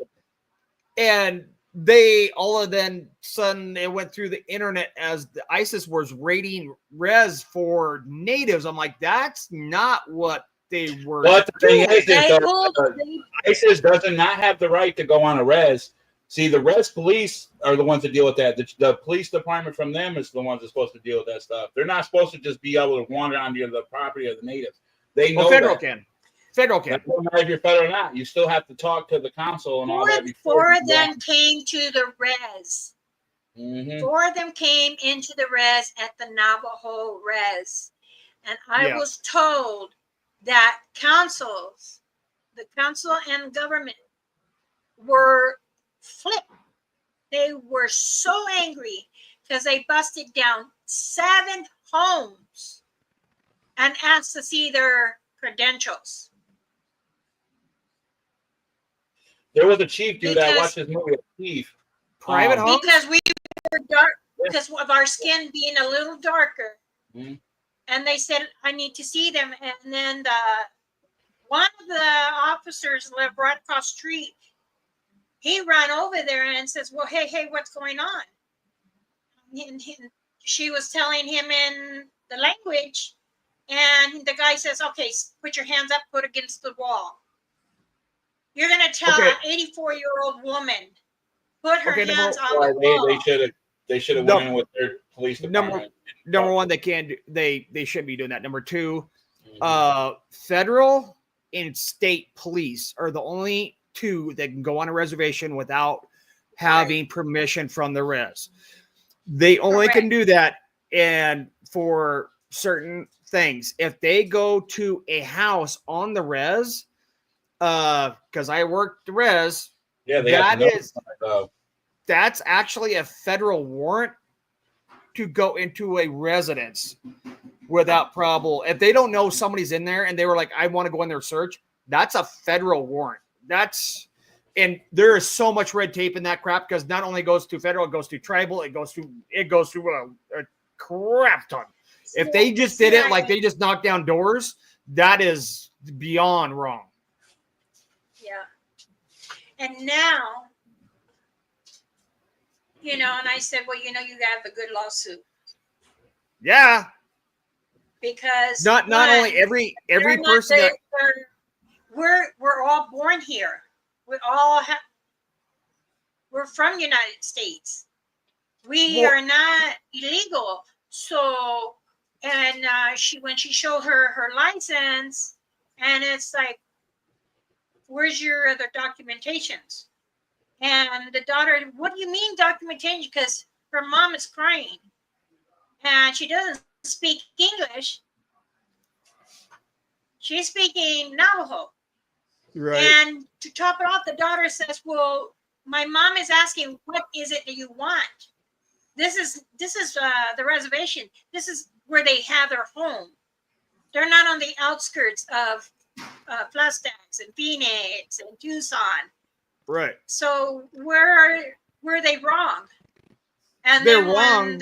And they all of then sudden it went through the internet as the ISIS was raiding res for natives. I'm like, that's not what they were. But the thing is, They ISIS does not have the right to go on a res. See, the res police are the ones that deal with that. The police department from them is the ones that's supposed to deal with that stuff. They're not supposed to just be able to wander onto the property of the natives. They know federal that. can. Federal can. It doesn't matter if you're federal or not. You still have to talk to the council and all that. Four of them came to the res. Mm-hmm. 4 of them came into the res at the Navajo res. And I was told that the council and government were flipped. They were so angry because they busted down 7 homes and asked to see their credentials. There was a chief dude that watched this movie. A chief. Private homes? Because we were dark, because of our skin being a little darker. Mm-hmm. And they said, I need to see them. And then one of the officers lived right across the street. He ran over there and says, well, hey, what's going on? And she was telling him in the language. And the guy says, okay, put your hands up, put against the wall. You're going to tell an 84-year-old woman, put her hands on the wall. They should have went in with their police department. Number one, they can't do, they should be doing that. Number two, federal and state police are the only 2 that can go on a reservation without having permission from the res. They only can do that and for certain things. If they go to a house on the res, because I worked the res, that's actually a federal warrant to go into a residence without problem. If they don't know somebody's in there and they were like, I want to go in there search, that's a federal warrant. And there is so much red tape in that crap because not only goes to federal, it goes to tribal, it goes to a crap ton. If they just did it like they just knocked down doors, that is beyond wrong. Yeah. And now, and I said, well, you have a good lawsuit. Yeah. Because not only every person that we're all born here. We're from United States. We are not illegal. So, and when she showed her license, and it's like, where's your other documentations? And the daughter, what do you mean documentation? Because her mom is crying and she doesn't speak English. She's speaking Navajo. Right. And to top it off, the daughter says, well, my mom is asking, what is it that you want? This is the reservation. This is where they have their home. They're not on the outskirts of Flagstaff and Phoenix and Tucson. Right. So were they wrong? And they're wrong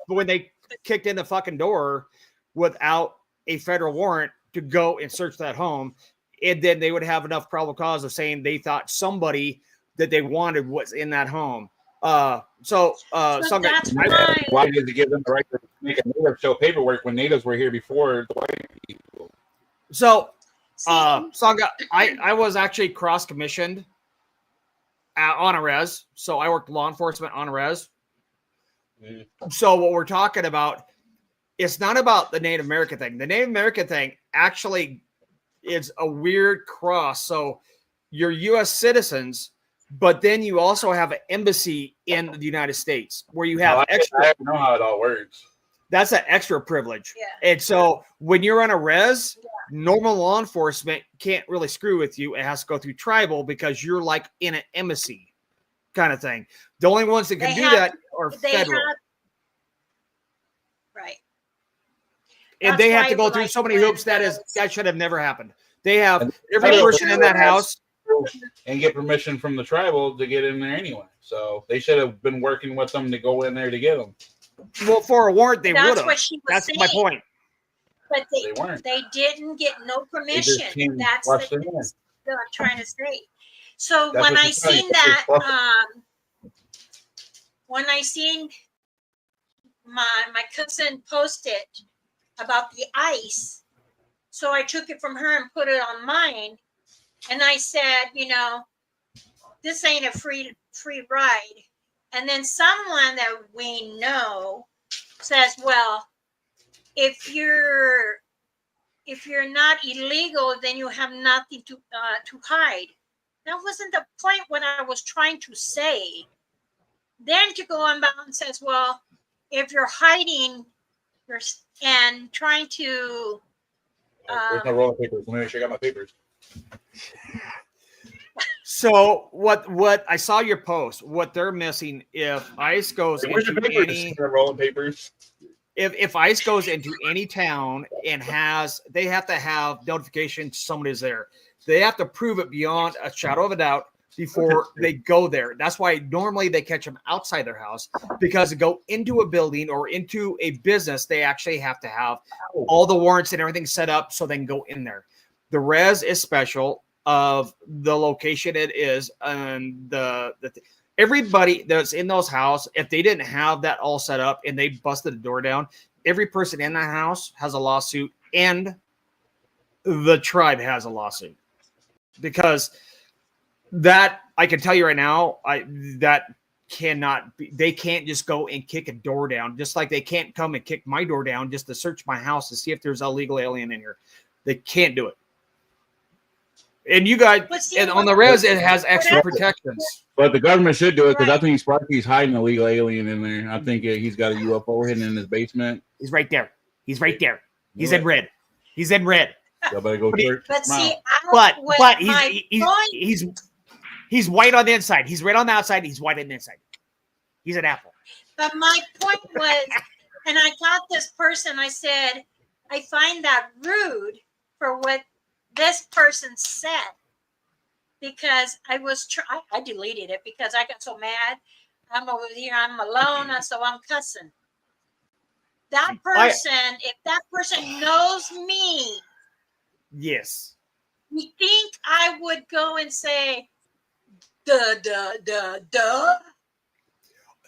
when they kicked in the fucking door without a federal warrant to go and search that home, and then they would have enough probable cause of saying they thought somebody that they wanted was in that home. Why did they give them the right to make a native show paperwork when natives were here before the white people? So, I was actually cross commissioned on a res, so I worked law enforcement on a res. Mm. So what we're talking about, it's not about the Native American thing. The Native American thing actually is a weird cross. So you're U.S. citizens, but then you also have an embassy in the United States where you have extra. I don't know how it all works. That's an extra privilege. Yeah. And so when you're on a res, normal law enforcement can't really screw with you. It has to go through tribal because you're like in an embassy kind of thing. The only ones that can do that are federal. Right. And they have to go through so many hoops that should have never happened. They have every person in that house and get permission from the tribal to get in there anyway. So they should have been working with them to go in there to get them. Well, for a warrant, they would That's have. what she was That's saying. my point. But They weren't. they didn't get no permission. came That's watch the them in. thing I'm trying to say. So That's when what I she's saying. seen that, when I seen my cousin posted about the ice, so I took it from her and put it on mine, and I said, you know, this ain't a free ride. And then someone that we know says, well, if you're not illegal, then you have nothing to hide. That wasn't the point what I was trying to say. Then to go on and says, well, if you're hiding and trying to Where's my rolling papers? Let me make sure I got my papers. So what I saw your post. What they're missing if ICE goes Where's the into papers? any Rolling papers. if ICE goes into any town and they have to have notification somebody's there. They have to prove it beyond a shadow of a doubt before they go there. That's why normally they catch them outside their house, because to go into a building or into a business, they actually have to have all the warrants and everything set up so they can go in there. The res is special of the location it is, and everybody that's in those houses, if they didn't have that all set up and they busted the door down, every person in that house has a lawsuit, and the tribe has a lawsuit, because that I can tell you right now, that cannot be. They can't just go and kick a door down, just like they can't come and kick my door down just to search my house to see if there's an illegal alien in here. They can't do it. And you guys, and on the res, it has extra protections. But the government should do it, because I think Sparky's hiding a legal alien in there. I think he's got a UFO hidden in his basement. He's right there. He's right there. He's in red. He's in red. Y'all better go church. But see, but he's white on the inside. He's red on the outside. He's white on the inside. He's an apple. But my point was, and I got this person, I said, I find that rude for what this person said, because I deleted it because I got so mad. I'm over here, I'm alone, so I'm cussing. That person, if that person knows me, yes, you think I would go and say, duh.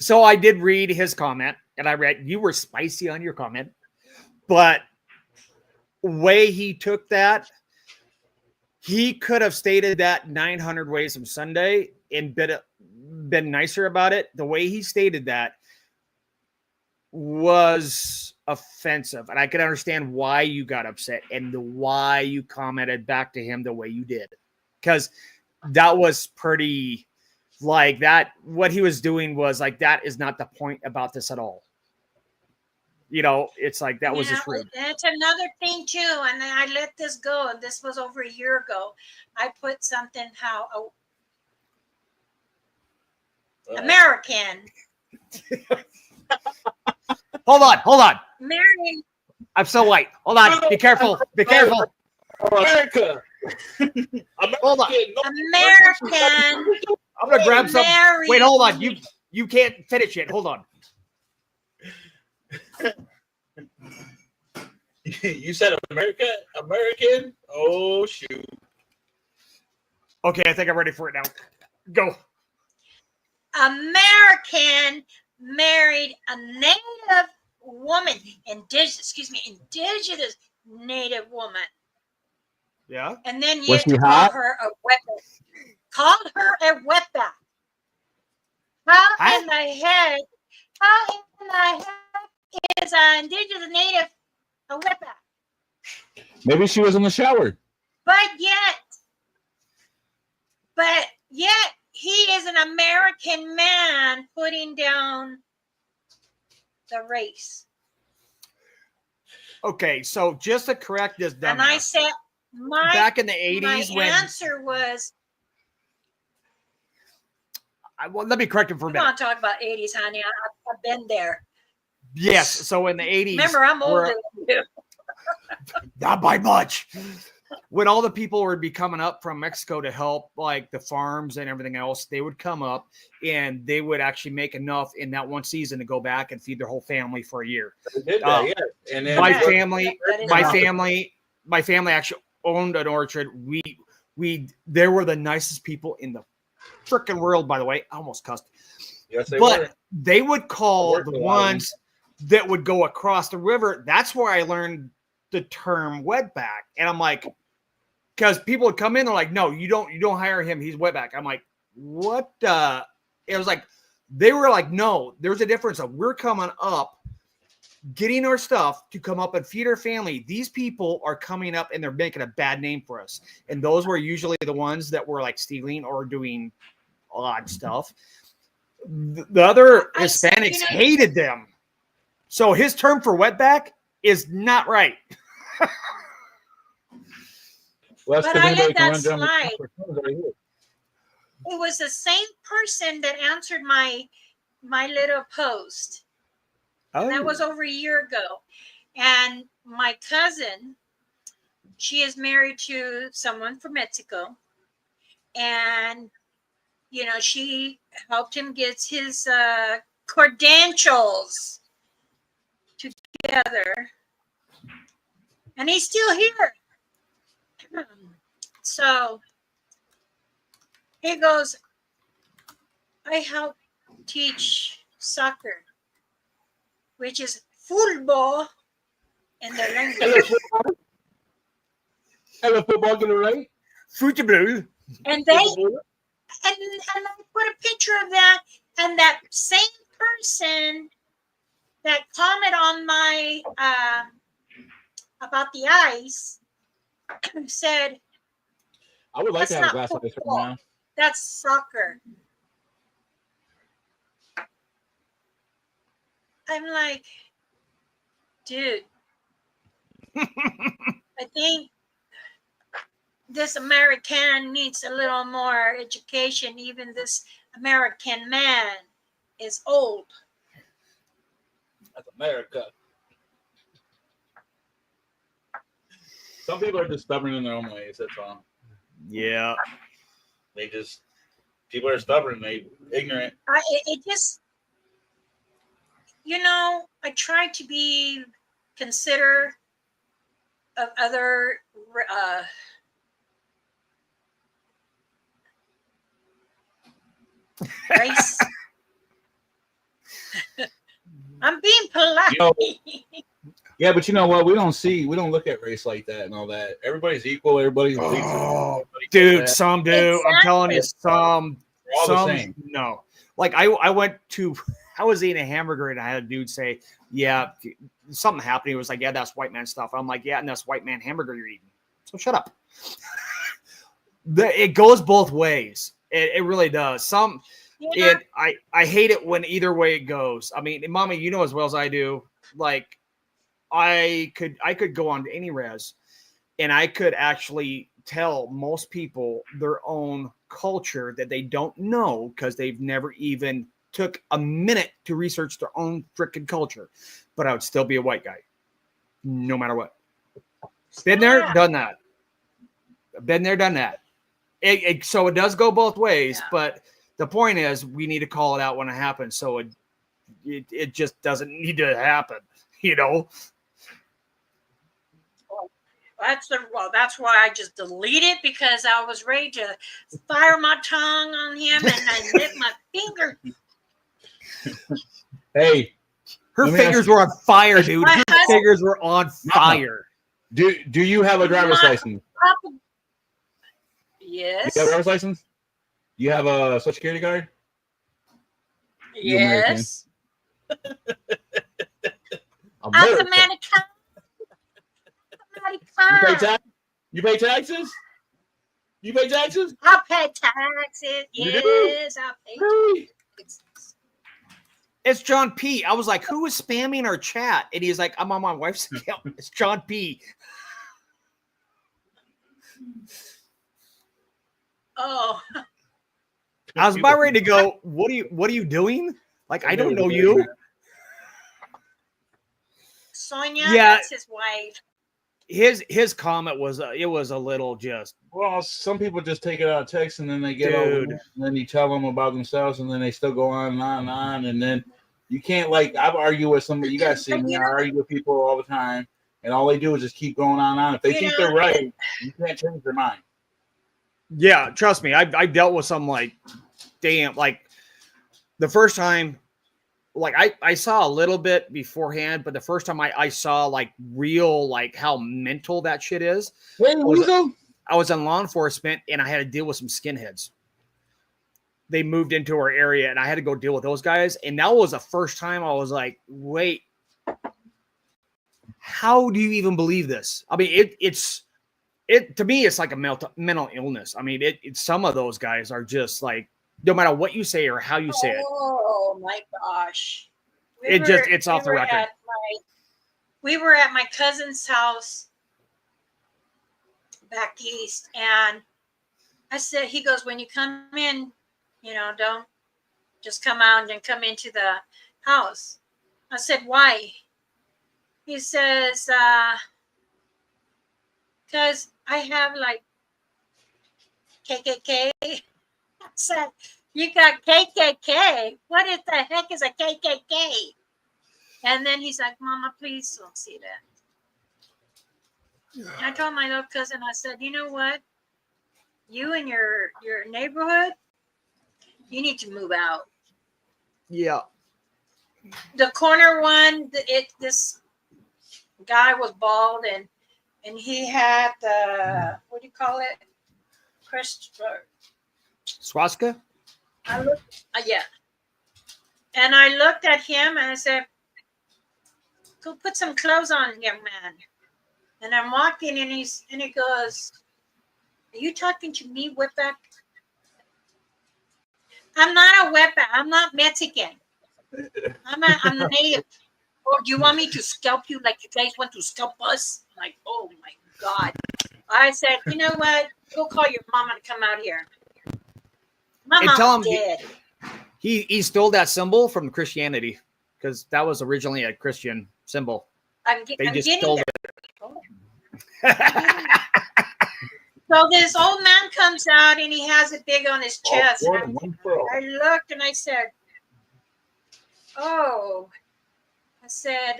So I did read his comment, and I read, you were spicy on your comment, but way he took that, he could have stated that 900 ways from Sunday and been nicer about it. The way he stated that was offensive, and I can understand why you got upset and why you commented back to him the way you did, because that was pretty like that. What he was doing was like, that is not the point about this at all. You know, it's like that was just rude. That's another thing too, and I let this go. And this was over a year ago. I put something how American. Hold on. Mary. I'm so white. Hold on. Be careful. Be careful. America. Hold on. American. I'm gonna grab some. Mary. Wait, hold on. You can't finish it. Hold on. You said American? Oh, shoot. Okay, I think I'm ready for it now. Go. American married a native woman, indigenous native woman. Yeah. And then you call her a weapon. Called her a weapon. How in the heck is an indigenous native a weapon? Maybe she was in the shower. But yet he is an American man putting down the race. Okay, so just to correct this, and I said, back in the 80s, my answer was, well, let me correct him for a minute. I want to talk about 80s, honey. I've been there. Yes, so in the 80s. Remember, I'm older than you. Not by much. when all the people would be coming up from Mexico to help, like the farms and everything else, they would come up and they would actually make enough in that one season to go back and feed their whole family for a year. They did that, yeah. And then My family actually owned an orchard. They were the nicest people in the freaking world, by the way. I almost cussed. Yes, they but were. They would call the ones that would go across the river. That's where I learned the term wetback. And I'm like, because people would come in, they're like, no, you don't hire him. He's wetback. I'm like, what? It was like, they were like, no, there's a difference. We're coming up, getting our stuff to come up and feed our family. These people are coming up and they're making a bad name for us. And those were usually the ones that were like stealing or doing odd stuff. The other Hispanics hated them. So his term for wetback is not right. Well, but I let that slide. It was the same person that answered my little post. Oh. That was over a year ago. And my cousin, she is married to someone from Mexico. And, you know, she helped him get his credentials together. And he's still here. So he goes, I help teach soccer, which is football in their language. Hello, football, get it right? Football. And they and I put a picture of that, and that same person that commented on my about the ice said, I would like to have a glass of ice right now. That's soccer. I'm like, dude, I think this American needs a little more education. Even this American man is old. That's America. Some people are just stubborn in their own ways. That's all. Yeah. People are stubborn. They ignorant. It just, you know, I try to be considerate of other race. I'm being polite. You know, yeah, but you know what? We don't look at race like that and all that. Everybody's equal. Everybody's dude. Some do. Exactly. I'm telling you, some the same. No. Like I was eating a hamburger and I had a dude say, yeah, something happened. He was like, yeah, that's white man stuff. I'm like, yeah, and that's white man hamburger you're eating. So shut up. It goes both ways. It really does. Yeah. I hate it when either way it goes. I mean, Mommy, you know as well as I do, like I could go on to any res and I could actually tell most people their own culture that they don't know because they've never even took a minute to research their own freaking culture. But I would still be a white guy, no matter what. Been there, done that. Been there, done that. So it does go both ways, yeah. But the point is we need to call it out when it happens. So it just doesn't need to happen, you know? That's why I just delete it, because I was ready to fire my tongue on him and I lit my finger. Hey, her fingers were on fire, dude. Her fingers were on fire. Do you have a driver's license? Yes. You have a driver's license? You have a Social Security card? Yes. American. You pay taxes? You pay taxes? I pay taxes. Yes, I pay taxes. It's John P. I was like, who is spamming our chat? And he's like, I'm on my wife's account. It's John P. Oh. I was about ready to go, what are you doing? Like, I don't know you. Sonia, yeah. That's his wife. his comment was it was a little just. Well, some people just take it out of text and then they get all, and then you tell them about themselves and then they still go on and on and on. And then you can't, like, I've argued with somebody, you guys see me, I argue with people all the time, and all they do is just keep going on and on. If they think they're right, you can't change their mind. Yeah, trust me. I dealt with some, like, damn, like the first time, like I saw a little bit beforehand, but the first time I saw like real, like how mental that shit is. Wait, I was in law enforcement and I had to deal with some skinheads. They moved into our area and I had to go deal with those guys. And that was the first time I was like, wait, how do you even believe this? I mean, it's to me, it's like a mental illness. I mean, some of those guys are just like, no matter what you say or how you say it. Oh my gosh. It's off the record. We were at my cousin's house back east, and I said, he goes, when you come in, don't just come out and come into the house. I said, why? He says, because I have like KKK. I said, you got KKK? What the heck is a KKK? And then he's like, Mama, please don't see that. I told my little cousin, I said, you know what? You and your neighborhood, you need to move out. Yeah. The corner one, this guy was bald and he had the, what do you call it? Swastika? Yeah. And I looked at him and I said, go put some clothes on, young man. And I'm walking and he goes, are you talking to me, wetback? I'm not a wetback. I'm not Mexican. I'm native. Or do you want me to scalp you like you guys want to scalp us? I'm like, oh my God. I said, you know what? Go call your mama to come out here. My mom's dead. He stole that symbol from Christianity because that was originally a Christian symbol. They just stole it. So this old man comes out and he has it big on his chest. I looked and I said, oh, I said,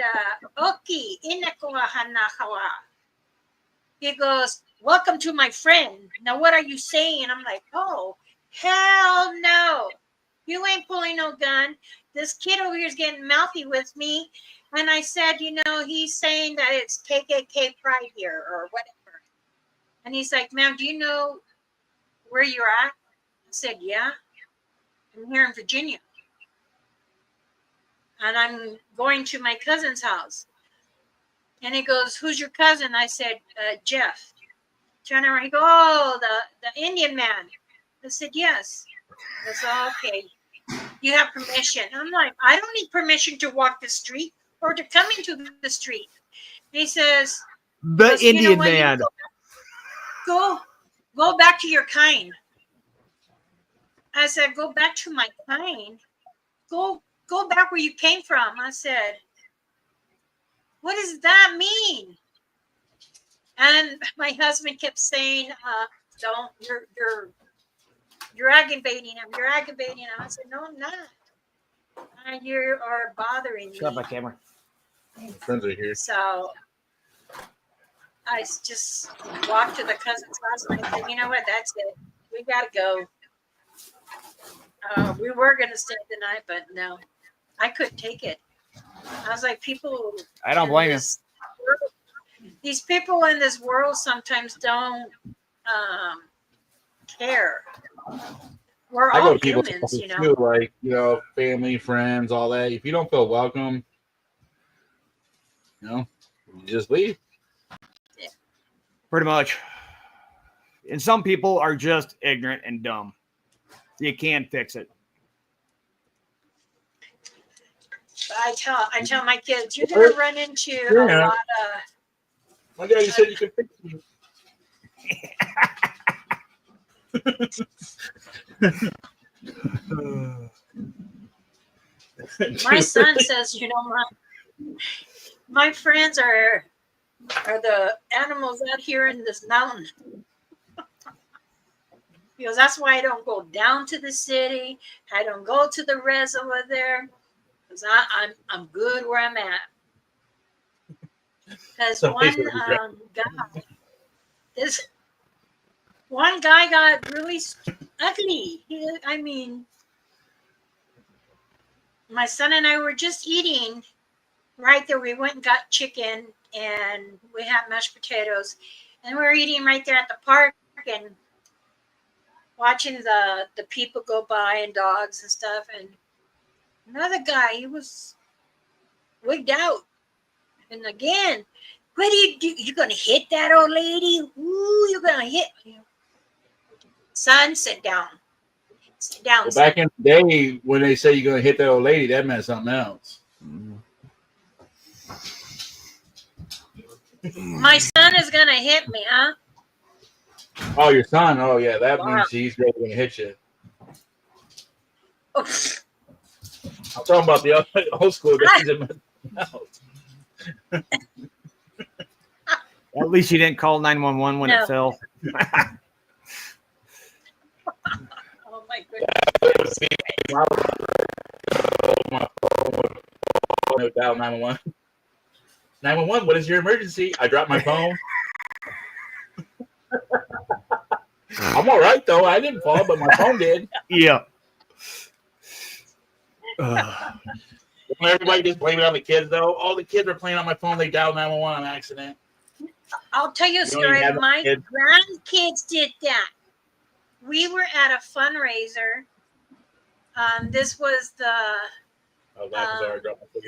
Oki, inakuwa hanahawa. He goes, welcome to my friend. Now, what are you saying? I'm like, oh, hell no. You ain't pulling no gun. This kid over here is getting mouthy with me. And I said, he's saying that it's KKK pride here or whatever. And he's like, ma'am, do you know where you're at? I said, yeah. I'm here in Virginia. And I'm going to my cousin's house. And he goes, who's your cousin? I said, Jeff. Turn around. He goes, oh, the Indian man. I said, yes. I said, okay. You have permission. I'm like, I don't need permission to walk the street or to come into the street. He says, the Indian man. Go back to your kind. I said, go back to my kind. Go back where you came from. I said, what does that mean? And my husband kept saying, don't, you're aggravating him. You're aggravating him. I said, no, I'm not. You are bothering me. Shut up, my camera. My friends are here. So I just walked to the cousin's house and I said, you know what? That's it. We got to go. We were going to stay the night, but no, I couldn't take it. I was like, people. I don't blame you. These people in this world sometimes don't care. We're all humans, too, like, family, friends, all that. If you don't feel welcome, you just leave. Yeah. Pretty much. And some people are just ignorant and dumb. You can't fix it. I tell my kids, you're gonna run into a lot of. My daddy said you could fix me. My son says, my friends are are the animals out here in this mountain. Because that's why I don't go down to the city. I don't go to the res over there. Because I'm good where I'm at. Because one guy got really ugly. I mean, my son and I were just eating right there. We went and got chicken and we had mashed potatoes. And we were eating right there at the park and watching the people go by and dogs and stuff. And another guy, he was wigged out. And again, what do you do? You're going to hit that old lady? Ooh, you're going to hit. Son, sit down. Sit down. Well, back in the day, when they say you're going to hit that old lady, that meant something else. My son is going to hit me, huh? Oh, your son? Oh, yeah, that means he's really going to hit you. Oh. I'm talking about the old school days. At least you didn't call 911 when it fell. Oh my goodness. Dial 911. 911, what is your emergency? I dropped my phone. I'm all right, though. I didn't fall, but my phone did. Yeah. Everybody just blame it on the kids, though. All the kids are playing on my phone. They dialed 911 on accident. I'll tell you a story. My grandkids did that. We were at a fundraiser. This was the. Oh, that was already dropped my phone.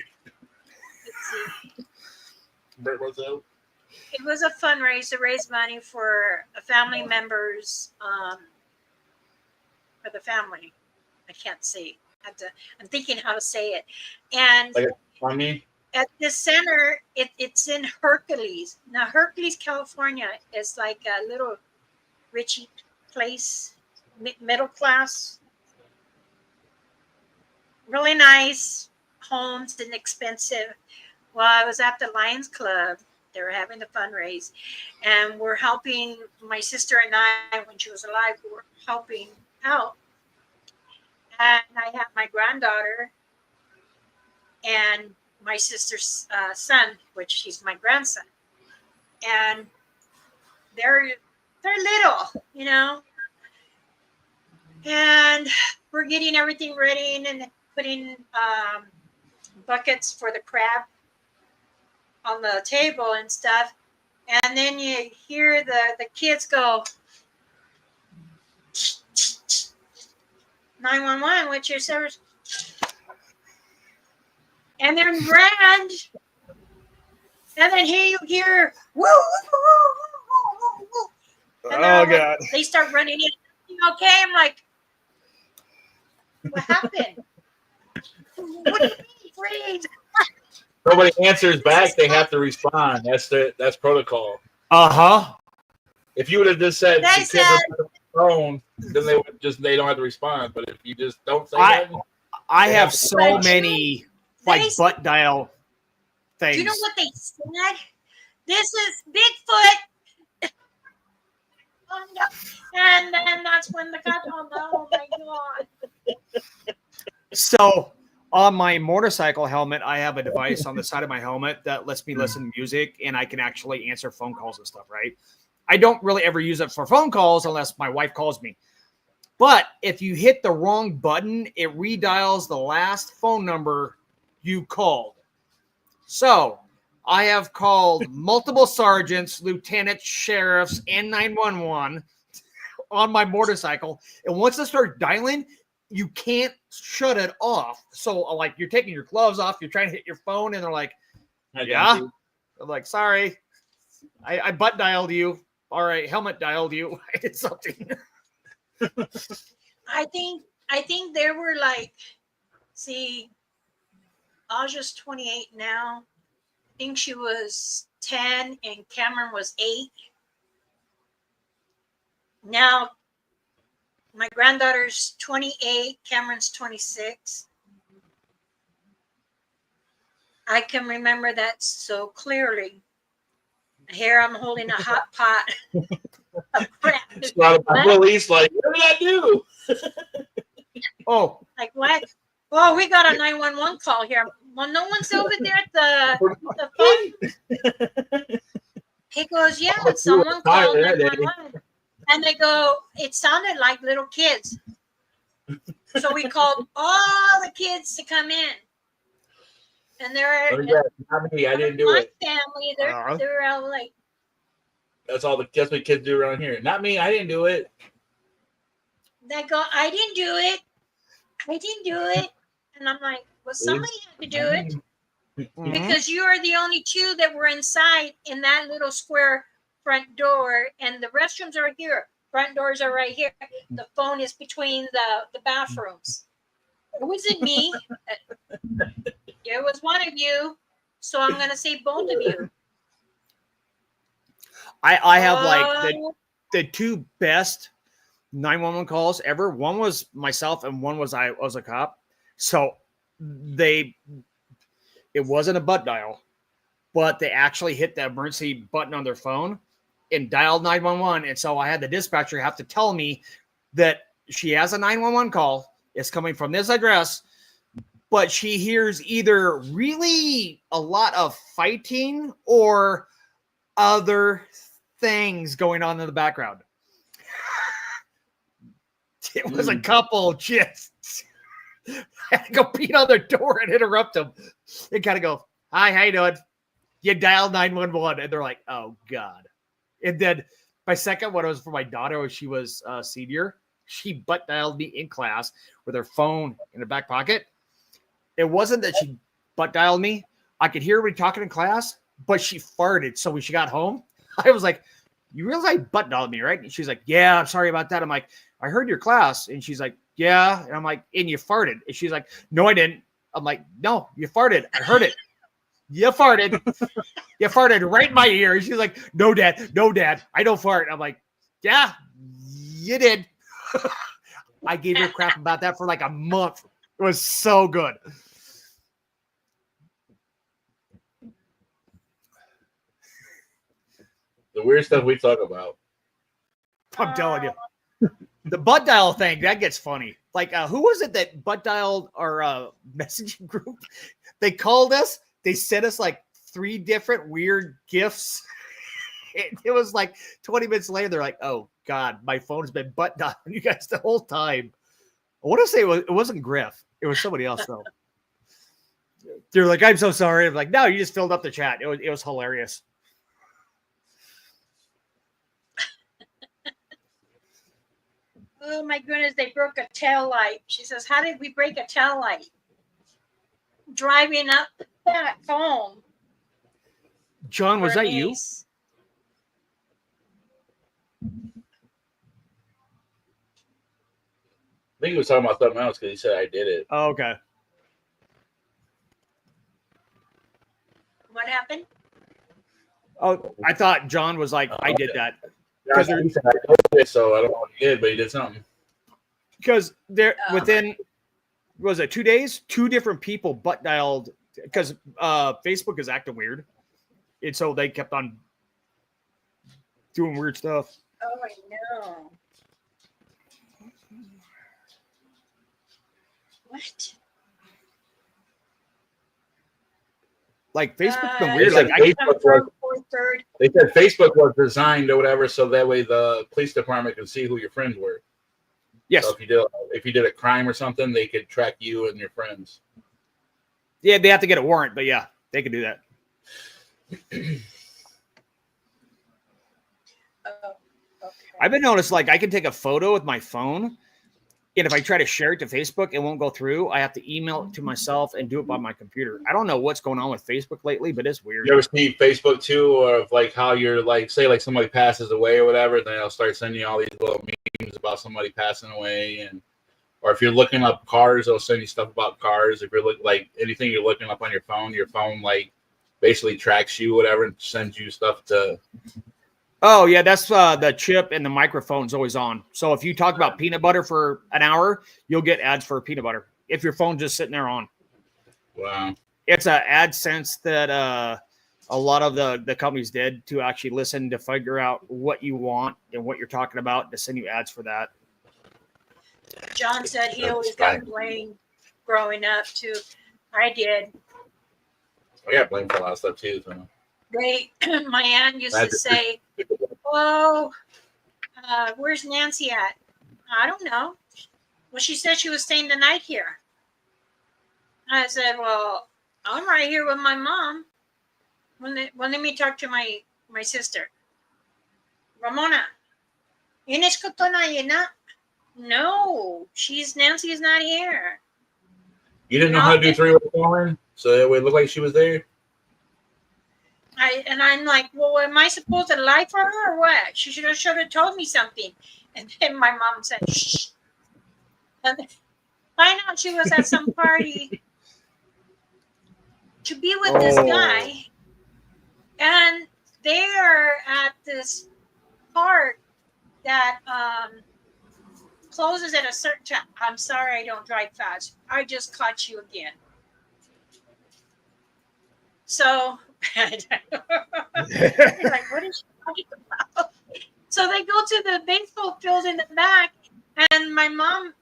Let's see. It was a fundraiser to raise money for a family members, for the family. I can't say. I'm thinking how to say it. And at this center, it's in Hercules. Now, Hercules, California is like a little richy place, middle class. Really nice homes, inexpensive. Well, I was at the Lions Club. They were having the fundraise. And we're helping my sister and I, when she was alive, we were helping out. And I have my granddaughter and my sister's son, which she's my grandson. And they're little, you know. And we're getting everything ready and putting buckets for the crab on the table and stuff. And then you hear the kids go, 911, what's your service? And then ran. And then here you hear, woo, woo, woo, woo, woo. And oh, God. They start running in. Okay, I'm like, what happened? What do you mean, freeze? Nobody answers back. They have to respond. That's protocol. If you would have just said the kids are on the phone, then they don't have to respond. But if you just don't say that, I have so many butt dial things. Do you know what they said? This is Bigfoot. And then that's when the guy told them, oh my God. So on my motorcycle helmet, I have a device on the side of my helmet that lets me listen to music, and I can actually answer phone calls and stuff, right? I don't really ever use it for phone calls unless my wife calls me. But if you hit the wrong button, it redials the last phone number you called. So I have called multiple sergeants, lieutenants, sheriffs, and 911 on my motorcycle. And once I start dialing, you can't shut it off. So like you're taking your gloves off, you're trying to hit your phone, and they're like, yeah. I'm like, sorry, I butt dialed you. All right, helmet dialed you. I did something. I think there were like, see, Aja's 28 now. I think she was 10 and Cameron was 8. Now, my granddaughter's 28, Cameron's 26. I can remember that so clearly. Here I'm holding a hot pot of crap. So the police like, what did I do? Oh, Like what? Oh, we got a 911 call here. Well, no one's over there at the phone. He goes, yeah, someone called 911. And they go, it sounded like little kids. So we called all the kids to come in. And they're not me. I didn't do my it. family. They're all like, that's what kids do around here. Not me. I didn't do it. they go, I didn't do it. I didn't do it. And I'm like, well, somebody had to do it. Because you are the only two that were inside in that little square front door, and the restrooms are here. Front doors are right here. The phone is between the bathrooms. It wasn't me. It was one of you. So I'm gonna say both of you. I have like the two best 911 calls ever. One was myself, and one was I was a cop. So it wasn't a butt dial, but they actually hit the emergency button on their phone and dialed 911. And so I had the dispatcher have to tell me that she has a 911 call. It's coming from this address, but she hears either really a lot of fighting or other things going on in the background. It was a couple just I had to go beat on their door and interrupt them. They kind of go, hi, how you doing? You dialed 911. And they're like, oh, God. And then my second one was for my daughter when she was a senior. She butt dialed me in class with her phone in her back pocket. It wasn't that she butt dialed me. I could hear everybody talking in class, but she farted. So when she got home, I was like, you realize I butt dialed me, right? And she's like, yeah, I'm sorry about that. I'm like, I heard your class. And she's like, yeah. And I'm like, and you farted. And she's like, no, I didn't. I'm like, no, you farted. I heard it. You farted. You farted right in my ear. She's like, no, Dad. No, Dad. I don't fart. I'm like, yeah, you did. I gave her crap about that for like a month. It was so good. The weird stuff we talk about. I'm telling you. The butt dial thing, that gets funny. Like, who was it that butt dialed our messaging group? They called us. They sent us like 3 different weird gifts. It was like 20 minutes later. They're like, oh, God, my phone's been butt dialing you guys the whole time. I want to say it wasn't Griff. It was somebody else, though. They're like, I'm so sorry. I'm like, no, you just filled up the chat. It was hilarious. Oh my goodness, they broke a tail light. She says, how did we break a tail light? Driving up that home. John, was that you? I think he was talking about something else because he said I did it. Oh, okay. What happened? Oh, I thought John was like, I did that. Because he said I did it, so I don't know what he did, but he did something. Because there within, was it 2 days? 2 different people butt dialed because Facebook is acting weird. And so they kept on doing weird stuff. Oh, I know. What? Like Facebook's been weird. They Like they said Facebook was designed or whatever, so that way the police department can see who your friends were. Yes. So if you did a crime or something, they could track you and your friends. Yeah, they have to get a warrant, but yeah, they can do that. Okay. I've been noticed like I can take a photo with my phone, and if I try to share it to Facebook, it won't go through. I have to email it to myself and do it by my computer. I don't know what's going on with Facebook lately, but it's weird. You ever see Facebook too, or of like how you're like, say like somebody passes away or whatever, then they'll start sending you all these little memes about somebody passing away, and or if you're looking up cars, they'll send you stuff about cars. If you're like anything you're looking up on your phone like basically tracks you, whatever, and sends you stuff to. Oh, yeah, that's the chip and the microphone's always on. So if you talk about peanut butter for an hour, you'll get ads for peanut butter if your phone's just sitting there on. Wow. It's an AdSense that a lot of the companies did to actually listen to figure out what you want and what you're talking about to send you ads for that. John said he always got blamed growing up too. I did. I got blamed for a lot of stuff too. So. My aunt used to say, "Oh, where's Nancy at?" I don't know. Well, she said she was staying the night here. I said, "Well, I'm right here with my mom." Let me talk to my sister. Ramona, no, Nancy is not here. You didn't know how to do three-way calling, so it would look like she was there. I'm like, well, am I supposed to lie for her or what? She should have told me something. And then my mom said, shh. And I know she was at some party to be with this guy. And they are at this park that closes at a certain time. I'm sorry, I don't drive fast. I just caught you again. So, like, what is she talking about? So they go to the baseball field in the back, and my mom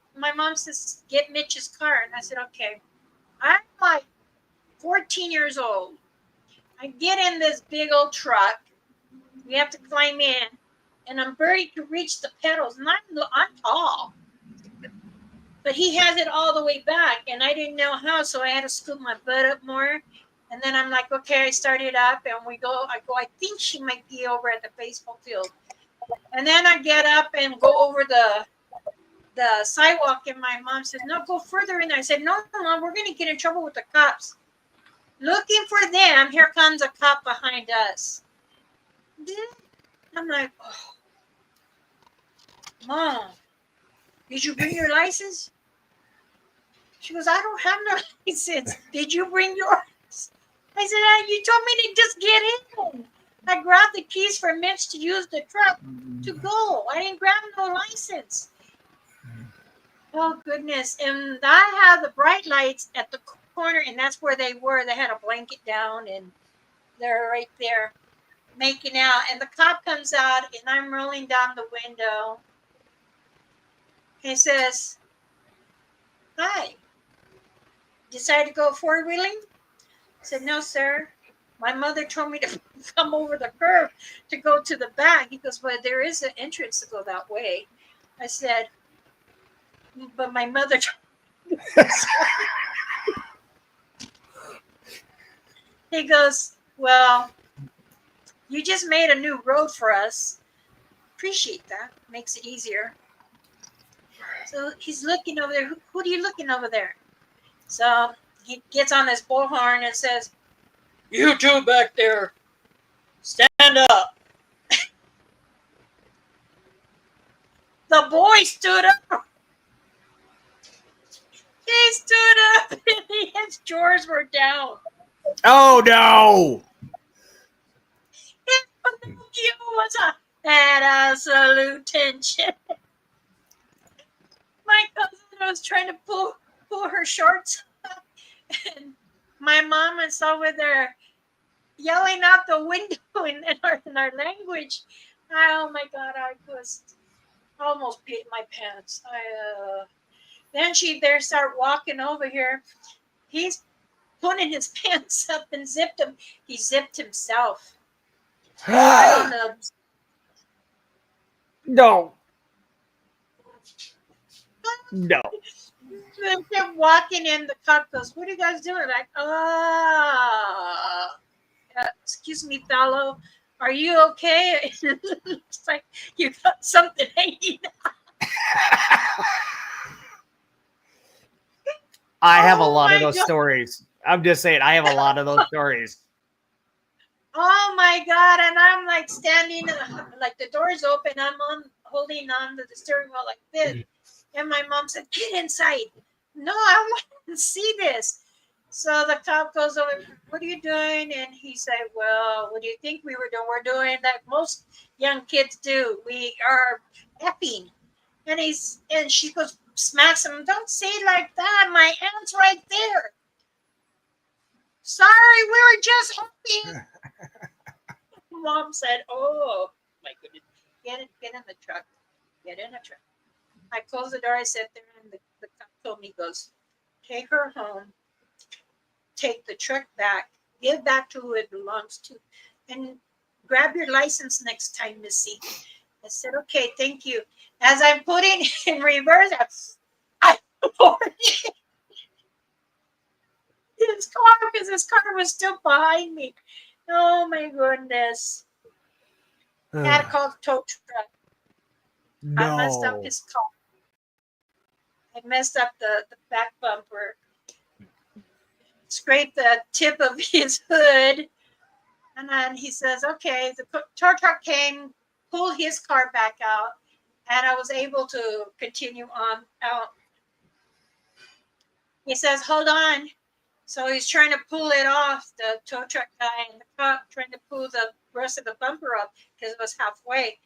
says, "Get Mitch's car." And I said, "Okay." I'm like 14 years old. I get in this big old truck. We have to climb in, and I'm buried to reach the pedals, and I'm tall. But he has it all the way back, and I didn't know how, so I had to scoop my butt up more. And then I'm like, okay, I started up, and I go, I think she might be over at the baseball field. And then I get up and go over the sidewalk, and my mom says, no, go further in. I said, no, Mom, we're going to get in trouble with the cops. Looking for them, here comes a cop behind us. I'm like, oh, Mom, did you bring your license? She goes, I don't have no license. Did you bring yours? I said, you told me to just get in. I grabbed the keys for Mitch to use the truck to go. I didn't grab no license. Oh, goodness. And I have the bright lights at the corner, and that's where they were. They had a blanket down, and they're right there making out. And the cop comes out, and I'm rolling down the window. He says, hi. Decided to go four-wheeling? I said, no, sir. My mother told me to come over the curb to go to the back. He goes, well, there is an entrance to go that way. I said, but my mother told me. He goes, well, you just made a new road for us. Appreciate that. Makes it easier. So he's looking over there. Who are you looking over there? So he gets on his bullhorn and says, you two back there, stand up. The boy stood up. He stood up and his drawers were down. Oh, no. It was at absolute tension. My cousin was trying to pull her shorts up, and my mom is over there yelling out the window in our language. Oh my God, I almost peed my pants. Then they start walking over here. He's putting his pants up and zipped them. He zipped himself. No. No. They kept walking in. The cop goes, what are you guys doing? Like, excuse me, fellow. Are you okay? It's like, you got something hanging out. I have a lot of those stories. I'm just saying, I have a lot of those stories. Oh my God. And I'm like standing, like the door's open. I'm holding on to the steering wheel like this. And my mom said, get inside. No, I want to see this. So the cop goes over, what are you doing? And he said, well, what do you think we were doing? We're doing like most young kids do. We are effing. And she goes, smacks him. Don't say it like that. My aunt's right there. Sorry, we were just helping. Mom said, oh, my goodness. Get in the truck. Get in the truck. I closed the door. I sat there, and the cop told me, he goes, take her home. Take the truck back. Give back to who it belongs to. And grab your license next time, Missy. I said, okay, thank you. As I'm putting in reverse, I poured his car because his car was still behind me. Oh my goodness. I had to call the tow truck. I messed up his car. I messed up the back bumper. Scraped the tip of his hood. And then he says, okay, the tow truck came, pulled his car back out, and I was able to continue on out. He says, hold on. So he's trying to pull it off, the tow truck guy and the cop trying to pull the rest of the bumper up because it was halfway.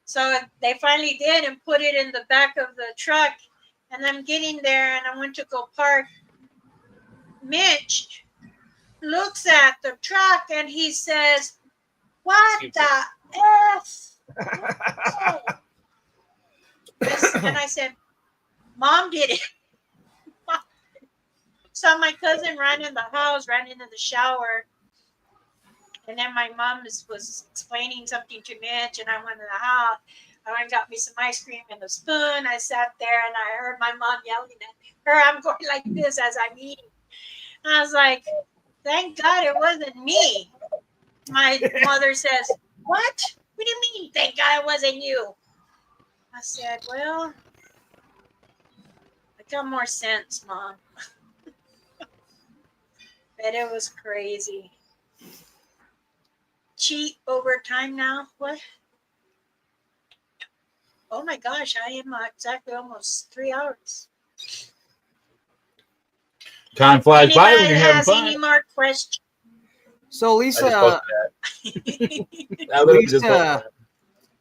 So they finally did and put it in the back of the truck. And I'm getting there and I went to go park. Mitch looks at the truck and he says, what the F? And I said, Mom did it. So my cousin ran in the house, ran into the shower. And then my mom was explaining something to Mitch, and I went in the house. I went and got me some ice cream and a spoon. I sat there, and I heard my mom yelling at her. I'm going like this as I'm eating. And I was like, thank God it wasn't me. My mother says, what? What do you mean, thank God it wasn't you? I said, well, I got more sense, Mom. But it was crazy. Cheat overtime now? What? Oh my gosh, I am exactly almost 3 hours. Time flies by when Anybody you're having has fun. any more questions? So Lisa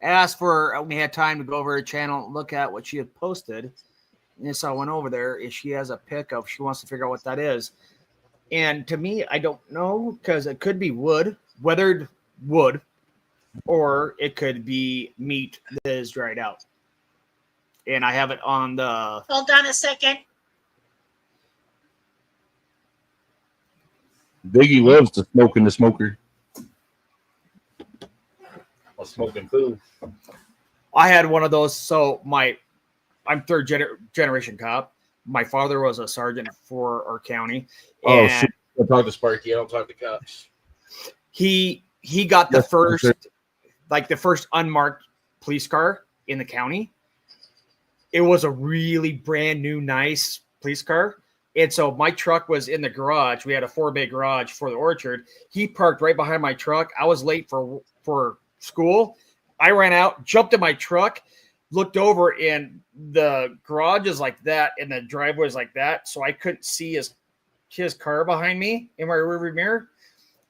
asked for, we had time to go over her channel and look at what she had posted. And so I went over there. If she has a pic of, she wants to figure out what that is. And to me, I don't know, because it could be wood, weathered wood, or it could be meat that is dried out. And I have it on the... Hold on a second. Biggie loves to smoke in the smoker. Or smoking food. I had one of those. So I'm third generation cop. My father was a sergeant for our county. Oh, shit. I talk to Sparky. I don't talk to cops. He got the first unmarked police car in the county. It was a really brand new, nice police car. And so my truck was in the garage. We had a 4-bay garage for the orchard. He parked right behind my truck. I was late for school. I ran out, jumped in my truck, looked over, and the garage is like that, and the driveway is like that. So I couldn't see his car behind me in my rearview mirror.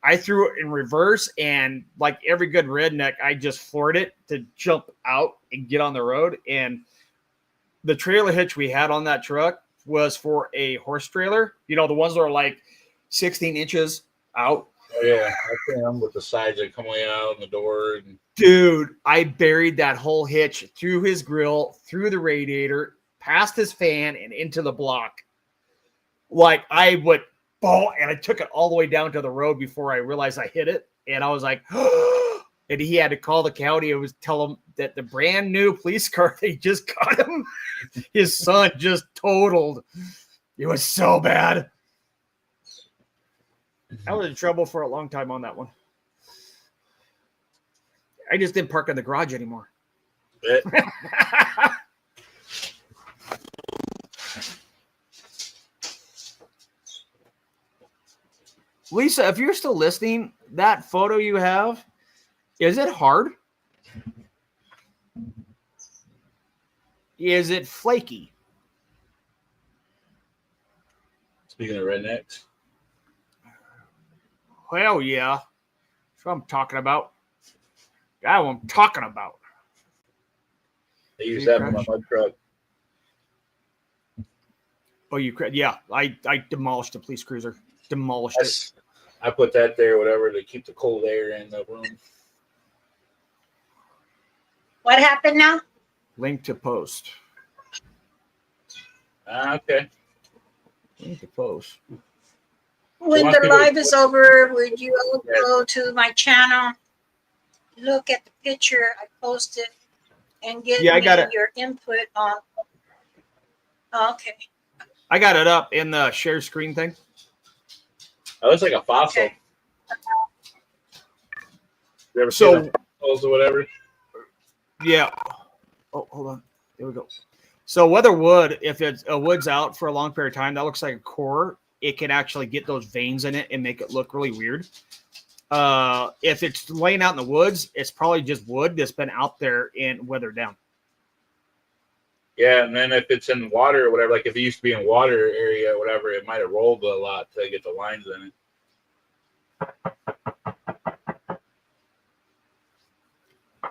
I threw it in reverse, and like every good redneck, I just floored it to jump out and get on the road. And the trailer hitch we had on that truck was for a horse trailer. You know, the ones that are like 16 inches out. Oh, yeah. I can with the sides that come way out and the door. And... Dude, I buried that whole hitch through his grill, through the radiator, past his fan, and into the block. Like I would fall, and I took it all the way down to the road before I realized I hit it. And I was like, and he had to call the county and tell them that the brand new police car they just got him, his son just totaled. It was so bad. I was in trouble for a long time on that one. I just didn't park in the garage anymore. Lisa, if you're still listening, that photo you have, is it hard? Is it flaky? Speaking of rednecks. Well, yeah. That's what I'm talking about. That's what I'm talking about. They used that in my mud truck. Oh, you could? Yeah, I demolished the police cruiser. Demolished it. I put that there, whatever, to keep the cold air in the room. What happened now? Link to post. Okay. Link to post. When want the people to- live is over, would you all go to my channel, look at the picture I posted, and get Yeah, I me got it. your input on? Okay. I got it up in the share screen thing. It looks like a fossil. Okay. You ever seen the fossils or whatever? Yeah. Oh, hold on. There we go. So whether wood, if it's a wood's out for a long period of time, that looks like a core. It can actually get those veins in it and make it look really weird. If it's laying out in the woods, it's probably just wood that's been out there and weathered down. Yeah, and then if it's in water or whatever, like if it used to be in water area or whatever, it might have rolled a lot to get the lines in it.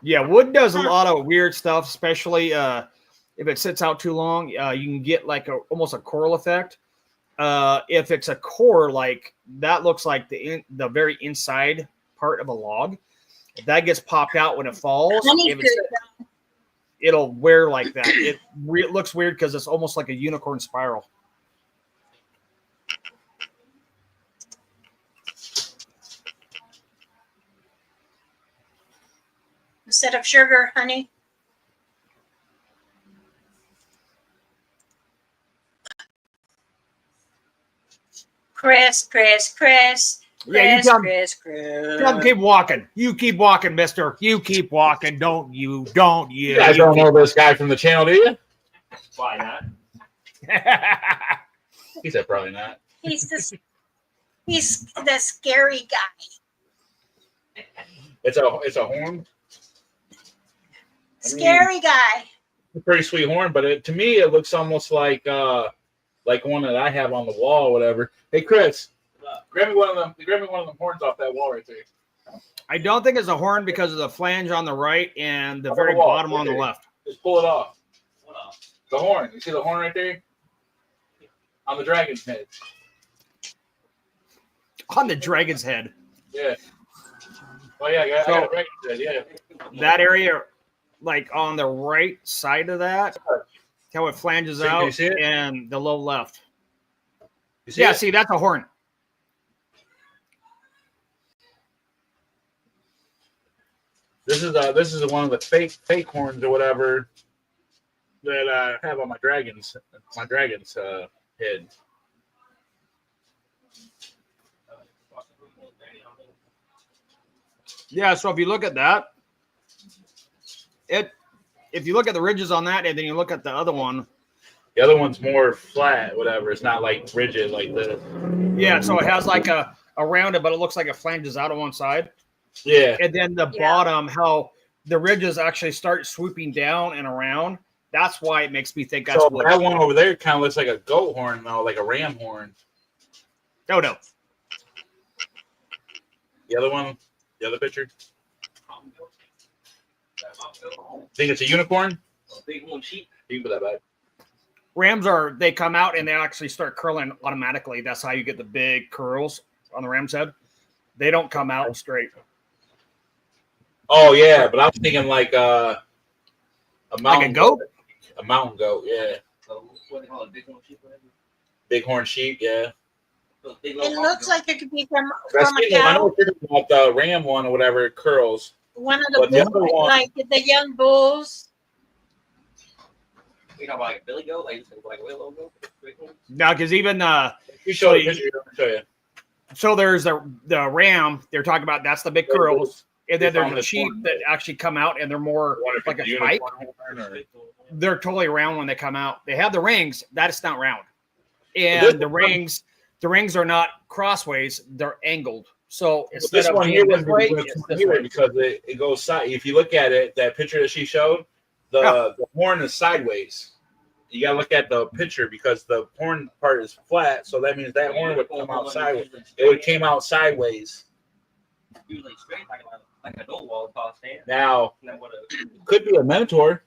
Yeah, wood does a lot of weird stuff, especially if it sits out too long. You can get like almost a coral effect. If it's a core, like that looks like the very inside part of a log. If that gets popped out when it falls, it'll wear like that. It looks weird because it's almost like a unicorn spiral. Instead of sugar, honey. Chris. Yeah, you Chris. keep walking. You keep walking, mister. You keep walking. Don't you. You guys don't know this guy from the channel, do you? Why not? He said probably not. He's the scary guy. It's a horn. Scary guy. A pretty sweet horn, but to me it looks almost like one that I have on the wall or whatever. Hey Chris, grab me one of them. Grab me one of them horns off that wall right there. I don't think it's a horn because of the flange on the right and the very wall, bottom right on the there. left. Just pull it off. What else? The horn. You see the horn right there? On the dragon's head. On the dragon's head. Yeah. Oh yeah, I got a dragon's head. Yeah. That area, like on the right side of that, how it flanges See, out, you see it? and the low left. You see Yeah, it? see, that's a horn. This is one of the fake horns or whatever that I have on my dragon's head. Yeah, so if you look at that, if you look at the ridges on that, and then you look at the other one, The other one's more flat, whatever. It's not like rigid like this. yeah, so it has like a rounded, but it looks like it flanges out on one side. Yeah. And then the bottom, how the ridges actually start swooping down and around. That's why it makes me think that's So wood. that one over there kind of looks like a goat horn, though, like a ram horn. Oh, no. The other one, the other picture. Think it's a unicorn? Big one sheep. You can put that back. Rams they come out and they actually start curling automatically. That's how you get the big curls on the ram's head. They don't come out straight. Oh yeah, but I was thinking like a mountain Like a goat? A mountain goat, yeah. So what they call it, big one sheep, whatever. Bighorn sheep, yeah. So big It little looks like it could be from I a know cow. what you're talking about, the ram one or whatever, it curls. One of But the the other bulls, one- like the young bulls. You know, like a billy goat, like a willow goat. Big one. Now, because even You show the picture, I'll show you. so there's the ram. They're talking about that's the big curls, and then They found there's the this sheep one. that actually come out and they're more Wonder if like a it's spike. unicorn horn or- They're totally round when they come out. They have the rings. That is not round, this and the one- rings are not crossways. They're angled. So But instead this of one being here this wouldn't way, be it's this here way. because it goes side. If you look at it, that picture that she showed, the horn is sideways. You gotta look at the picture because the horn part is flat, so that means that horn would come out sideways. It would came out sideways. Usually straight, like a goat wall toss stand. Now And then what a could be a minotaur.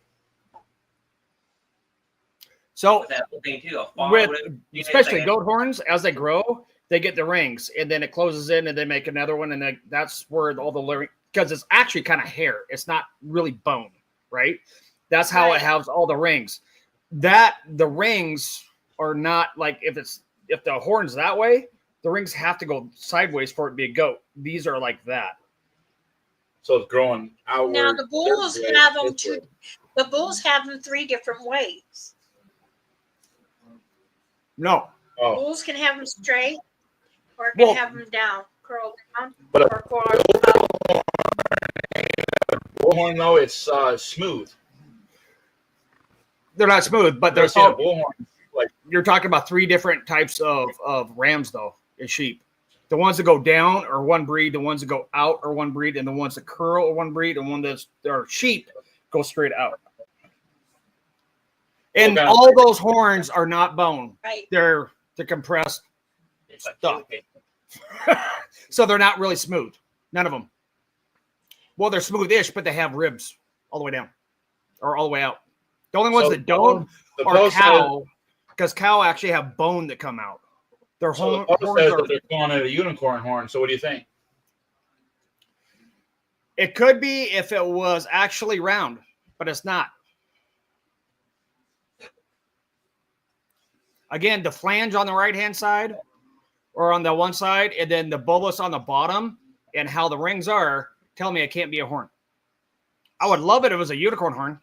So that thing too, a fawn, with whatever. You know, especially it's like goat horns, as they grow, they get the rings, and then it closes in, and they make another one, and that's where all the because it's actually kind of hair. It's not really bone, right? That's how it has all the rings. The rings are not like if the horn's that way, the rings have to go sideways for it to be a goat. These are like that. So it's growing outward. Now the bulls have them the bulls have them 3 different ways. No. Oh. Bulls can have them straight, or it can have them down, curl down, but or curl up. Bullhorn though, it's smooth. They're not smooth, but they're so bullhorn. Like you're talking about 3 different types of rams though, and sheep. The ones that go down are one breed, the ones that go out are one breed, and the ones that curl are one breed, and one that's are sheep go straight out. And all those horns are not bone. Right. They're compressed stuff. So they're not really smooth. None of them. Well, they're smooth-ish, but they have ribs all the way down or all the way out. The only ones that don't are cow, because cow actually have bone that come out. Their horns are. They're calling it a unicorn horn. So what do you think? It could be if it was actually round, but it's not. Again, the flange on the right-hand side or on the one side, and then the bulbous on the bottom, and how the rings are, tell me it can't be a horn. I would love it if it was a unicorn horn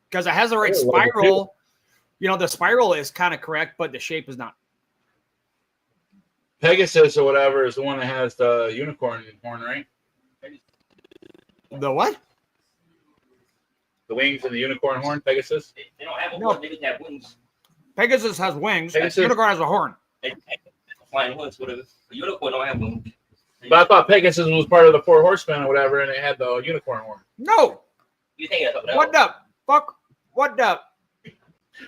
because it has the right spiral. You know, the spiral is kind of correct, but the shape is not. Pegasus or whatever is the one that has the unicorn horn, right? The what? The wings and the unicorn horn, Pegasus? They don't have a horn, they just have wings. Pegasus has wings. Unicorn has a horn. Flying wings, whatever. The unicorn don't have wings. But I thought Pegasus was part of the 4 horsemen or whatever, and it had the unicorn horn. No. You think that's what up? Fuck. What up?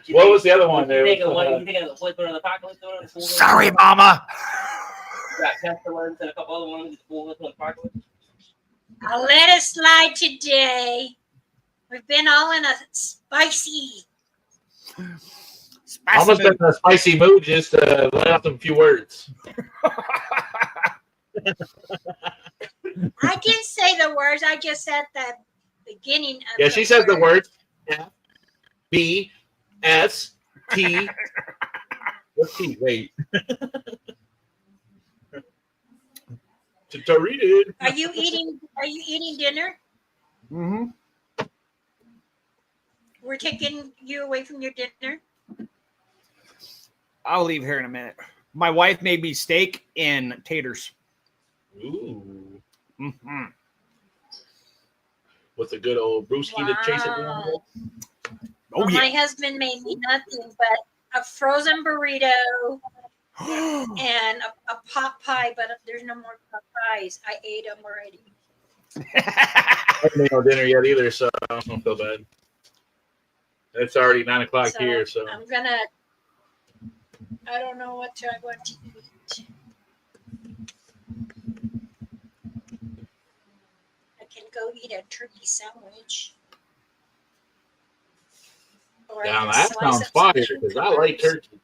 What was the other one there? You think of the Flipper of the Apocalypse? Sorry, Mama. You got Pestilence and a couple other ones. The Apocalypse. I'll let it slide today. We've been all in a spicy. Almost in a spicy mood just to let out some few words. I didn't say the words. I just said the beginning of yeah, she says the words F, B, S, T. What's T? Wait. To read it. Are you eating dinner? Mm-hmm. We're taking you away from your dinner. I'll leave here in a minute. My wife made me steak and taters. Ooh. Mm-hmm. With a good old brewski to chase it down. Oh, yeah. My husband made me nothing but a frozen burrito and a pot pie, but there's no more pot pies. I ate them already. I haven't made no dinner yet either, so I don't feel bad. It's already 9 o'clock here, so I don't know what I want to eat. I can go eat a turkey sandwich. Or now that sounds fire because I like turkey.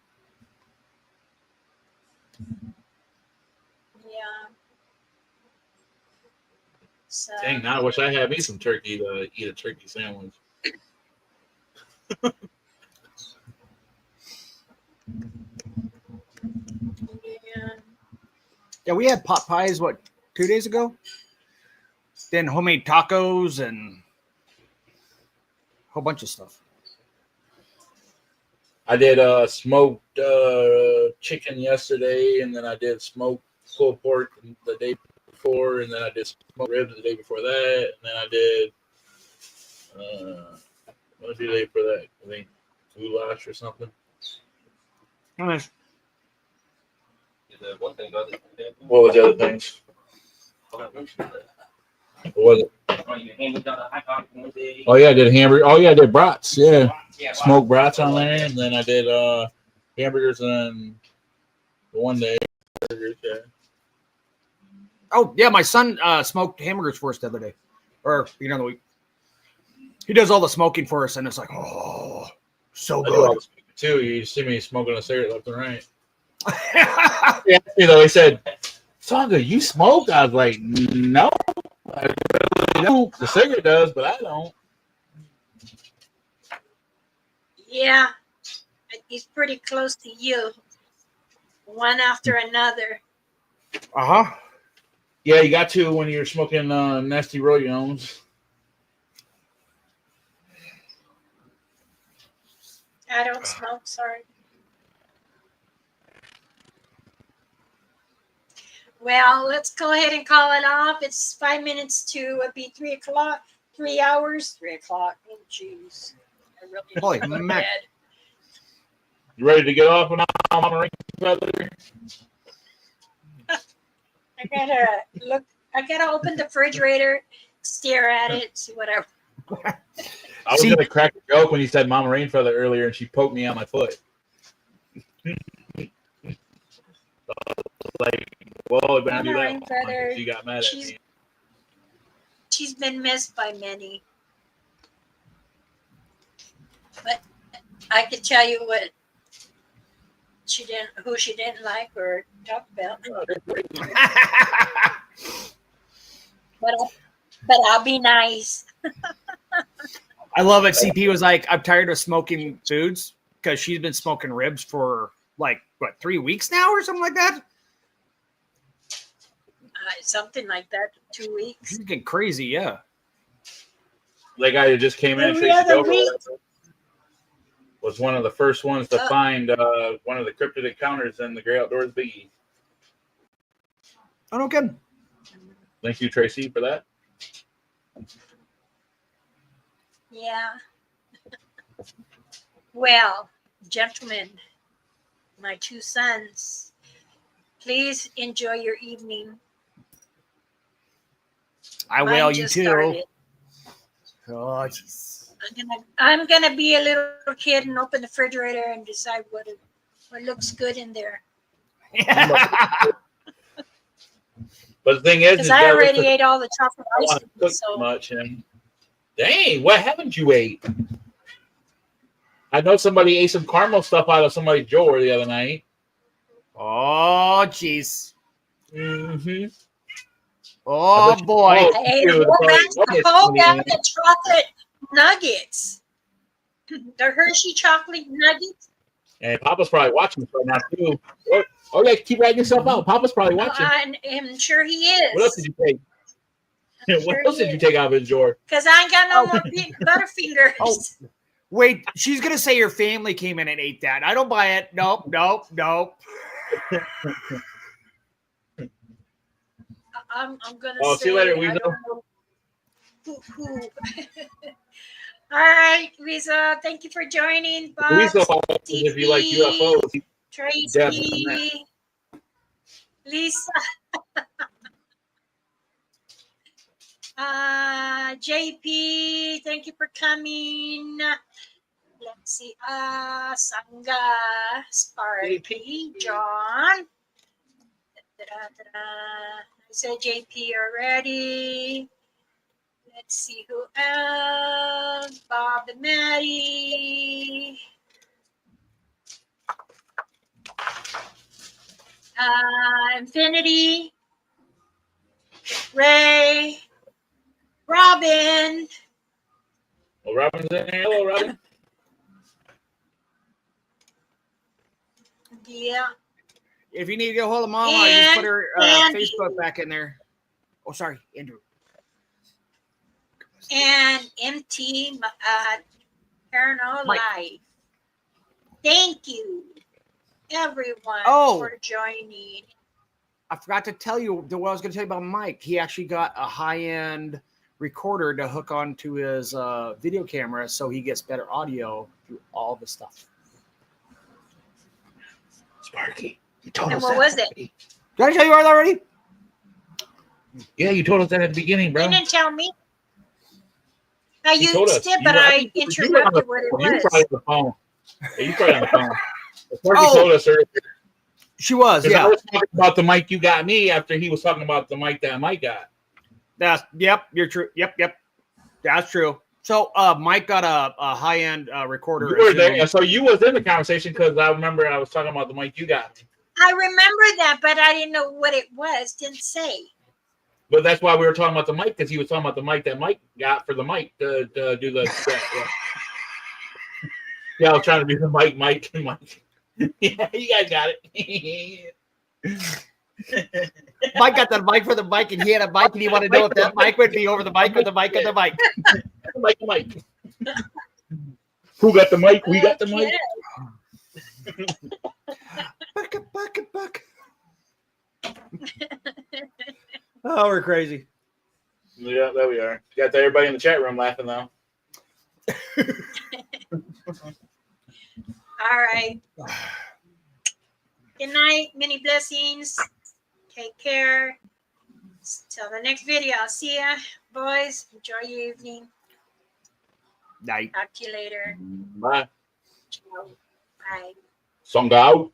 Yeah. So, dang, now I wish I had me some turkey to eat a turkey sandwich. Yeah, we had pot pies, 2 days ago? Then homemade tacos and a whole bunch of stuff. I did smoked chicken yesterday, and then I did smoked pulled pork the day before, and then I did smoked ribs the day before that, and then I did what was the day for that? I think goulash or something. Nice. What was the other things? What was it? Oh yeah, I did hamburger. Oh yeah, I did brats. Yeah, smoked brats on there, and then I did hamburgers and one day. Yeah. Oh yeah, my son smoked hamburgers for us the other day, or the other week. He does all the smoking for us, and it's like, oh, so good. Too, you see me smoking a cigarette left and right. He asked me though. He said, "Songa, you smoke?" I was like, "No, I really don't. The cigarette does, but I don't." Yeah, he's pretty close to you. One after another. Uh-huh. Yeah, you got to when you're smoking nasty rolls. I don't smoke, sorry. Well, let's go ahead and call it off. It's 5 minutes to be 3 o'clock. 3 hours. 3 o'clock. Oh, jeez. I really Holy need to go to mac. bed. You ready to get off and I'm a ring feather? I gotta look. I gotta open the refrigerator, stare at it, see what I. I was gonna crack a joke when you said Mama Rainfeather earlier, and she poked me on my foot. Like, well, better do Mama that. Rainfeather, She got mad at me. She's been missed by many, but I could tell you what who she didn't like or talk about. But I'll be nice. I love it. CP was like, I'm tired of smoking foods because she's been smoking ribs for like, what, 3 weeks now or something like that? Something like that, 2 weeks. She's getting crazy, yeah. That guy who just came in, Every Tracy other Dover, week. was one of the first ones to find one of the cryptid encounters in the Great Outdoors Biggie. Oh, no kidding. Thank you, Tracy, for that. Yeah. Well, gentlemen, my 2 sons, please enjoy your evening. I Mine will, you just too. started. Oh, jeez. I'm gonna be a little kid and open the refrigerator and decide what looks good in there. But the thing is, Because I already ate all the chocolate I ice want to cream, cook so too much. And dang, what haven't you ate? I know somebody ate some caramel stuff out of somebody's drawer the other night. Oh, jeez. Mm-hmm. Oh, boy. I ate a whole bag of chocolate nuggets. The Hershey chocolate nuggets. And Papa's probably watching this right now, too. Oh, yeah, keep writing yourself out. Papa's probably watching. I'm sure he is. What else did you take? What else did you take out of his drawer? Because I ain't got no more Butterfingers. Oh, wait, she's going to say your family came in and ate that. I don't buy it. Nope. I'm going to say. See you later, I Weasel. don't know who. All right, Lisa, thank you for joining. Bob, Weasel, if you like UFOs, Tracy, Lisa, JP, thank you for coming. Let's see, Sangha, Sparky, John. I said JP already. Let's see who else. Bob and Maddie. Infinity. Ray. Robin. Well, Robin's in there. Hello, Robin. Yeah. If you need to get a hold of Mama, just put her Facebook back in there. Oh, sorry, Andrew. And MT Paranormal Life. Thank you, everyone, for joining. I forgot to tell you what I was going to tell you about Mike. He actually got a high-end recorder to hook onto his video camera so he gets better audio through all the stuff. Sparky, you told And us what that was it? already. Did I tell you already? Yeah, you told us that at the beginning, bro. You didn't tell me. Now You told us. did, but I interrupted what it was. You were probably on the phone. Yeah, you probably on the phone. Sparky told us earlier. She was, yeah. I was talking about the mic you got me after he was talking about the mic that Mike got. You're true. Yep. That's true. So Mike got a high-end recorder. You were there, so you was in the conversation because I remember I was talking about the mic you got me. I remember that, but I didn't know what it was. Didn't say. But that's why we were talking about the mic, because he was talking about the mic that Mike got for the mic to do the. Yeah, I was trying to do the mic. Yeah, you guys got it. Mike got the mic for the mic, and he had a mic, and he wanted to know if that mic would be over the mic or the mic of the mic. Mike. Who got the mic? We got the mic. Buck. Oh, we're crazy. Yeah, there we are. Got everybody in the chat room laughing now. All right. Good night. Many blessings. Take care. Till the next video. I'll see ya, boys. Enjoy your evening. Night. Talk to you later. Bye. Bye. Song out.